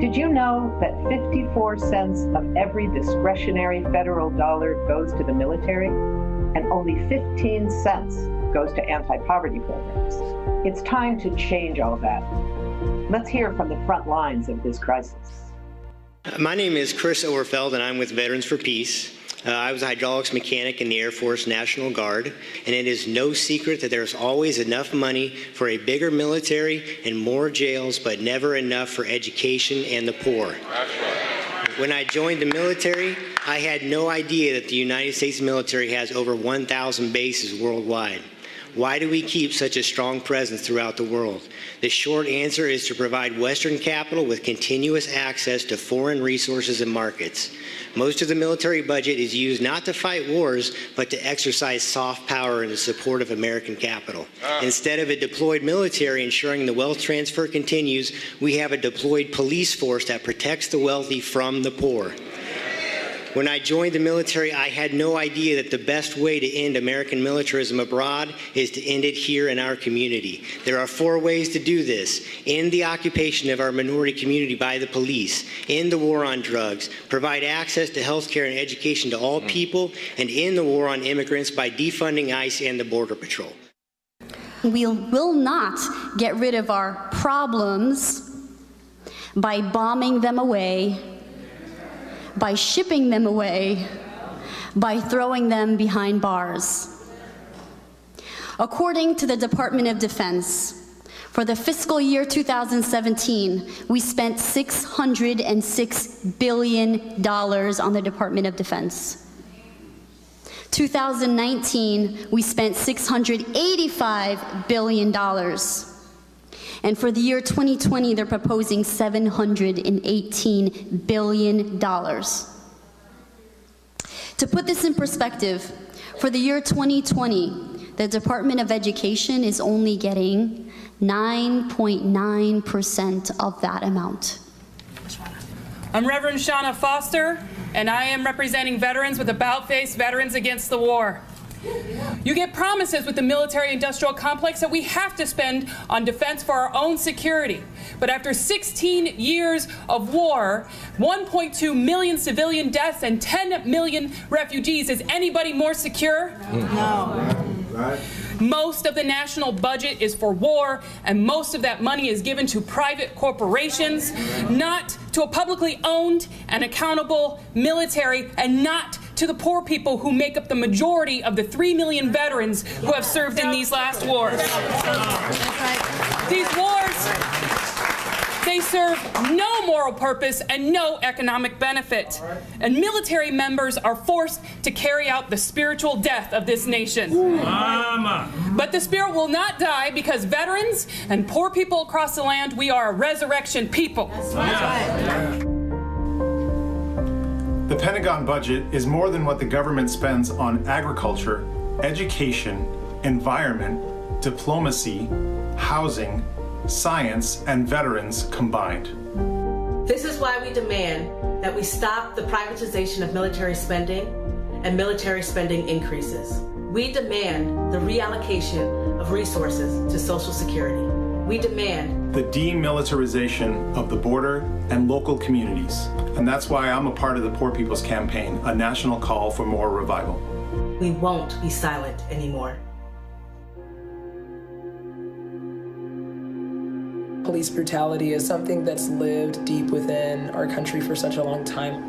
Did you know that 54 cents of every discretionary federal dollar goes to the military, and only 15 cents goes to anti-poverty programs? It's time to change all that. Let's hear from the front lines of this crisis. My name is Chris Overfeld, and I'm with Veterans for Peace. I was a hydraulics mechanic in the Air Force National Guard, and it is no secret that there's always enough money for a bigger military and more jails, but never enough for education and the poor. When I joined the military, I had no idea that the United States military has over 1,000 bases worldwide. Why do we keep such a strong presence throughout the world? The short answer is to provide Western capital with continuous access to foreign resources and markets. Most of the military budget is used not to fight wars, but to exercise soft power in the support of American capital. Instead of a deployed military ensuring the wealth transfer continues, we have a deployed police force that protects the wealthy from the poor. When I joined the military, I had no idea that the best way to end American militarism abroad is to end it here in our community. There are 4 ways to do this: end the occupation of our minority community by the police, end the war on drugs, provide access to health care and education to all people, and end the war on immigrants by defunding ICE and the Border Patrol. We will not get rid of our problems by bombing them away, by shipping them away, by throwing them behind bars. According to the Department of Defense, for the fiscal year 2017, we spent $606 billion on the Department of Defense. 2019, we spent $685 billion. And for the year 2020, they're proposing $718 billion. To put this in perspective, for the year 2020, the Department of Education is only getting 9.9% of that amount. I'm Reverend Shauna Foster, and I am representing veterans with About Face Veterans Against the War. You get promises with the military-industrial complex that we have to spend on defense for our own security. But after 16 years of war, 1.2 million civilian deaths, and 10 million refugees, is anybody more secure? No. Right. Most of the national budget is for war, and most of that money is given to private corporations, not to a publicly owned and accountable military, and not to the poor people who make up the majority of the 3 million veterans who have served in these last wars. These wars, they serve no moral purpose and no economic benefit. And military members are forced to carry out the spiritual death of this nation. But the spirit will not die, because veterans and poor people across the land, we are a resurrection people. The Pentagon budget is more than what the government spends on agriculture, education, environment, diplomacy, housing, science, and veterans combined. This is why we demand that we stop the privatization of military spending and military spending increases. We demand the reallocation of resources to Social Security. We demand the demilitarization of the border and local communities. And that's why I'm a part of the Poor People's Campaign, a national call for more revival. We won't be silent anymore. Police brutality is something that's lived deep within our country for such a long time.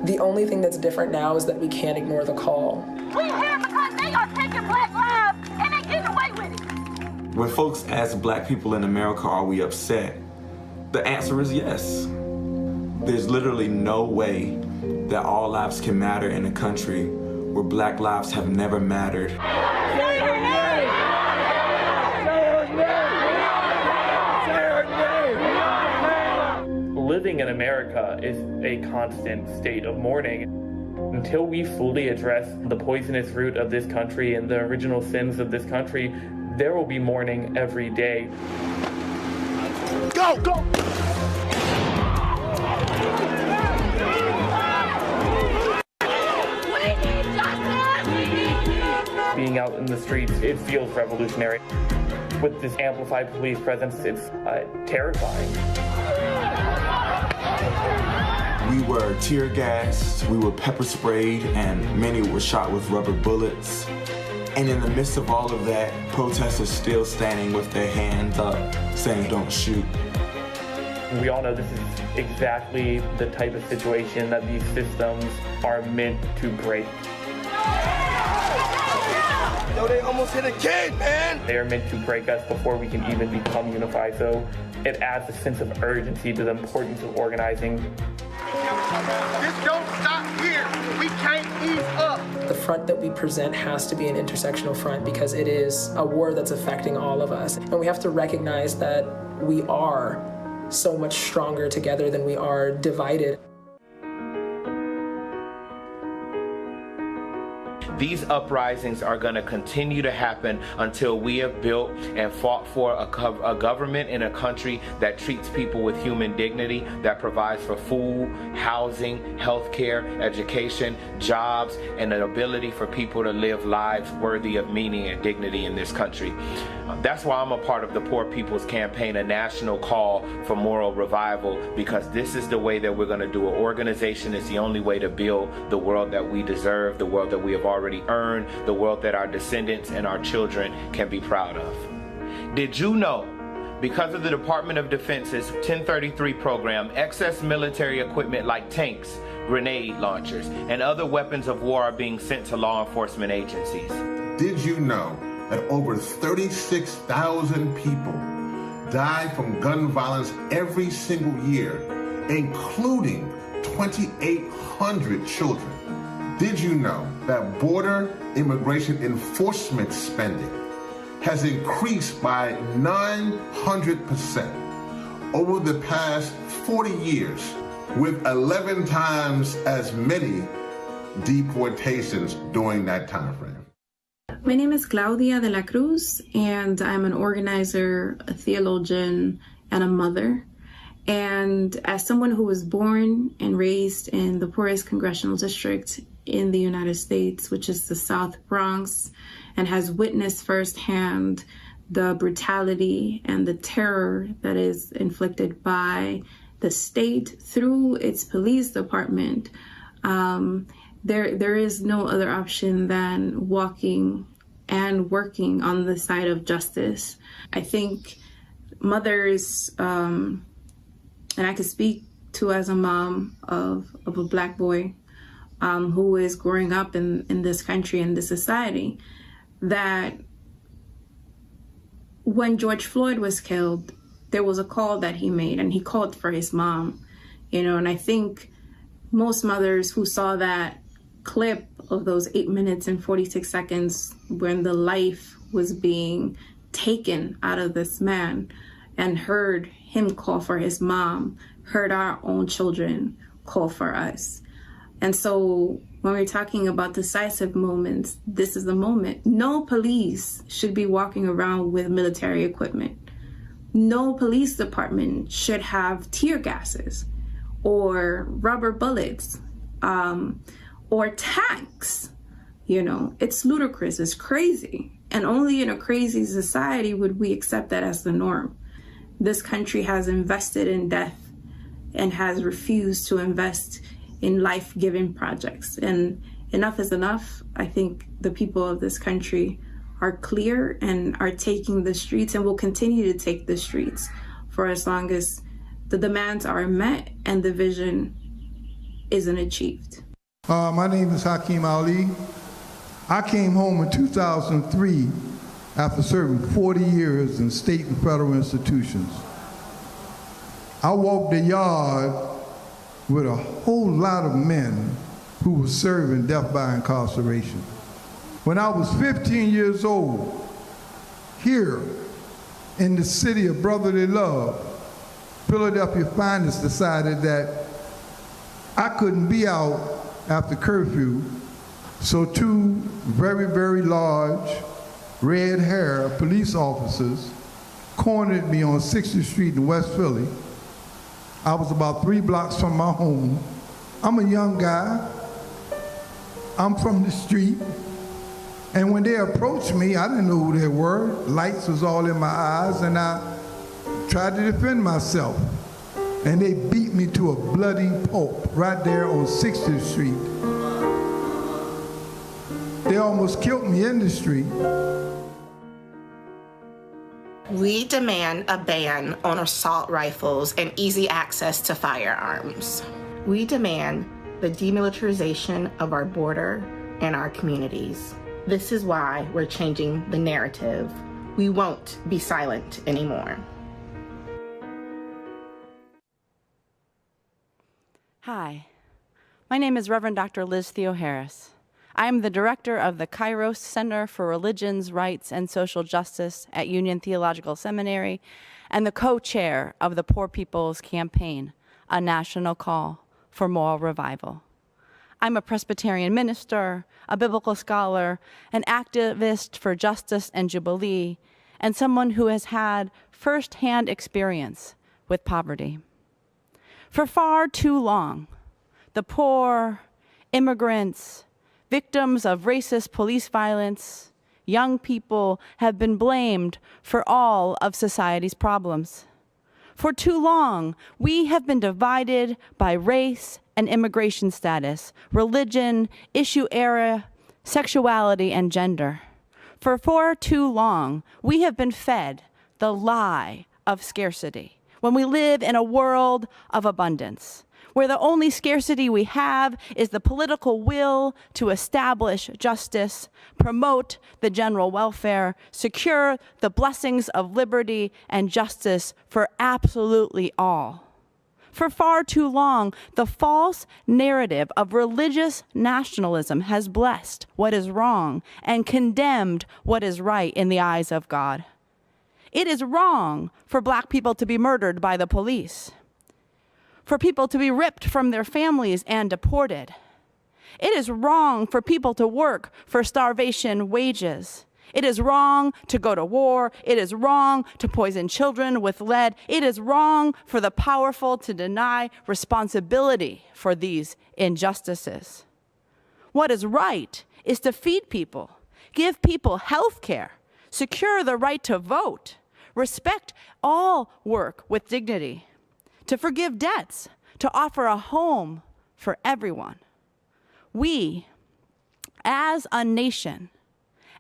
The only thing that's different now is that we can't ignore the call. We're here because they are taking Black lives and they getting away with it. When folks ask Black people in America, are we upset? The answer is yes. There's literally no way that all lives can matter in a country where Black lives have never mattered. Living in America is a constant state of mourning. Until we fully address the poisonous root of this country and the original sins of this country, there will be mourning every day. Go, go! Being out in the streets, it feels revolutionary. With this amplified police presence, it's terrifying. We were tear gassed, we were pepper sprayed, and many were shot with rubber bullets. And in the midst of all of that, protesters still standing with their hands up, saying, "Don't shoot." We all know this is exactly the type of situation that these systems are meant to break. Yo, they almost hit a kid, man! They are meant to break us before we can even become unified, so it adds a sense of urgency to the importance of organizing. This don't stop here. We can't ease up. The front that we present has to be an intersectional front, because it is a war that's affecting all of us. And we have to recognize that we are so much stronger together than we are divided. These uprisings are going to continue to happen until we have built and fought for a government in a country that treats people with human dignity, that provides for food, housing, healthcare, education, jobs, and an ability for people to live lives worthy of meaning and dignity in this country. That's why I'm a part of the Poor People's Campaign, a national call for moral revival, because this is the way that we're going to do it. Organization is the only way to build the world that we deserve, the world that we have already earned, the world that our descendants and our children can be proud of. Did you know, because of the Department of Defense's 1033 program, excess military equipment like tanks, grenade launchers, and other weapons of war are being sent to law enforcement agencies? Did you know that over 36,000 people die from gun violence every single year, including 2,800 children? Did you know that border immigration enforcement spending has increased by 900% over the past 40 years, with 11 times as many deportations during that time frame? My name is Claudia de la Cruz, and I'm an organizer, a theologian, and a mother. And as someone who was born and raised in the poorest congressional district in the United States, which is the South Bronx, and has witnessed firsthand the brutality and the terror that is inflicted by the state through its police department, there is no other option than walking and working on the side of justice. I think mothers, and I can speak to as a mom of a Black boy who is growing up in this country, in this society, that when George Floyd was killed, there was a call that he made, and he called for his mom, and I think most mothers who saw that clip of those 8 minutes and 46 seconds when the life was being taken out of this man and heard him call for his mom, heard our own children call for us. And so when we're talking about decisive moments, this is the moment. No police should be walking around with military equipment. No police department should have tear gases or rubber bullets or tanks. It's ludicrous, it's crazy. And only in a crazy society would we accept that as the norm. This country has invested in death and has refused to invest in life-giving projects. And enough is enough. I think the people of this country are clear and are taking the streets and will continue to take the streets for as long as the demands are met and the vision isn't achieved. My name is Hakeem Ali. I came home in 2003 after serving 40 years in state and federal institutions. I walked the yard with a whole lot of men who were serving death by incarceration. When I was 15 years old, here in the city of brotherly love, Philadelphia Finest decided that I couldn't be out after curfew, so two very, very large, red-haired police officers cornered me on 60th Street in West Philly. I was about 3 blocks from my home. I'm a young guy. I'm from the street. And when they approached me, I didn't know who they were. Lights was all in my eyes, and I tried to defend myself. And they beat me to a bloody pulp right there on 60th Street. They almost killed me in the street. We demand a ban on assault rifles and easy access to firearms. We demand the demilitarization of our border and our communities. This is why we're changing the narrative. We won't be silent anymore. Hi, my name is Reverend Dr. Liz Theo-Harris. I am the director of the Kairos Center for Religions, Rights, and Social Justice at Union Theological Seminary and the co-chair of the Poor People's Campaign, a national call for moral revival. I'm a Presbyterian minister, a biblical scholar, an activist for justice and jubilee, and someone who has had firsthand experience with poverty. For far too long, the poor, immigrants, victims of racist police violence, young people have been blamed for all of society's problems. For too long, we have been divided by race and immigration status, religion, issue area, sexuality, and gender. For far too long, we have been fed the lie of scarcity when we live in a world of abundance, where the only scarcity we have is the political will to establish justice, promote the general welfare, secure the blessings of liberty and justice for absolutely all. For far too long, the false narrative of religious nationalism has blessed what is wrong and condemned what is right in the eyes of God. It is wrong for Black people to be murdered by the police, for people to be ripped from their families and deported. It is wrong for people to work for starvation wages. It is wrong to go to war. It is wrong to poison children with lead. It is wrong for the powerful to deny responsibility for these injustices. What is right is to feed people, give people health care, secure the right to vote, respect all work with dignity, to forgive debts, to offer a home for everyone. We, as a nation,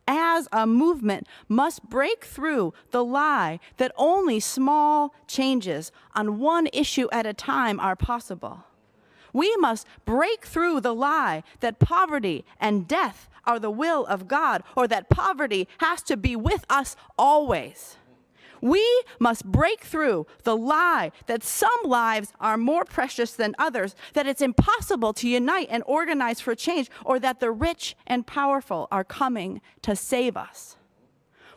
as a movement, must break through the lie that only small changes on one issue at a time are possible. We must break through the lie that poverty and death are the will of God, or that poverty has to be with us always. We must break through the lie that some lives are more precious than others, that it's impossible to unite and organize for change, or that the rich and powerful are coming to save us.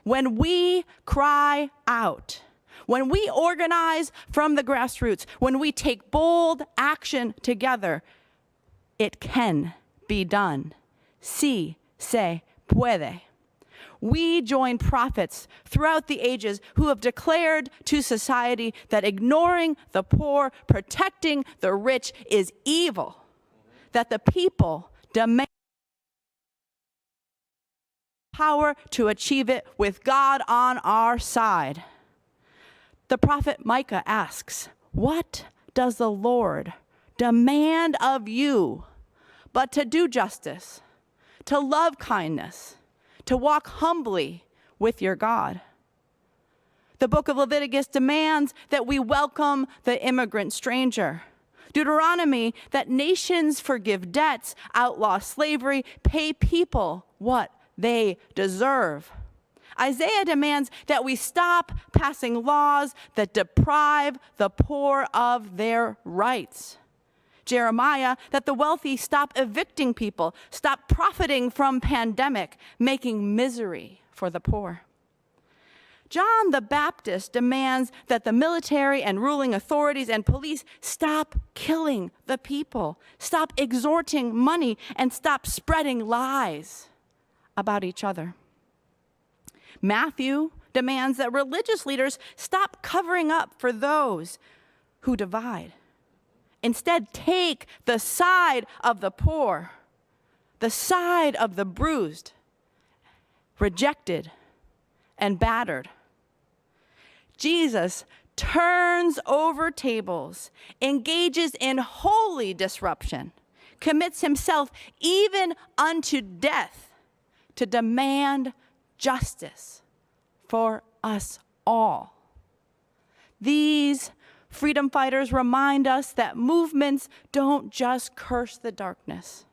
When we cry out, when we organize from the grassroots, when we take bold action together, it can be done. Sí se puede. We join prophets throughout the ages who have declared to society that ignoring the poor, protecting the rich is evil, that the people demand power to achieve it with God on our side. The prophet Micah asks, "What does the Lord demand of you but to do justice, to love kindness, to walk humbly with your God?" The book of Leviticus demands that we welcome the immigrant stranger. Deuteronomy, that nations forgive debts, outlaw slavery, pay people what they deserve. Isaiah demands that we stop passing laws that deprive the poor of their rights. Jeremiah, that the wealthy stop evicting people, stop profiting from pandemic, making misery for the poor. John the Baptist demands that the military and ruling authorities and police stop killing the people, stop extorting money, and stop spreading lies about each other. Matthew demands that religious leaders stop covering up for those who divide. Instead, take the side of the poor, the side of the bruised, rejected, and battered. Jesus turns over tables, engages in holy disruption, commits himself even unto death to demand justice for us all. These freedom fighters remind us that movements don't just curse the darkness.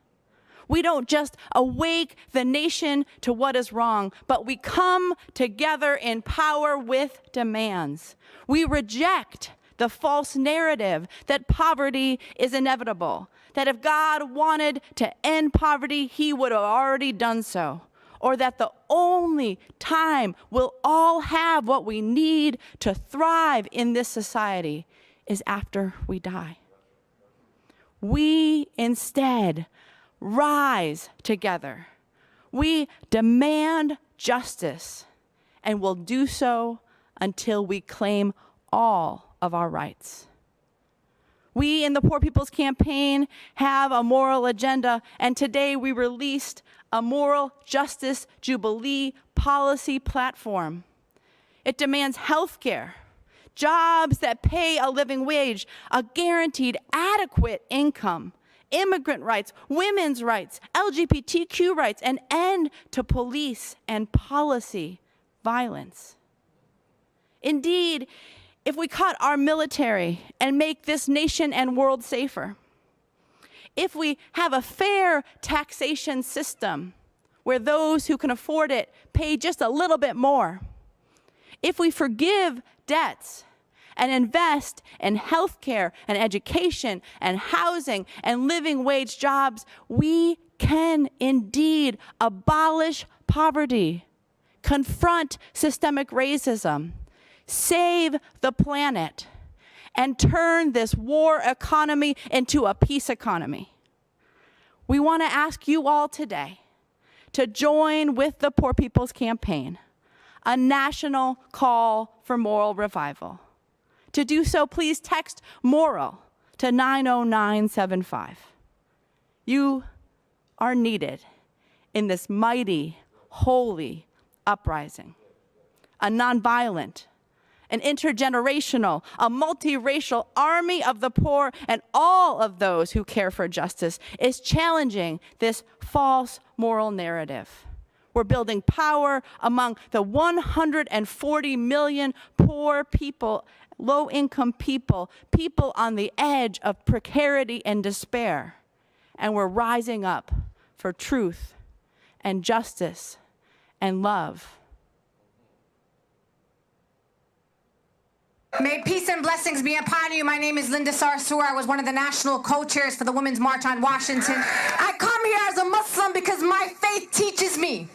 We don't just awake the nation to what is wrong, but we come together in power with demands. We reject the false narrative that poverty is inevitable, that if God wanted to end poverty, he would have already done so, or that the only time we'll all have what we need to thrive in this society is after we die. We instead rise together. We demand justice, and will do so until we claim all of our rights. We in the Poor People's Campaign have a moral agenda, and today we released a Moral Justice Jubilee policy platform. It demands health care, jobs that pay a living wage, a guaranteed adequate income, immigrant rights, women's rights, LGBTQ rights, an end to police and policy violence. Indeed, if we cut our military and make this nation and world safer, if we have a fair taxation system where those who can afford it pay just a little bit more, if we forgive debts and invest in healthcare and education and housing and living wage jobs, we can indeed abolish poverty, confront systemic racism, save the planet, and turn this war economy into a peace economy. We want to ask you all today to join with the Poor People's Campaign, a national call for moral revival. To do so, please text MORAL to 90975. You are needed in this mighty, holy uprising. A nonviolent, an intergenerational, a multiracial army of the poor and all of those who care for justice is challenging this false moral narrative. We're building power among the 140 million poor people, low-income people, people on the edge of precarity and despair. And we're rising up for truth and justice and love. May peace and blessings be upon you. My name is Linda Sarsour. I was one of the national co-chairs for the Women's March on Washington. I come here as a Muslim because my faith teaches me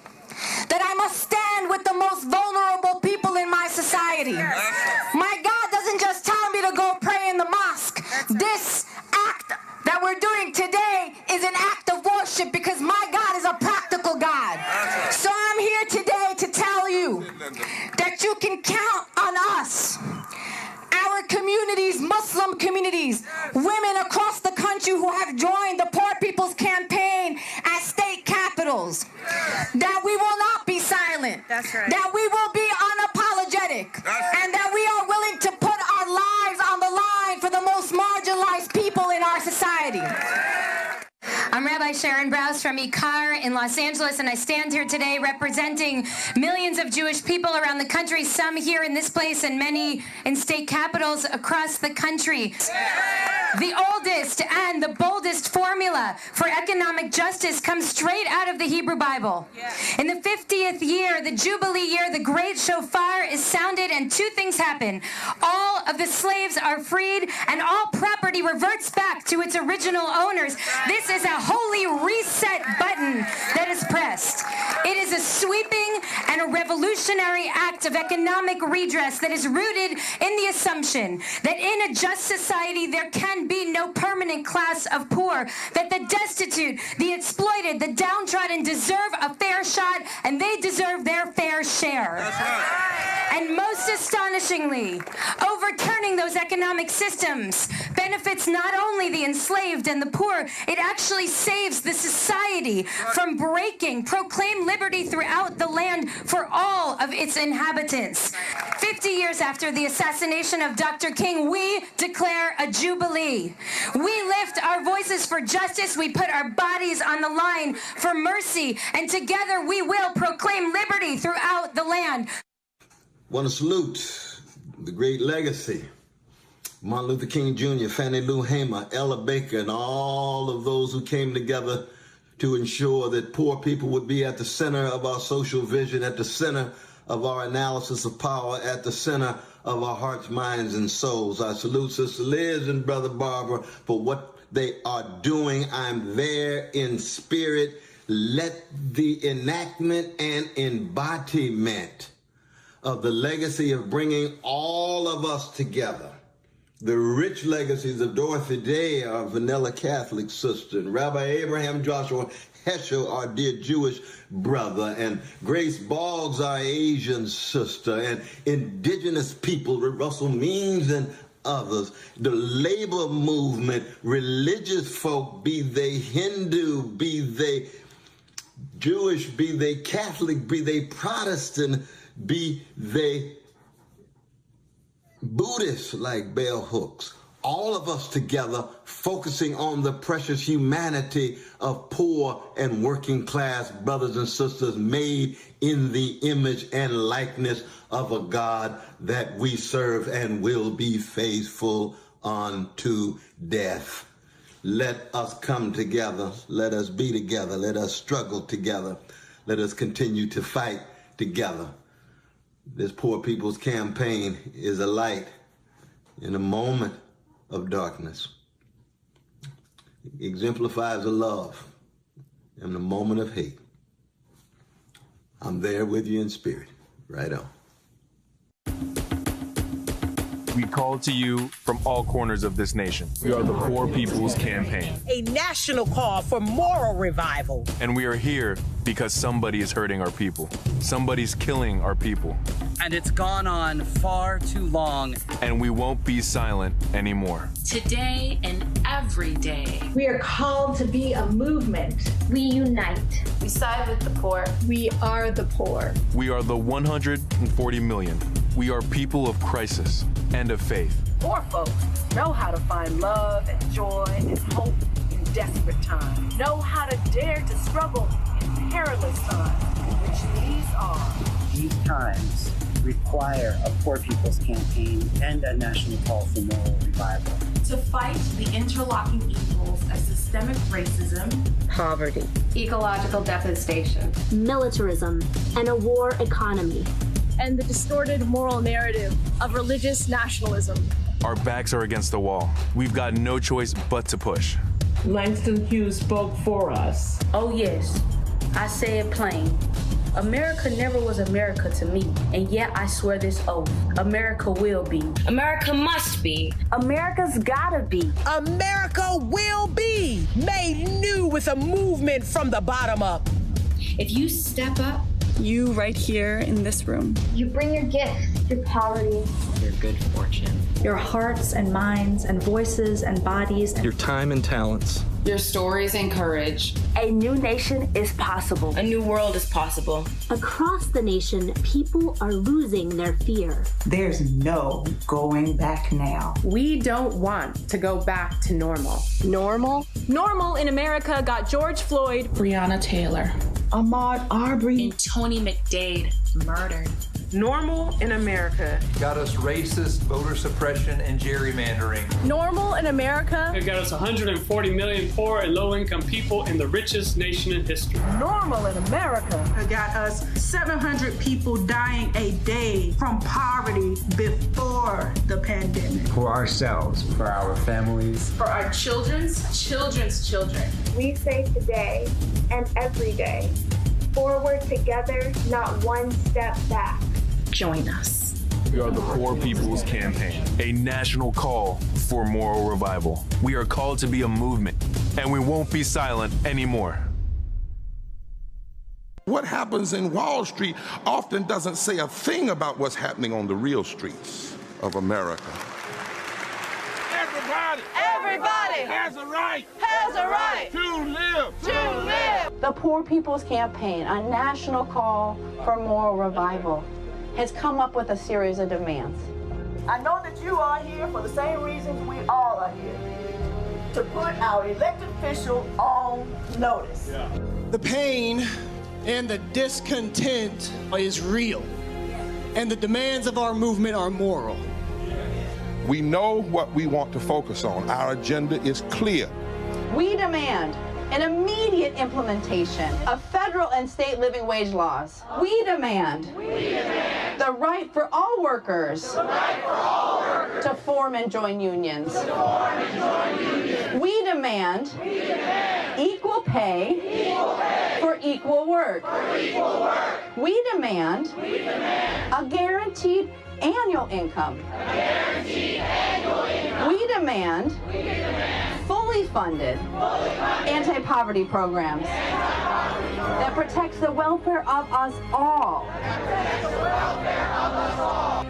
that I must stand with the most vulnerable people in my society. My God doesn't just tell me to go pray in the mosque. This act that we're doing today is an act of worship because my God is a practical God. So I'm here today to tell you that you can count on us. Our communities, Muslim communities, women across the country who have joined the Poor People's Campaign at state capitals, that we will not be silent, that we will be unapologetic, and that we are willing to put our lives on the line for the most marginalized people in our society. I'm Rabbi Sharon Brous from Ikar in Los Angeles, and I stand here today representing millions of Jewish people around the country, some here in this place and many in state capitals across the country. The oldest and the boldest formula for economic justice comes straight out of the Hebrew Bible. In the 50th year, the Jubilee year, the great shofar is sounded and two things happen. All of the slaves are freed and all property reverts back to its original owners. This is a holy reset button that is pressed. It is a sweeping and a revolutionary act of economic redress that is rooted in the assumption that in a just society there can be no permanent class of poor, that the destitute, the exploited, the downtrodden deserve a fair shot and they deserve their fair share. And most astonishingly, overturning those economic systems benefits not only the enslaved and the poor, it actually saves the society from breaking. Proclaim liberty throughout the land for all of its inhabitants. 50 years after the assassination of Dr. King, we declare a jubilee. We lift our voices for justice. We put our bodies on the line for mercy. And together we will proclaim liberty throughout the land. Want to salute the great legacy. Martin Luther King Jr., Fannie Lou Hamer, Ella Baker, and all of those who came together to ensure that poor people would be at the center of our social vision, at the center of our analysis of power, at the center of our hearts, minds, and souls. I salute Sister Liz and Brother Barbara for what they are doing. I'm there in spirit. Let the enactment and embodiment of the legacy of bringing all of us together The rich legacies of Dorothy Day, our vanilla Catholic sister, and Rabbi Abraham Joshua Heschel, our dear Jewish brother, and Grace Boggs, our Asian sister, and indigenous people, Russell Means and others, the labor movement, religious folk, be they Hindu, be they Jewish, be they Catholic, be they Protestant, be they Buddhists like bell hooks, all of us together focusing on the precious humanity of poor and working class brothers and sisters made in the image and likeness of a God that we serve and will be faithful unto death. Let us come together. Let us be together. Let us struggle together. Let us continue to fight together. This Poor People's Campaign is a light in a moment of darkness. It exemplifies a love in a moment of hate. I'm there with you in spirit. Right on. We call to you from all corners of this nation. We are the Poor People's Campaign. A national call for moral revival. And we are here because somebody is hurting our people. Somebody's killing our people. And it's gone on far too long. And we won't be silent anymore. Today and every day. We are called to be a movement. We unite. We side with the poor. We are the poor. We are the 140 million. We are people of crisis and of faith. Poor folks know how to find love and joy and hope in desperate times. Know how to dare to struggle in perilous times, which these are. These times require a Poor People's Campaign and a national call for moral revival. To fight the interlocking evils of systemic racism, Poverty, ecological devastation, militarism, and a war economy, and the distorted moral narrative of religious nationalism. Our backs are against the wall. We've got no choice but to push. Langston Hughes spoke for us. Oh yes, I say it plain. America never was America to me, and yet I swear this oath, America will be. America must be. America's gotta be. America will be made new with a movement from the bottom up. If you step up, you right here in this room. You bring your gifts, your poverty, your good fortune, your hearts and minds and voices and bodies, your time and talents, your stories and courage. A new nation is possible. A new world is possible. Across the nation, people are losing their fear. There's no going back now. We don't want to go back to normal. Normal? Normal in America got George Floyd, Breonna Taylor, Ahmaud Arbery, and Tony McDade murdered. Normal in America got us racist, voter suppression, and gerrymandering. Normal in America it got us 140 million poor and low-income people in the richest nation in history. Normal in America it got us 700 people dying a day from poverty before the pandemic. For ourselves, for our families, for our children's children. We say today and every day, forward together, not one step back. Join us. We are the Poor People's Campaign, a national call for moral revival. We are called to be a movement, and we won't be silent anymore. What happens in Wall Street often doesn't say a thing about what's happening on the real streets of America. Everybody has a right to live. The Poor People's Campaign, a national call for moral revival, has come up with a series of demands. I know that you are here for the same reasons we all are here. To put our elected official on notice. Yeah. The pain and the discontent is real. And the demands of our movement are moral. We know what we want to focus on. Our agenda is clear. We demand an immediate implementation of federal and state living wage laws. We demand the right for all workers to form and join unions. We demand equal pay for equal work. We demand a guaranteed annual income We demand fully funded anti-poverty programs that protects the welfare of us all.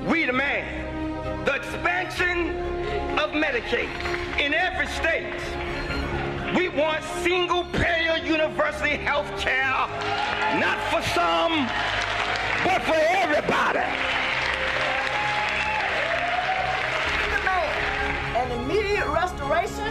We demand the expansion of Medicaid in every state. We want single-payer universal health care, not for some, but for everybody. We demand an immediate restoration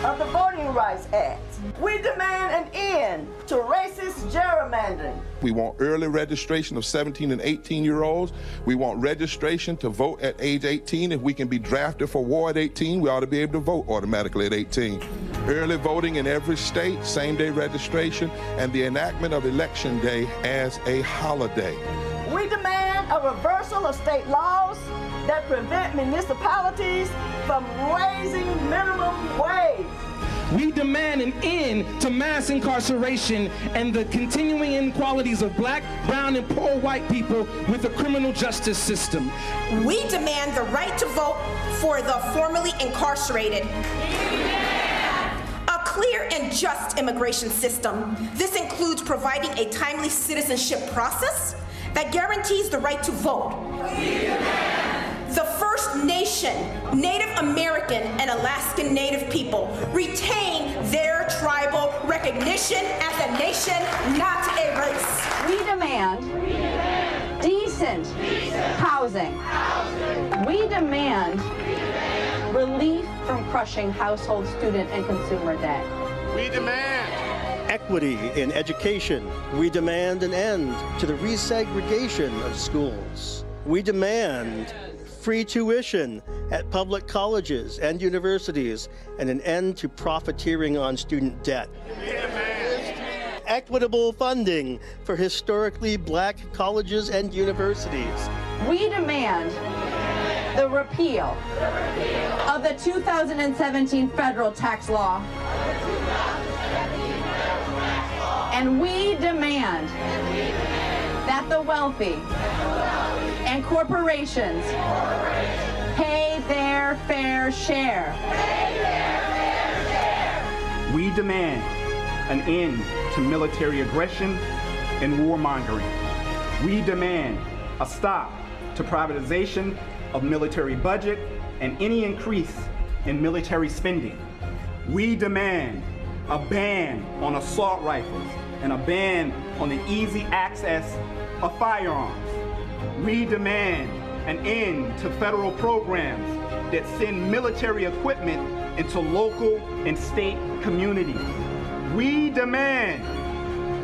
of the Voting Rights Act. We demand an end to racist gerrymandering. We want early registration of 17 and 18-year-olds. We want registration to vote at age 18. If we can be drafted for war at 18, we ought to be able to vote automatically at 18. Early voting in every state, same-day registration, and the enactment of Election Day as a holiday. We demand a reversal of state laws that prevent municipalities from raising minimum wage. We demand an end to mass incarceration and the continuing inequalities of black, brown, and poor white people with the criminal justice system. We demand the right to vote for the formerly incarcerated. A clear and just immigration system. This includes providing a timely citizenship process that guarantees the right to vote. The First Nation, Native American, and Alaskan Native people retain their tribal recognition as a nation, not a race. We demand decent housing. We demand relief from crushing household, student, and consumer debt. We demand equity in education. We demand an end to the resegregation of schools. We demand free tuition at public colleges and universities and an end to profiteering on student debt. Equitable funding for historically black colleges and universities. We demand the repeal of the 2017 federal tax law. And we demand that the wealthy and corporations pay their fair share. We demand an end to military aggression and warmongering. We demand a stop to privatization of military budget and any increase in military spending. We demand a ban on assault rifles and a ban on the easy access of firearms. We demand an end to federal programs that send military equipment into local and state communities. We demand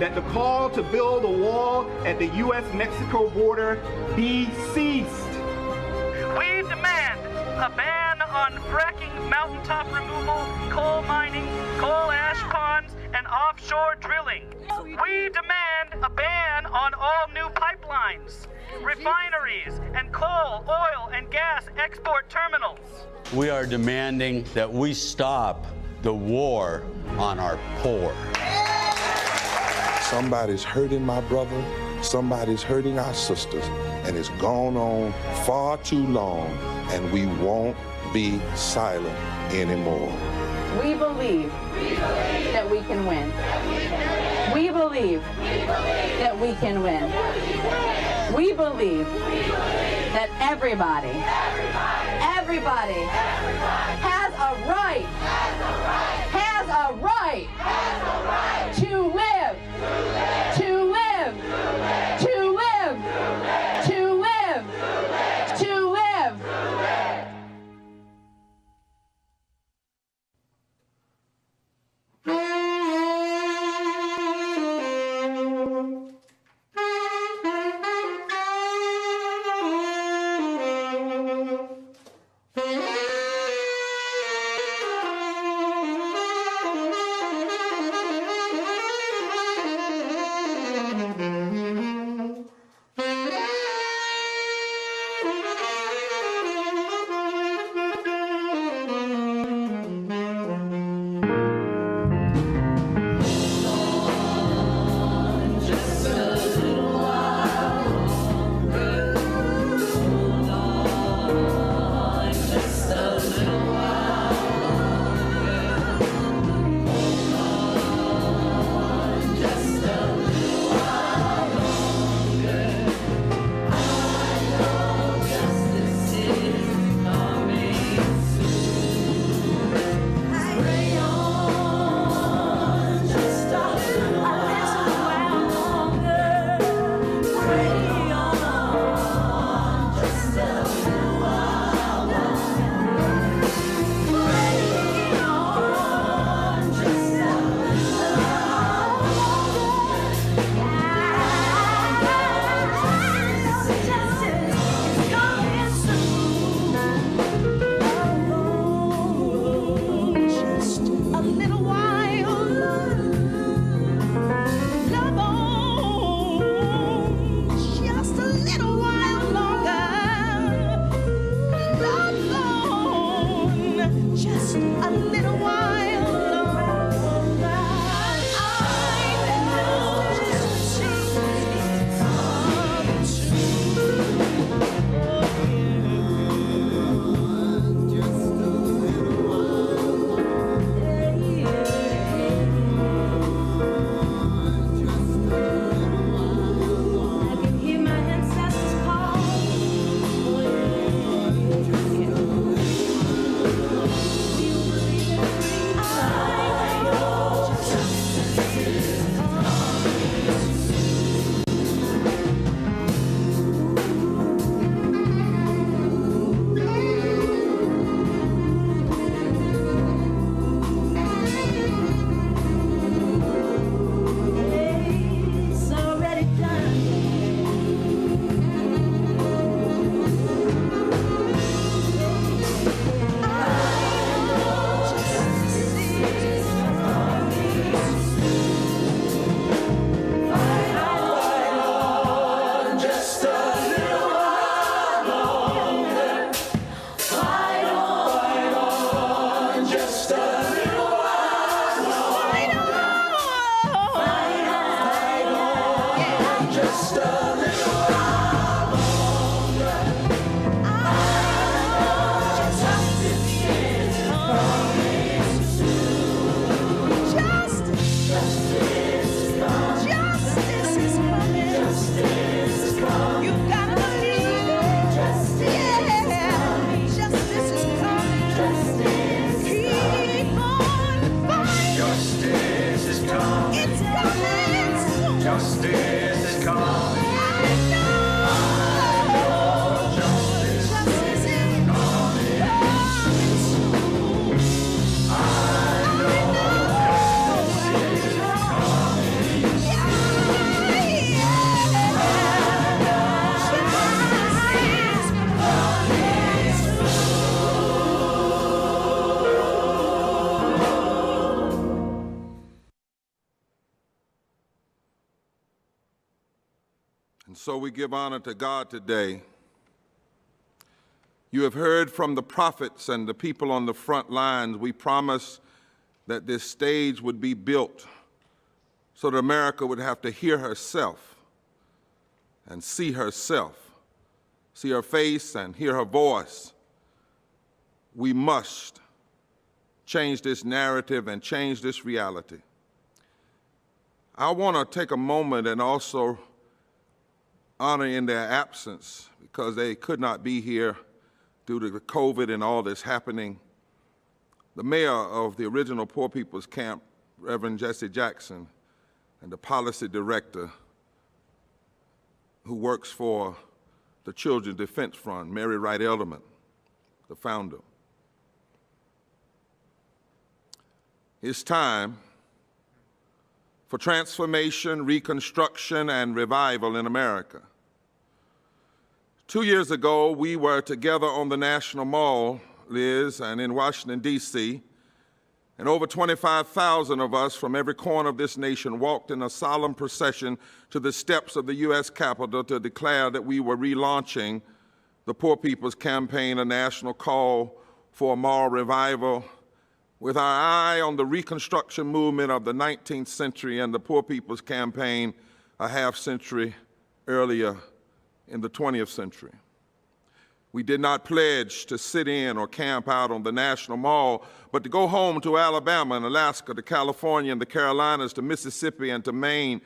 that the call to build a wall at the U.S.-Mexico border be ceased. We demand a ban on fracking, mountaintop removal, coal mining, coal ash ponds, and offshore drilling. We demand a ban on all new pipelines, refineries, and coal, oil, and gas export terminals. We are demanding that we stop the war on our poor. Somebody's hurting my brother, somebody's hurting our sisters, and it's gone on far too long, and we won't be silent anymore. We believe that we can win. We believe that we can win. We believe that everybody has a right to live, to live, to live, to live, to live. just a little while longer. And so we give honor to God today. You have heard from the prophets and the people on the front lines. We promised that this stage would be built so that America would have to hear herself and see herself, see her face and hear her voice. We must change this narrative and change this reality. I want to take a moment and also honor in their absence, because they could not be here due to the COVID and all that's happening, the mayor of the original Poor People's Camp, Reverend Jesse Jackson, and the policy director who works for the Children's Defense Fund, Mary Wright Elderman, the founder. It's time for transformation, reconstruction, and revival in America. 2 years ago, we were together on the National Mall, Liz, and in Washington, D.C., and over 25,000 of us from every corner of this nation walked in a solemn procession to the steps of the U.S. Capitol to declare that we were relaunching the Poor People's Campaign, a national call for a moral revival, with our eye on the Reconstruction movement of the 19th century and the Poor People's Campaign a half-century earlier in the 20th century. We did not pledge to sit in or camp out on the National Mall, but to go home to Alabama and Alaska, to California and the Carolinas, to Mississippi and to Maine.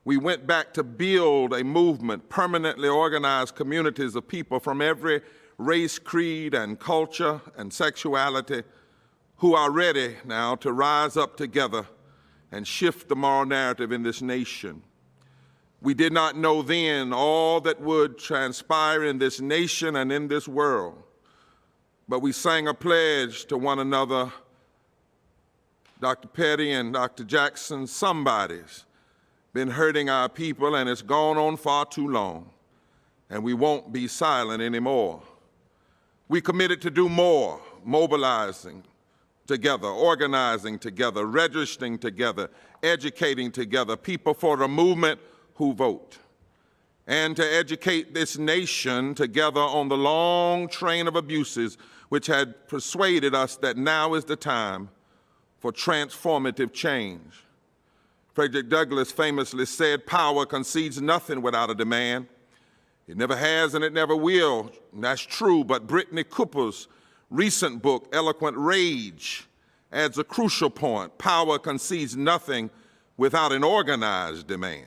We went back to build a movement, permanently organized communities of people from every race, creed, and culture and sexuality who are ready now to rise up together and shift the moral narrative in this nation. We did not know then all that would transpire in this nation and in this world, but we sang a pledge to one another, Dr. Petty and Dr. Jackson. Somebody's been hurting our people, and it's gone on far too long, and we won't be silent anymore. We committed to do more, mobilizing together, organizing together, registering together, educating together, people for the movement who vote. and to educate this nation together on the long train of abuses which had persuaded us that now is the time for transformative change. Frederick Douglass famously said, "Power concedes nothing without a demand. It never has and it never will." And that's true, but Brittany Cooper's recent book, Eloquent Rage, adds a crucial point. Power concedes nothing without an organized demand.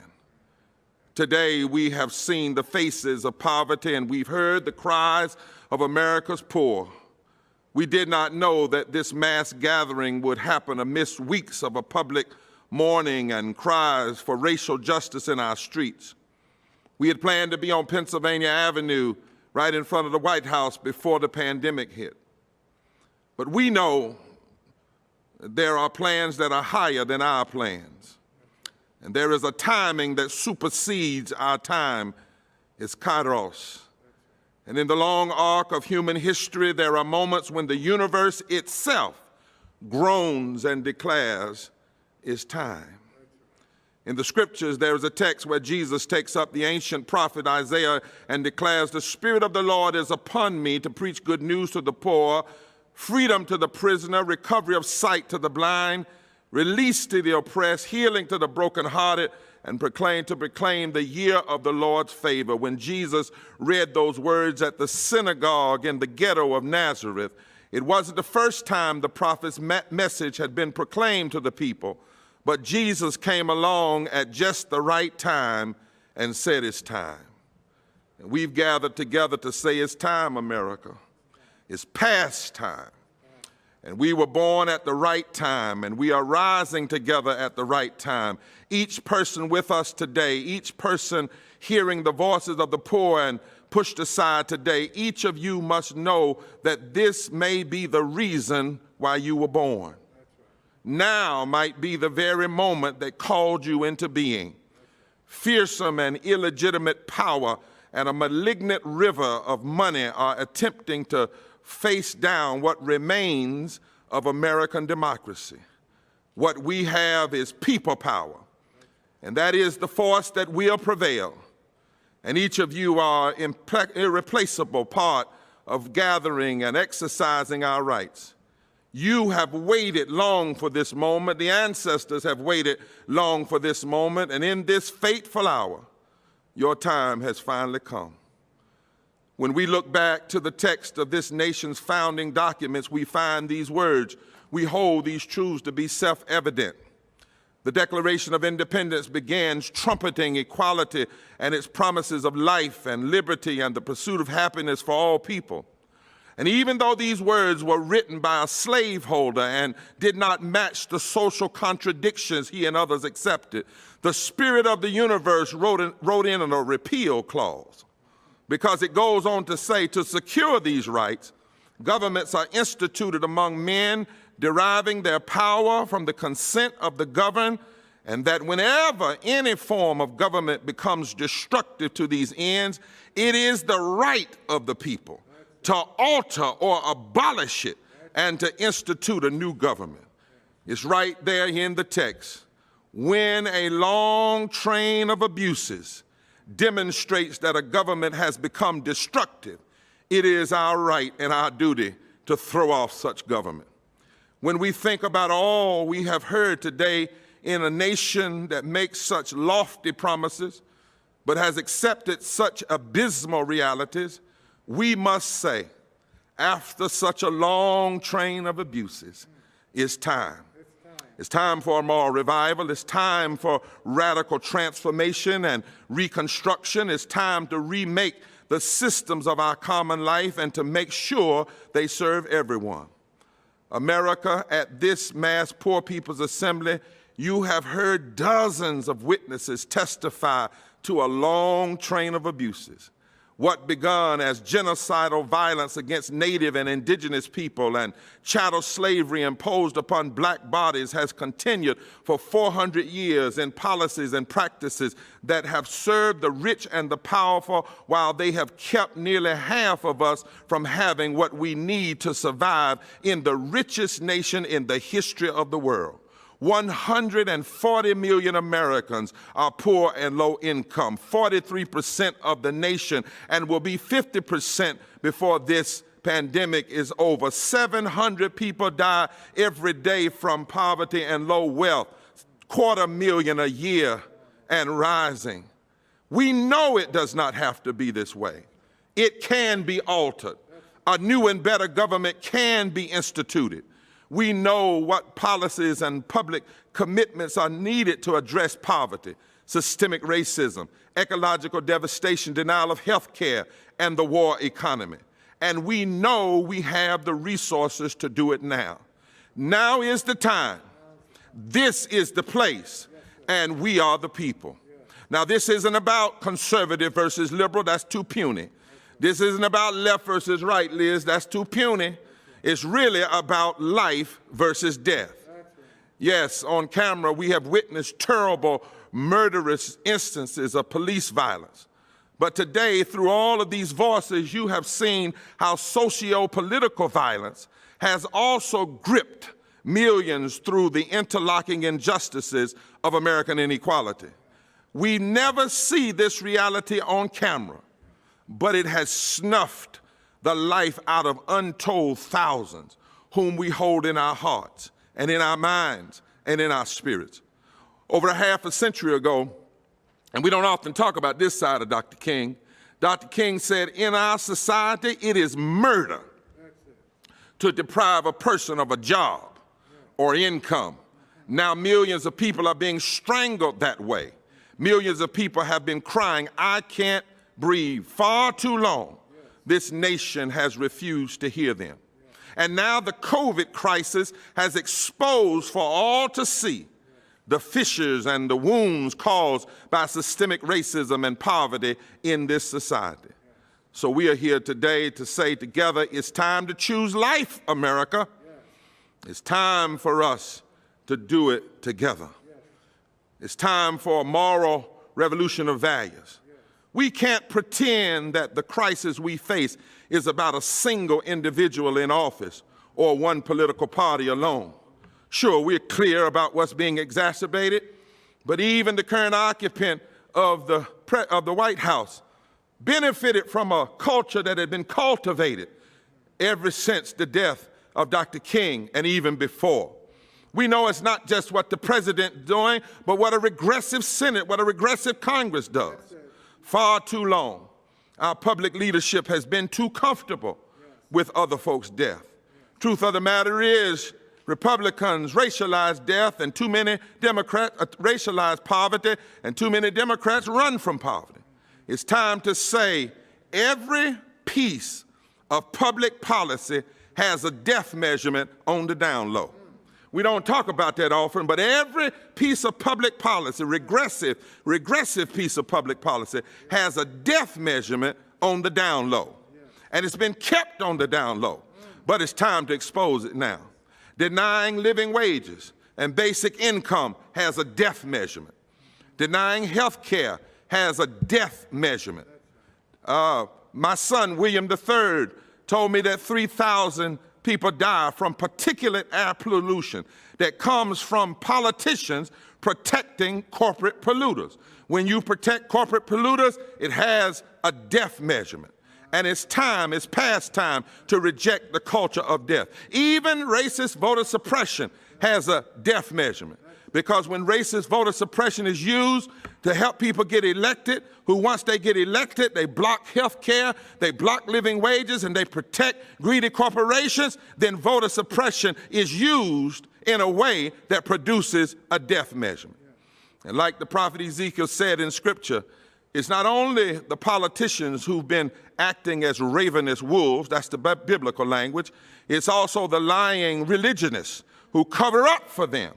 Today, we have seen the faces of poverty and we've heard the cries of America's poor. We did not know that this mass gathering would happen amidst weeks of a public mourning and cries for racial justice in our streets. We had planned to be on Pennsylvania Avenue right in front of the White House before the pandemic hit. But we know there are plans that are higher than our plans. And there is a timing that supersedes our time. It's Kairos. And in the long arc of human history, there are moments when the universe itself groans and declares, "It's time." In the scriptures, there is a text where Jesus takes up the ancient prophet Isaiah and declares, "The Spirit of the Lord is upon me to preach good news to the poor, freedom to the prisoner, recovery of sight to the blind, release to the oppressed, healing to the brokenhearted, and proclaim the year of the Lord's favor." When Jesus read those words at the synagogue in the ghetto of Nazareth, it wasn't the first time the prophet's message had been proclaimed to the people, but Jesus came along at just the right time and said, "It's time." And we've gathered together to say, "It's time, America. It's past time." And we were born at the right time, and we are rising together at the right time. Each person with us today, each person hearing the voices of the poor and pushed aside today, each of you must know that this may be the reason why you were born. Now might be the very moment that called you into being. Fearsome and illegitimate power and a malignant river of money are attempting to face down what remains of American democracy. What we have is people power, and that is the force that will prevail. And each of you are an irreplaceable part of gathering and exercising our rights. You have waited long for this moment. The ancestors have waited long for this moment, and in this fateful hour, your time has finally come. When we look back to the text of this nation's founding documents, we find these words. We hold these truths to be self-evident. The Declaration of Independence begins trumpeting equality and its promises of life and liberty and the pursuit of happiness for all people. And even though these words were written by a slaveholder and did not match the social contradictions he and others accepted, the spirit of the universe wrote in a repeal clause, because it goes on to say, to secure these rights, governments are instituted among men, deriving their power from the consent of the governed, and that whenever any form of government becomes destructive to these ends, it is the right of the people to alter or abolish it and to institute a new government. It's right there in the text. When a long train of abuses demonstrates that a government has become destructive, it is our right and our duty to throw off such government. When we think about all we have heard today in a nation that makes such lofty promises but has accepted such abysmal realities, we must say, after such a long train of abuses, it's time. It's time for a moral revival. It's time for radical transformation and reconstruction. It's time to remake the systems of our common life and to make sure they serve everyone. America, at this mass Poor People's Assembly, you have heard dozens of witnesses testify to a long train of abuses. What begun as genocidal violence against Native and indigenous people and chattel slavery imposed upon black bodies has continued for 400 years in policies and practices that have served the rich and the powerful, while they have kept nearly half of us from having what we need to survive in the richest nation in the history of the world. 140 million Americans are poor and low income, 43% of the nation, and will be 50% before this pandemic is over. 700 people die every day from poverty and low wealth, 250,000 a year and rising. We know it does not have to be this way. It can be altered. A new and better government can be instituted. We know what policies and public commitments are needed to address poverty, systemic racism, ecological devastation, denial of health care, and the war economy. And we know we have the resources to do it now. Now is the time. This is the place, and we are the people. Now, this isn't about conservative versus liberal. That's too puny. This isn't about left versus right, Liz. That's too puny. It's really about life versus death. Yes, on camera, we have witnessed terrible, murderous instances of police violence. But today, through all of these voices, you have seen how socio-political violence has also gripped millions through the interlocking injustices of American inequality. We never see this reality on camera, but it has snuffed the life out of untold thousands whom we hold in our hearts and in our minds and in our spirits. Over a half a century ago, and we don't often talk about this side of Dr. King said, in our society, it is murder to deprive a person of a job or income. Now millions of people are being strangled that way. Millions of people have been crying, I can't breathe. Far too long, this nation has refused to hear them. And now the COVID crisis has exposed for all to see the fissures and the wounds caused by systemic racism and poverty in this society. So we are here today to say together, it's time to choose life, America. It's time for us to do it together. It's time for a moral revolution of values. We can't pretend that the crisis we face is about a single individual in office or one political party alone. Sure, we're clear about what's being exacerbated, but even the current occupant of the White House benefited from a culture that had been cultivated ever since the death of Dr. King and even before. We know it's not just what the president is doing, but what a regressive Senate, what a regressive Congress does. Far too long, our public leadership has been too comfortable with other folks' death. Truth of the matter is, Republicans racialize death, and too many Democrats racialize poverty, and too many Democrats run from poverty. It's time to say every piece of public policy has a death measurement on the down low. We don't talk about that often, but every piece of public policy, regressive piece of public policy, has a death measurement on the down low. And it's been kept on the down low, but it's time to expose it now. Denying living wages and basic income has a death measurement. Denying health care has a death measurement. My son, William III, told me that 3,000 people die from particulate air pollution that comes from politicians protecting corporate polluters. When you protect corporate polluters, it has a death measurement. And it's past time to reject the culture of death. Even racist voter suppression has a death measurement. Because when racist voter suppression is used to help people get elected, who once they get elected, they block health care, they block living wages, and they protect greedy corporations, then voter suppression is used in a way that produces a death measurement. And like the prophet Ezekiel said in Scripture, it's not only the politicians who've been acting as ravenous wolves, that's the biblical language, it's also the lying religionists who cover up for them.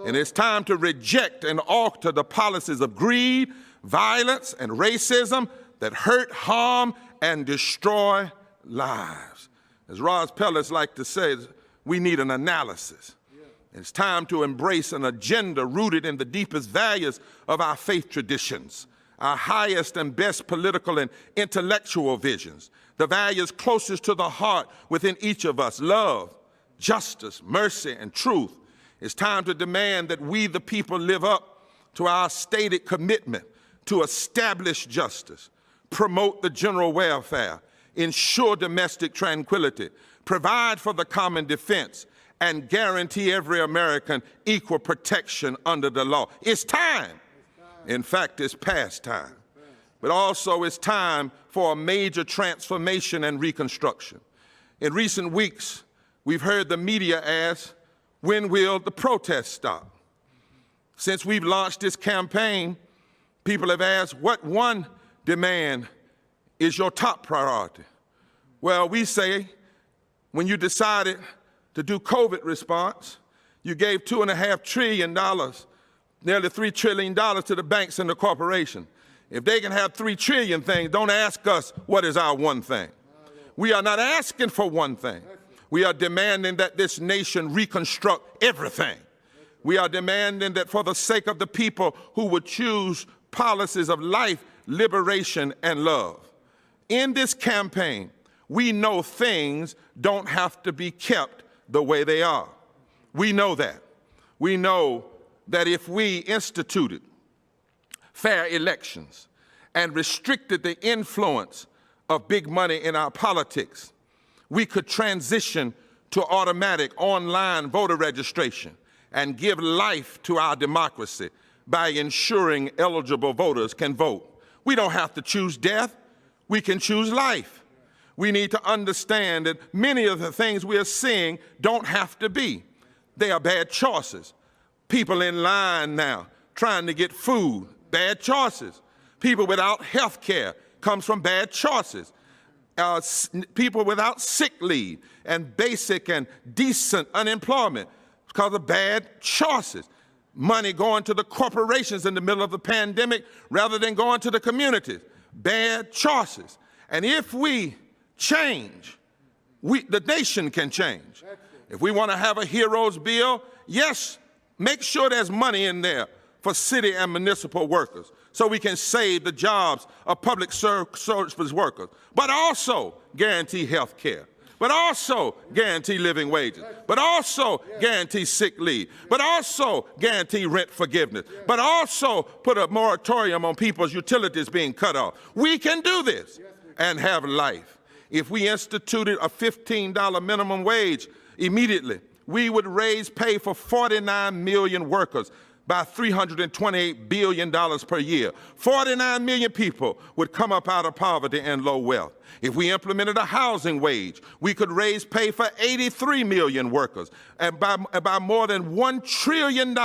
And it's time to reject and alter the policies of greed, violence, and racism that hurt, harm, and destroy lives. As Roz Pellis liked to say, we need an analysis. It's time to embrace an agenda rooted in the deepest values of our faith traditions, our highest and best political and intellectual visions, the values closest to the heart within each of us: love, justice, mercy, and truth. It's time to demand that we, the people, live up to our stated commitment to establish justice, promote the general welfare, ensure domestic tranquility, provide for the common defense, and guarantee every American equal protection under the law. It's time. In fact, it's past time. But also it's time for a major transformation and reconstruction. In recent weeks, we've heard the media ask, when will the protests stop? Since we've launched this campaign, people have asked, what one demand is your top priority? Well, we say, when you decided to do COVID response, you gave $2.5 trillion, nearly $3 trillion to the banks and the corporations. If they can have 3 trillion things, don't ask us what is our one thing. We are not asking for one thing. We are demanding that this nation reconstruct everything. We are demanding that for the sake of the people who would choose policies of life, liberation, and love. In this campaign, we know things don't have to be kept the way they are. We know that. We know that if we instituted fair elections and restricted the influence of big money in our politics, we could transition to automatic online voter registration and give life to our democracy by ensuring eligible voters can vote. We don't have to choose death, we can choose life. We need to understand that many of the things we are seeing don't have to be. They are bad choices. People in line now trying to get food, bad choices. People without health care comes from bad choices. People without sick leave and basic and decent unemployment because of bad choices. Money going to the corporations in the middle of the pandemic rather than going to the communities. Bad choices. And if we change, the nation can change. If we want to have a heroes bill, yes, make sure there's money in there for city and municipal workers so we can save the jobs of public service workers, but also guarantee health care, but also guarantee living wages, but also guarantee sick leave, but also guarantee rent forgiveness, but also put a moratorium on people's utilities being cut off. We can do this and have life. If we instituted a $15 minimum wage immediately, we would raise pay for 49 million workers by $328 billion per year. 49 million people would come up out of poverty and low wealth. If we implemented a housing wage, we could raise pay for 83 million workers and by more than $1 trillion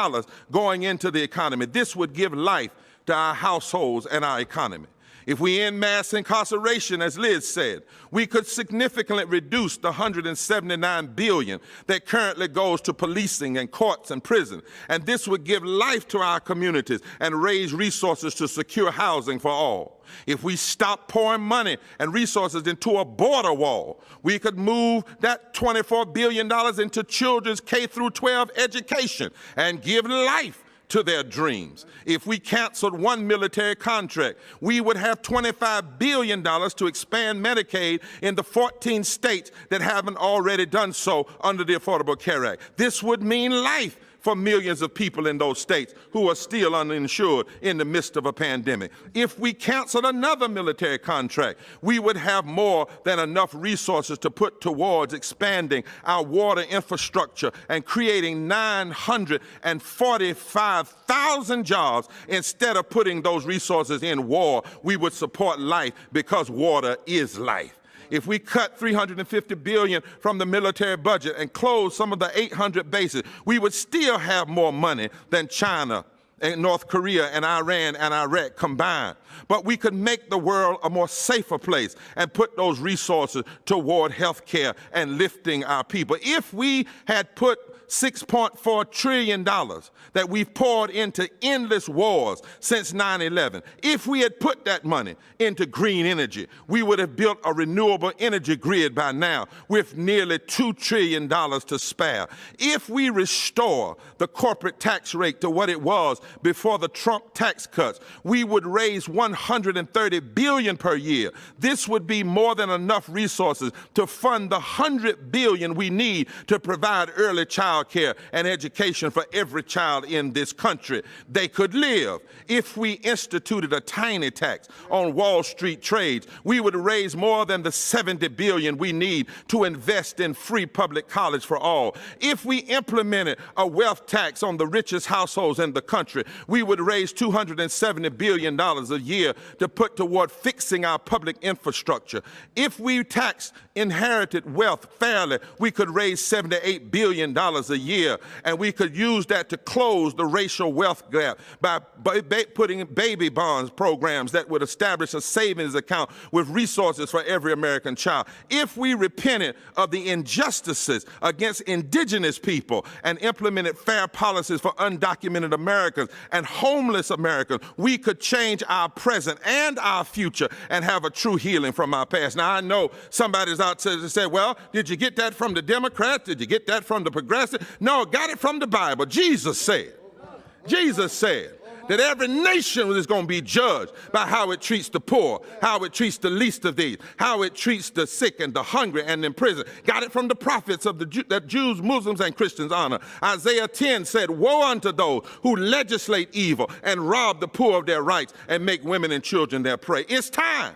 going into the economy. This would give life to our households and our economy. If we end mass incarceration, as Liz said, we could significantly reduce the $179 billion that currently goes to policing and courts and prisons. And this would give life to our communities and raise resources to secure housing for all. If we stop pouring money and resources into a border wall, we could move that $24 billion into children's K-12 education and give life to their dreams. If we canceled one military contract, we would have $25 billion to expand Medicaid in the 14 states that haven't already done so under the Affordable Care Act. This would mean life for millions of people in those states who are still uninsured in the midst of a pandemic. If we canceled another military contract, we would have more than enough resources to put towards expanding our water infrastructure and creating 945,000 jobs. Instead of putting those resources in war, we would support life because water is life. If we cut $350 billion from the military budget and close some of the 800 bases, we would still have more money than China and North Korea and Iran and Iraq combined. But we could make the world a more safer place and put those resources toward health care and lifting our people. If we had put $6.4 trillion that we've poured into endless wars since 9/11. If we had put that money into green energy, we would have built a renewable energy grid by now with nearly $2 trillion to spare. If we restore the corporate tax rate to what it was before the Trump tax cuts. We would raise $130 billion per year. This would be more than enough resources to fund the $100 billion we need to provide early child care and education for every child in this country. They could live. If we instituted a tiny tax on Wall Street trades, we would raise more than the $70 billion we need to invest in free public college for all. If we implemented a wealth tax on the richest households in the country, we would raise $270 billion a year to put toward fixing our public infrastructure. If we taxed inherited wealth fairly, we could raise $78 billion a year, and we could use that to close the racial wealth gap by putting baby bonds programs that would establish a savings account with resources for every American child. If we repented of the injustices against indigenous people and implemented fair policies for undocumented Americans and homeless Americans, we could change our present and our future and have a true healing from our past. Now, I know somebody's out to say, well, did you get that from the Democrats? Did you get that from the progressive? No, got it from the Bible. Jesus said that every nation is going to be judged by how it treats the poor, how it treats the least of these, how it treats the sick and the hungry and in prison. Got it from the prophets of that Jews, Muslims, and Christians honor. Isaiah 10 said, woe unto those who legislate evil and rob the poor of their rights and make women and children their prey. It's time.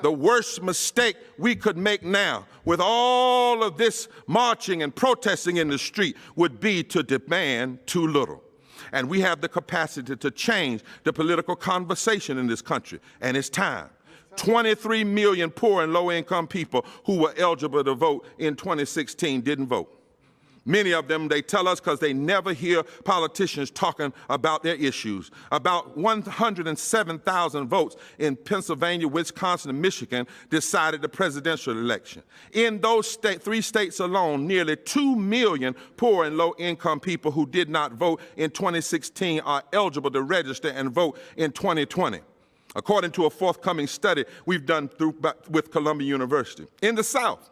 The worst mistake we could make now with all of this marching and protesting in the street would be to demand too little. And we have the capacity to change the political conversation in this country, and it's time. 23 million poor and low-income people who were eligible to vote in 2016 didn't vote. Many of them, they tell us, because they never hear politicians talking about their issues. About 107,000 votes in Pennsylvania, Wisconsin, and Michigan decided the presidential election. In those three states alone, nearly 2 million poor and low-income people who did not vote in 2016 are eligible to register and vote in 2020. According to a forthcoming study we've done with Columbia University. In the South,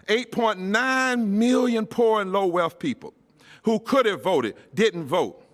8.9 million poor and low wealth people who could have voted didn't vote.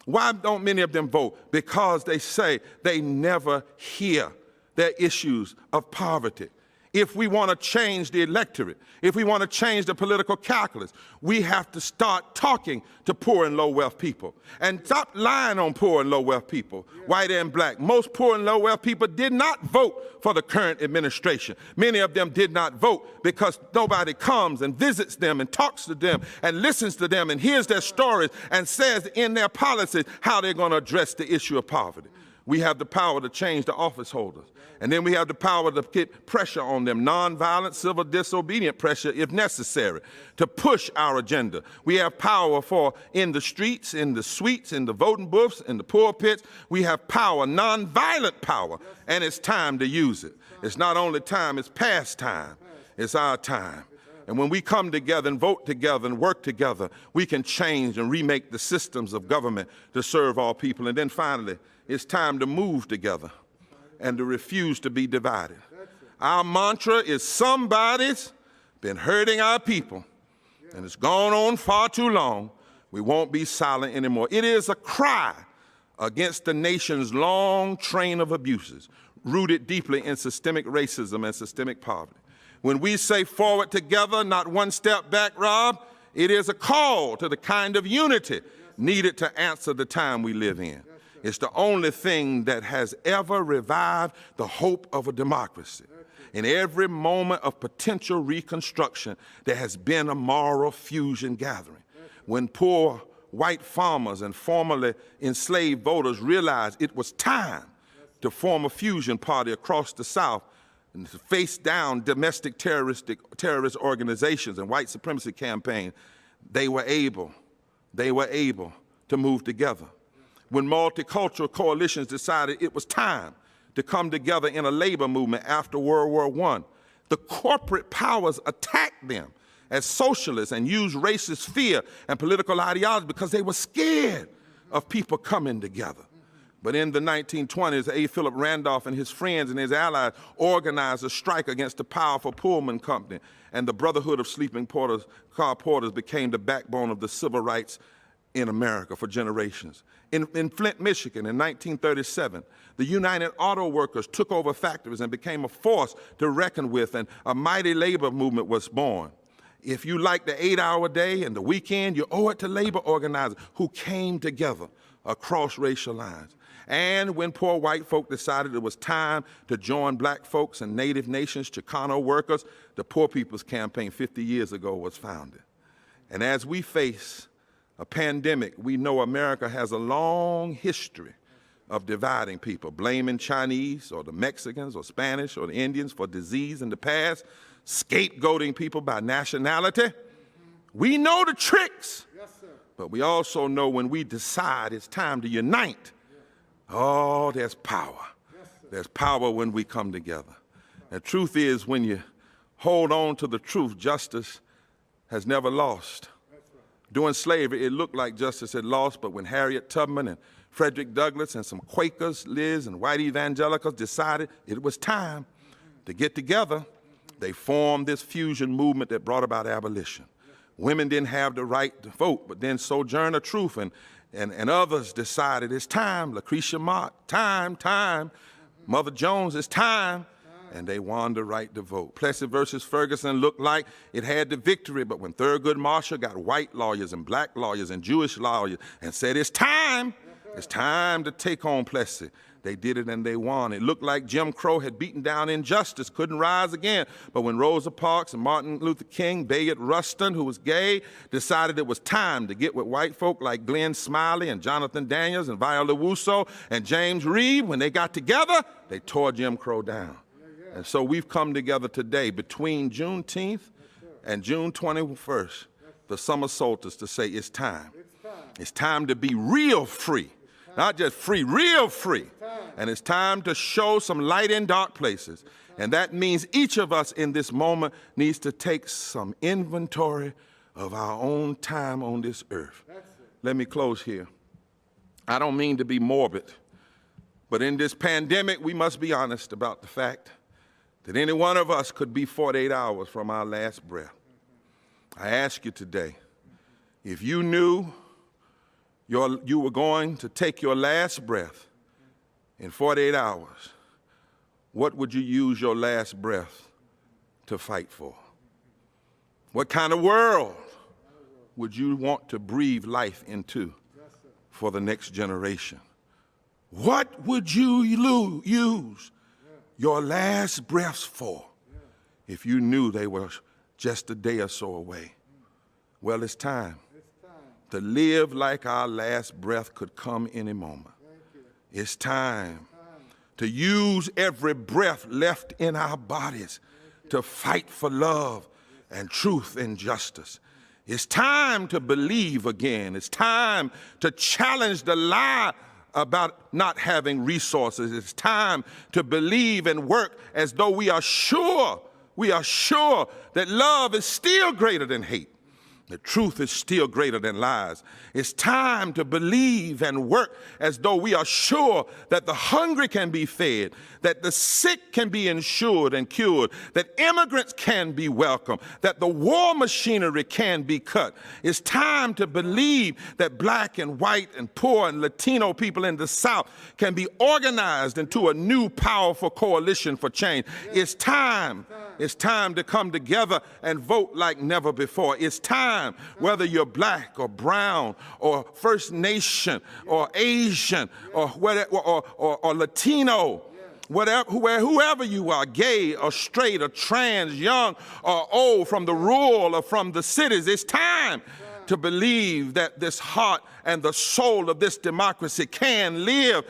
Why don't many of them vote? Because they say they never hear their issues of poverty. If we want to change the electorate, if we want to change the political calculus, we have to start talking to poor and low wealth people and stop lying on poor and low wealth people, white and black. Most poor and low wealth people did not vote for the current administration. Many of them did not vote because nobody comes and visits them and talks to them and listens to them and hears their stories and says in their policies how they're going to address the issue of poverty. We have the power to change the office holders. And then we have the power to get pressure on them, nonviolent, civil disobedient pressure if necessary, to push our agenda. We have power for in the streets, in the suites, in the voting booths, in the pulpits. We have power, nonviolent power, and it's time to use it. It's not only time, it's past time. It's our time. And when we come together and vote together and work together, we can change and remake the systems of government to serve all people. And then finally, it's time to move together and to refuse to be divided. Our mantra is somebody's been hurting our people, and it's gone on far too long. We won't be silent anymore. It is a cry against the nation's long train of abuses, rooted deeply in systemic racism and systemic poverty. When we say forward together, not one step back, Rob, it is a call to the kind of unity needed to answer the time we live in. It's the only thing that has ever revived the hope of a democracy. In every moment of potential reconstruction, there has been a moral fusion gathering. When poor white farmers and formerly enslaved voters realized it was time to form a fusion party across the South and to face down domestic terrorist organizations and white supremacy campaigns, they were able to move together. When multicultural coalitions decided it was time to come together in a labor movement after World War I, the corporate powers attacked them as socialists and used racist fear and political ideology because they were scared of people coming together. But in the 1920s, A. Philip Randolph and his friends and his allies organized a strike against the powerful Pullman Company, and the Brotherhood of Sleeping Car Porters became the backbone of the civil rights in America for generations. In Flint, Michigan, in 1937, the United Auto Workers took over factories and became a force to reckon with, and a mighty labor movement was born. If you like the 8-hour day and the weekend, you owe it to labor organizers who came together across racial lines. And when poor white folk decided it was time to join black folks and Native nations, Chicano workers, the Poor People's Campaign 50 years ago was founded. And as we face a pandemic, we know America has a long history of dividing people, blaming Chinese or the Mexicans or Spanish or the Indians for disease in the past, scapegoating people by nationality. We know the tricks, but we also know when we decide it's time to unite, oh, there's power. There's power when we come together. The truth is, when you hold on to the truth, justice has never lost. During slavery, it looked like justice had lost, but when Harriet Tubman and Frederick Douglass and some Quakers, Liz, and white evangelicals decided it was time to get together, they formed this fusion movement that brought about abolition. Women didn't have the right to vote, but then Sojourner Truth and others decided it's time. Lucretia Mott, time. Mother Jones, it's time. And they won the right to vote. Plessy versus Ferguson looked like it had the victory, but when Thurgood Marshall got white lawyers and black lawyers and Jewish lawyers and said it's time to take on Plessy, they did it and they won. It looked like Jim Crow had beaten down injustice, couldn't rise again. But when Rosa Parks and Martin Luther King, Bayard Rustin, who was gay, decided it was time to get with white folk like Glenn Smiley and Jonathan Daniels and Viola Wusso and James Reed, when they got together, they tore Jim Crow down. And so we've come together today between Juneteenth and June 21st, the summer solstice, to say it's time. It's time to be real free. Not just free, real free. And it's time to show some light in dark places. And that means each of us in this moment needs to take some inventory of our own time on this earth. Let me close here. I don't mean to be morbid, but in this pandemic, we must be honest about the fact that any one of us could be 48 hours from our last breath. I ask you today, if you knew you were going to take your last breath in 48 hours, what would you use your last breath to fight for? What kind of world would you want to breathe life into for the next generation? What would you use your last breaths for if you knew they were just a day or so away? Well, it's time to live like our last breath could come any moment. It's time to use every breath left in our bodies to fight for love and truth and justice. It's time to believe again. It's time to challenge the lie about not having resources. It's time to believe and work as though we are sure that love is still greater than hate. The truth is still greater than lies. It's time to believe and work as though we are sure that the hungry can be fed, that the sick can be insured and cured, that immigrants can be welcomed, that the war machinery can be cut. It's time to believe that black and white and poor and Latino people in the South can be organized into a new powerful coalition for change. It's time to come together and vote like never before. It's time, whether you're black or brown or First Nation or Asian or whatever, or Latino, whoever you are, gay or straight or trans, young or old, from the rural or from the cities, it's time to believe that this heart and the soul of this democracy can live.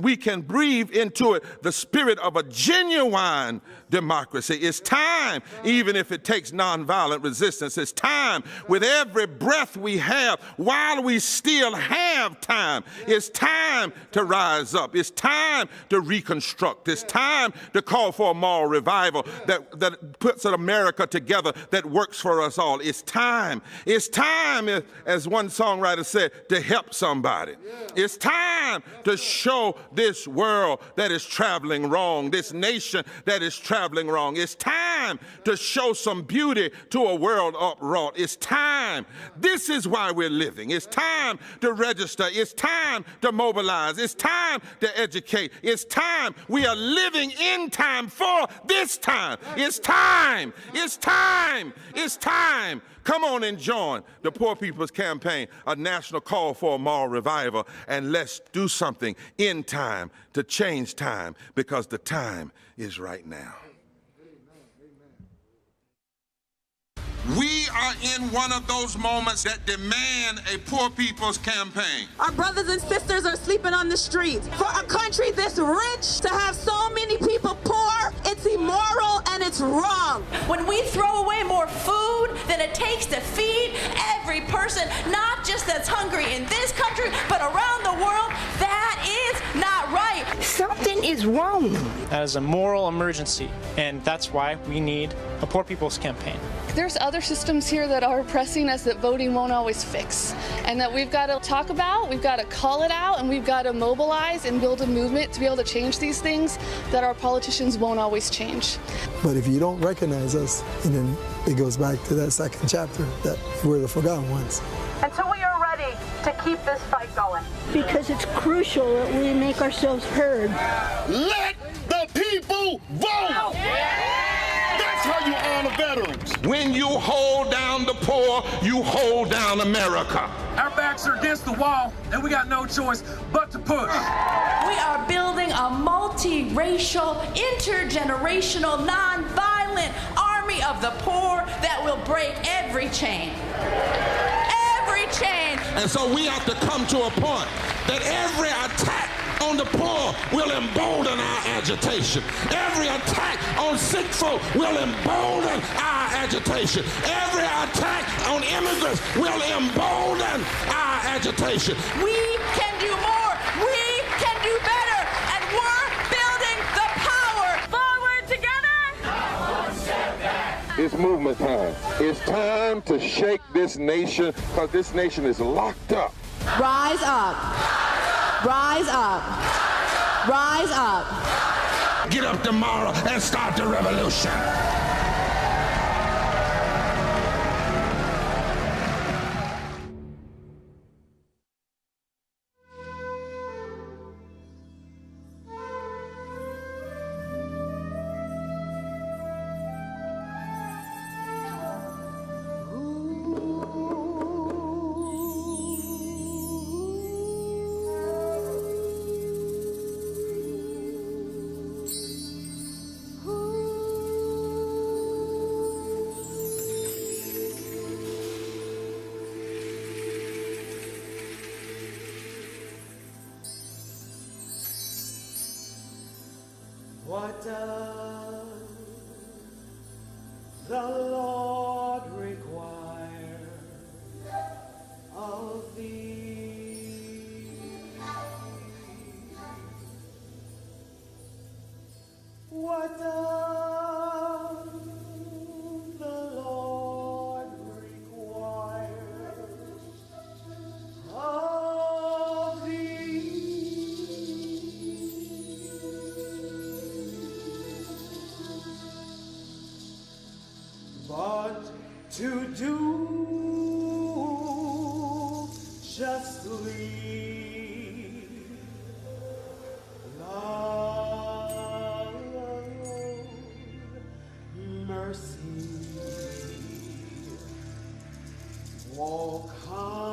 We can breathe into it the spirit of a genuine democracy. It's time, even if it takes nonviolent resistance. It's time, with every breath we have, while we still have time. It's time to rise up. It's time to reconstruct. It's time to call for a moral revival that puts an America together that works for us all. It's time, as one songwriter said, to help somebody. It's time to show this world that is traveling wrong, this nation that is traveling traveling wrong. It's time to show some beauty to a world upwrought. It's time. This is why we're living. It's time to register. It's time to mobilize. It's time to educate. It's time. We are living in time for this time. It's time. It's time. It's time. Come on and join the Poor People's Campaign, a national call for a moral revival, and let's do something in time to change time, because the time is right now. We are in one of those moments that demand a poor people's campaign. Our brothers and sisters are sleeping on the streets. For a country this rich to have so many people poor, it's immoral and it's wrong. When we throw away more food than it takes to feed every person, not just that's hungry in this country, but around the world, that is not right. Something is wrong. That is a moral emergency, and that's why we need a Poor People's Campaign. There's other systems here that are oppressing us that voting won't always fix, and that we've got to talk about, we've got to call it out, and we've got to mobilize and build a movement to be able to change these things that our politicians won't always change. But if you don't recognize us, and then it goes back to that second chapter, that we're the forgotten ones. Until we are ready to keep this fight going. Because it's crucial that we make ourselves heard. Let the people vote! That's how you honor veterans. When you hold down the poor, you hold down America. Our backs are against the wall, and we got no choice but to push. We are building a multiracial, intergenerational, nonviolent army of the poor that will break every chain. Every chain. And so we have to come to a point that every attack on the poor will embolden our agitation. Every attack on sick folk will embolden our agitation. Every attack on immigrants will embolden our agitation. We can do more. We can do better. And we're building the power. Forward together. It's movement time. It's time to shake this nation, because this nation is locked up. Rise up. Rise up. Rise up. Get up tomorrow and start the revolution. What does the Lord require of thee? What does the Lord require of thee? But to do justly, love, mercy, walk humbly.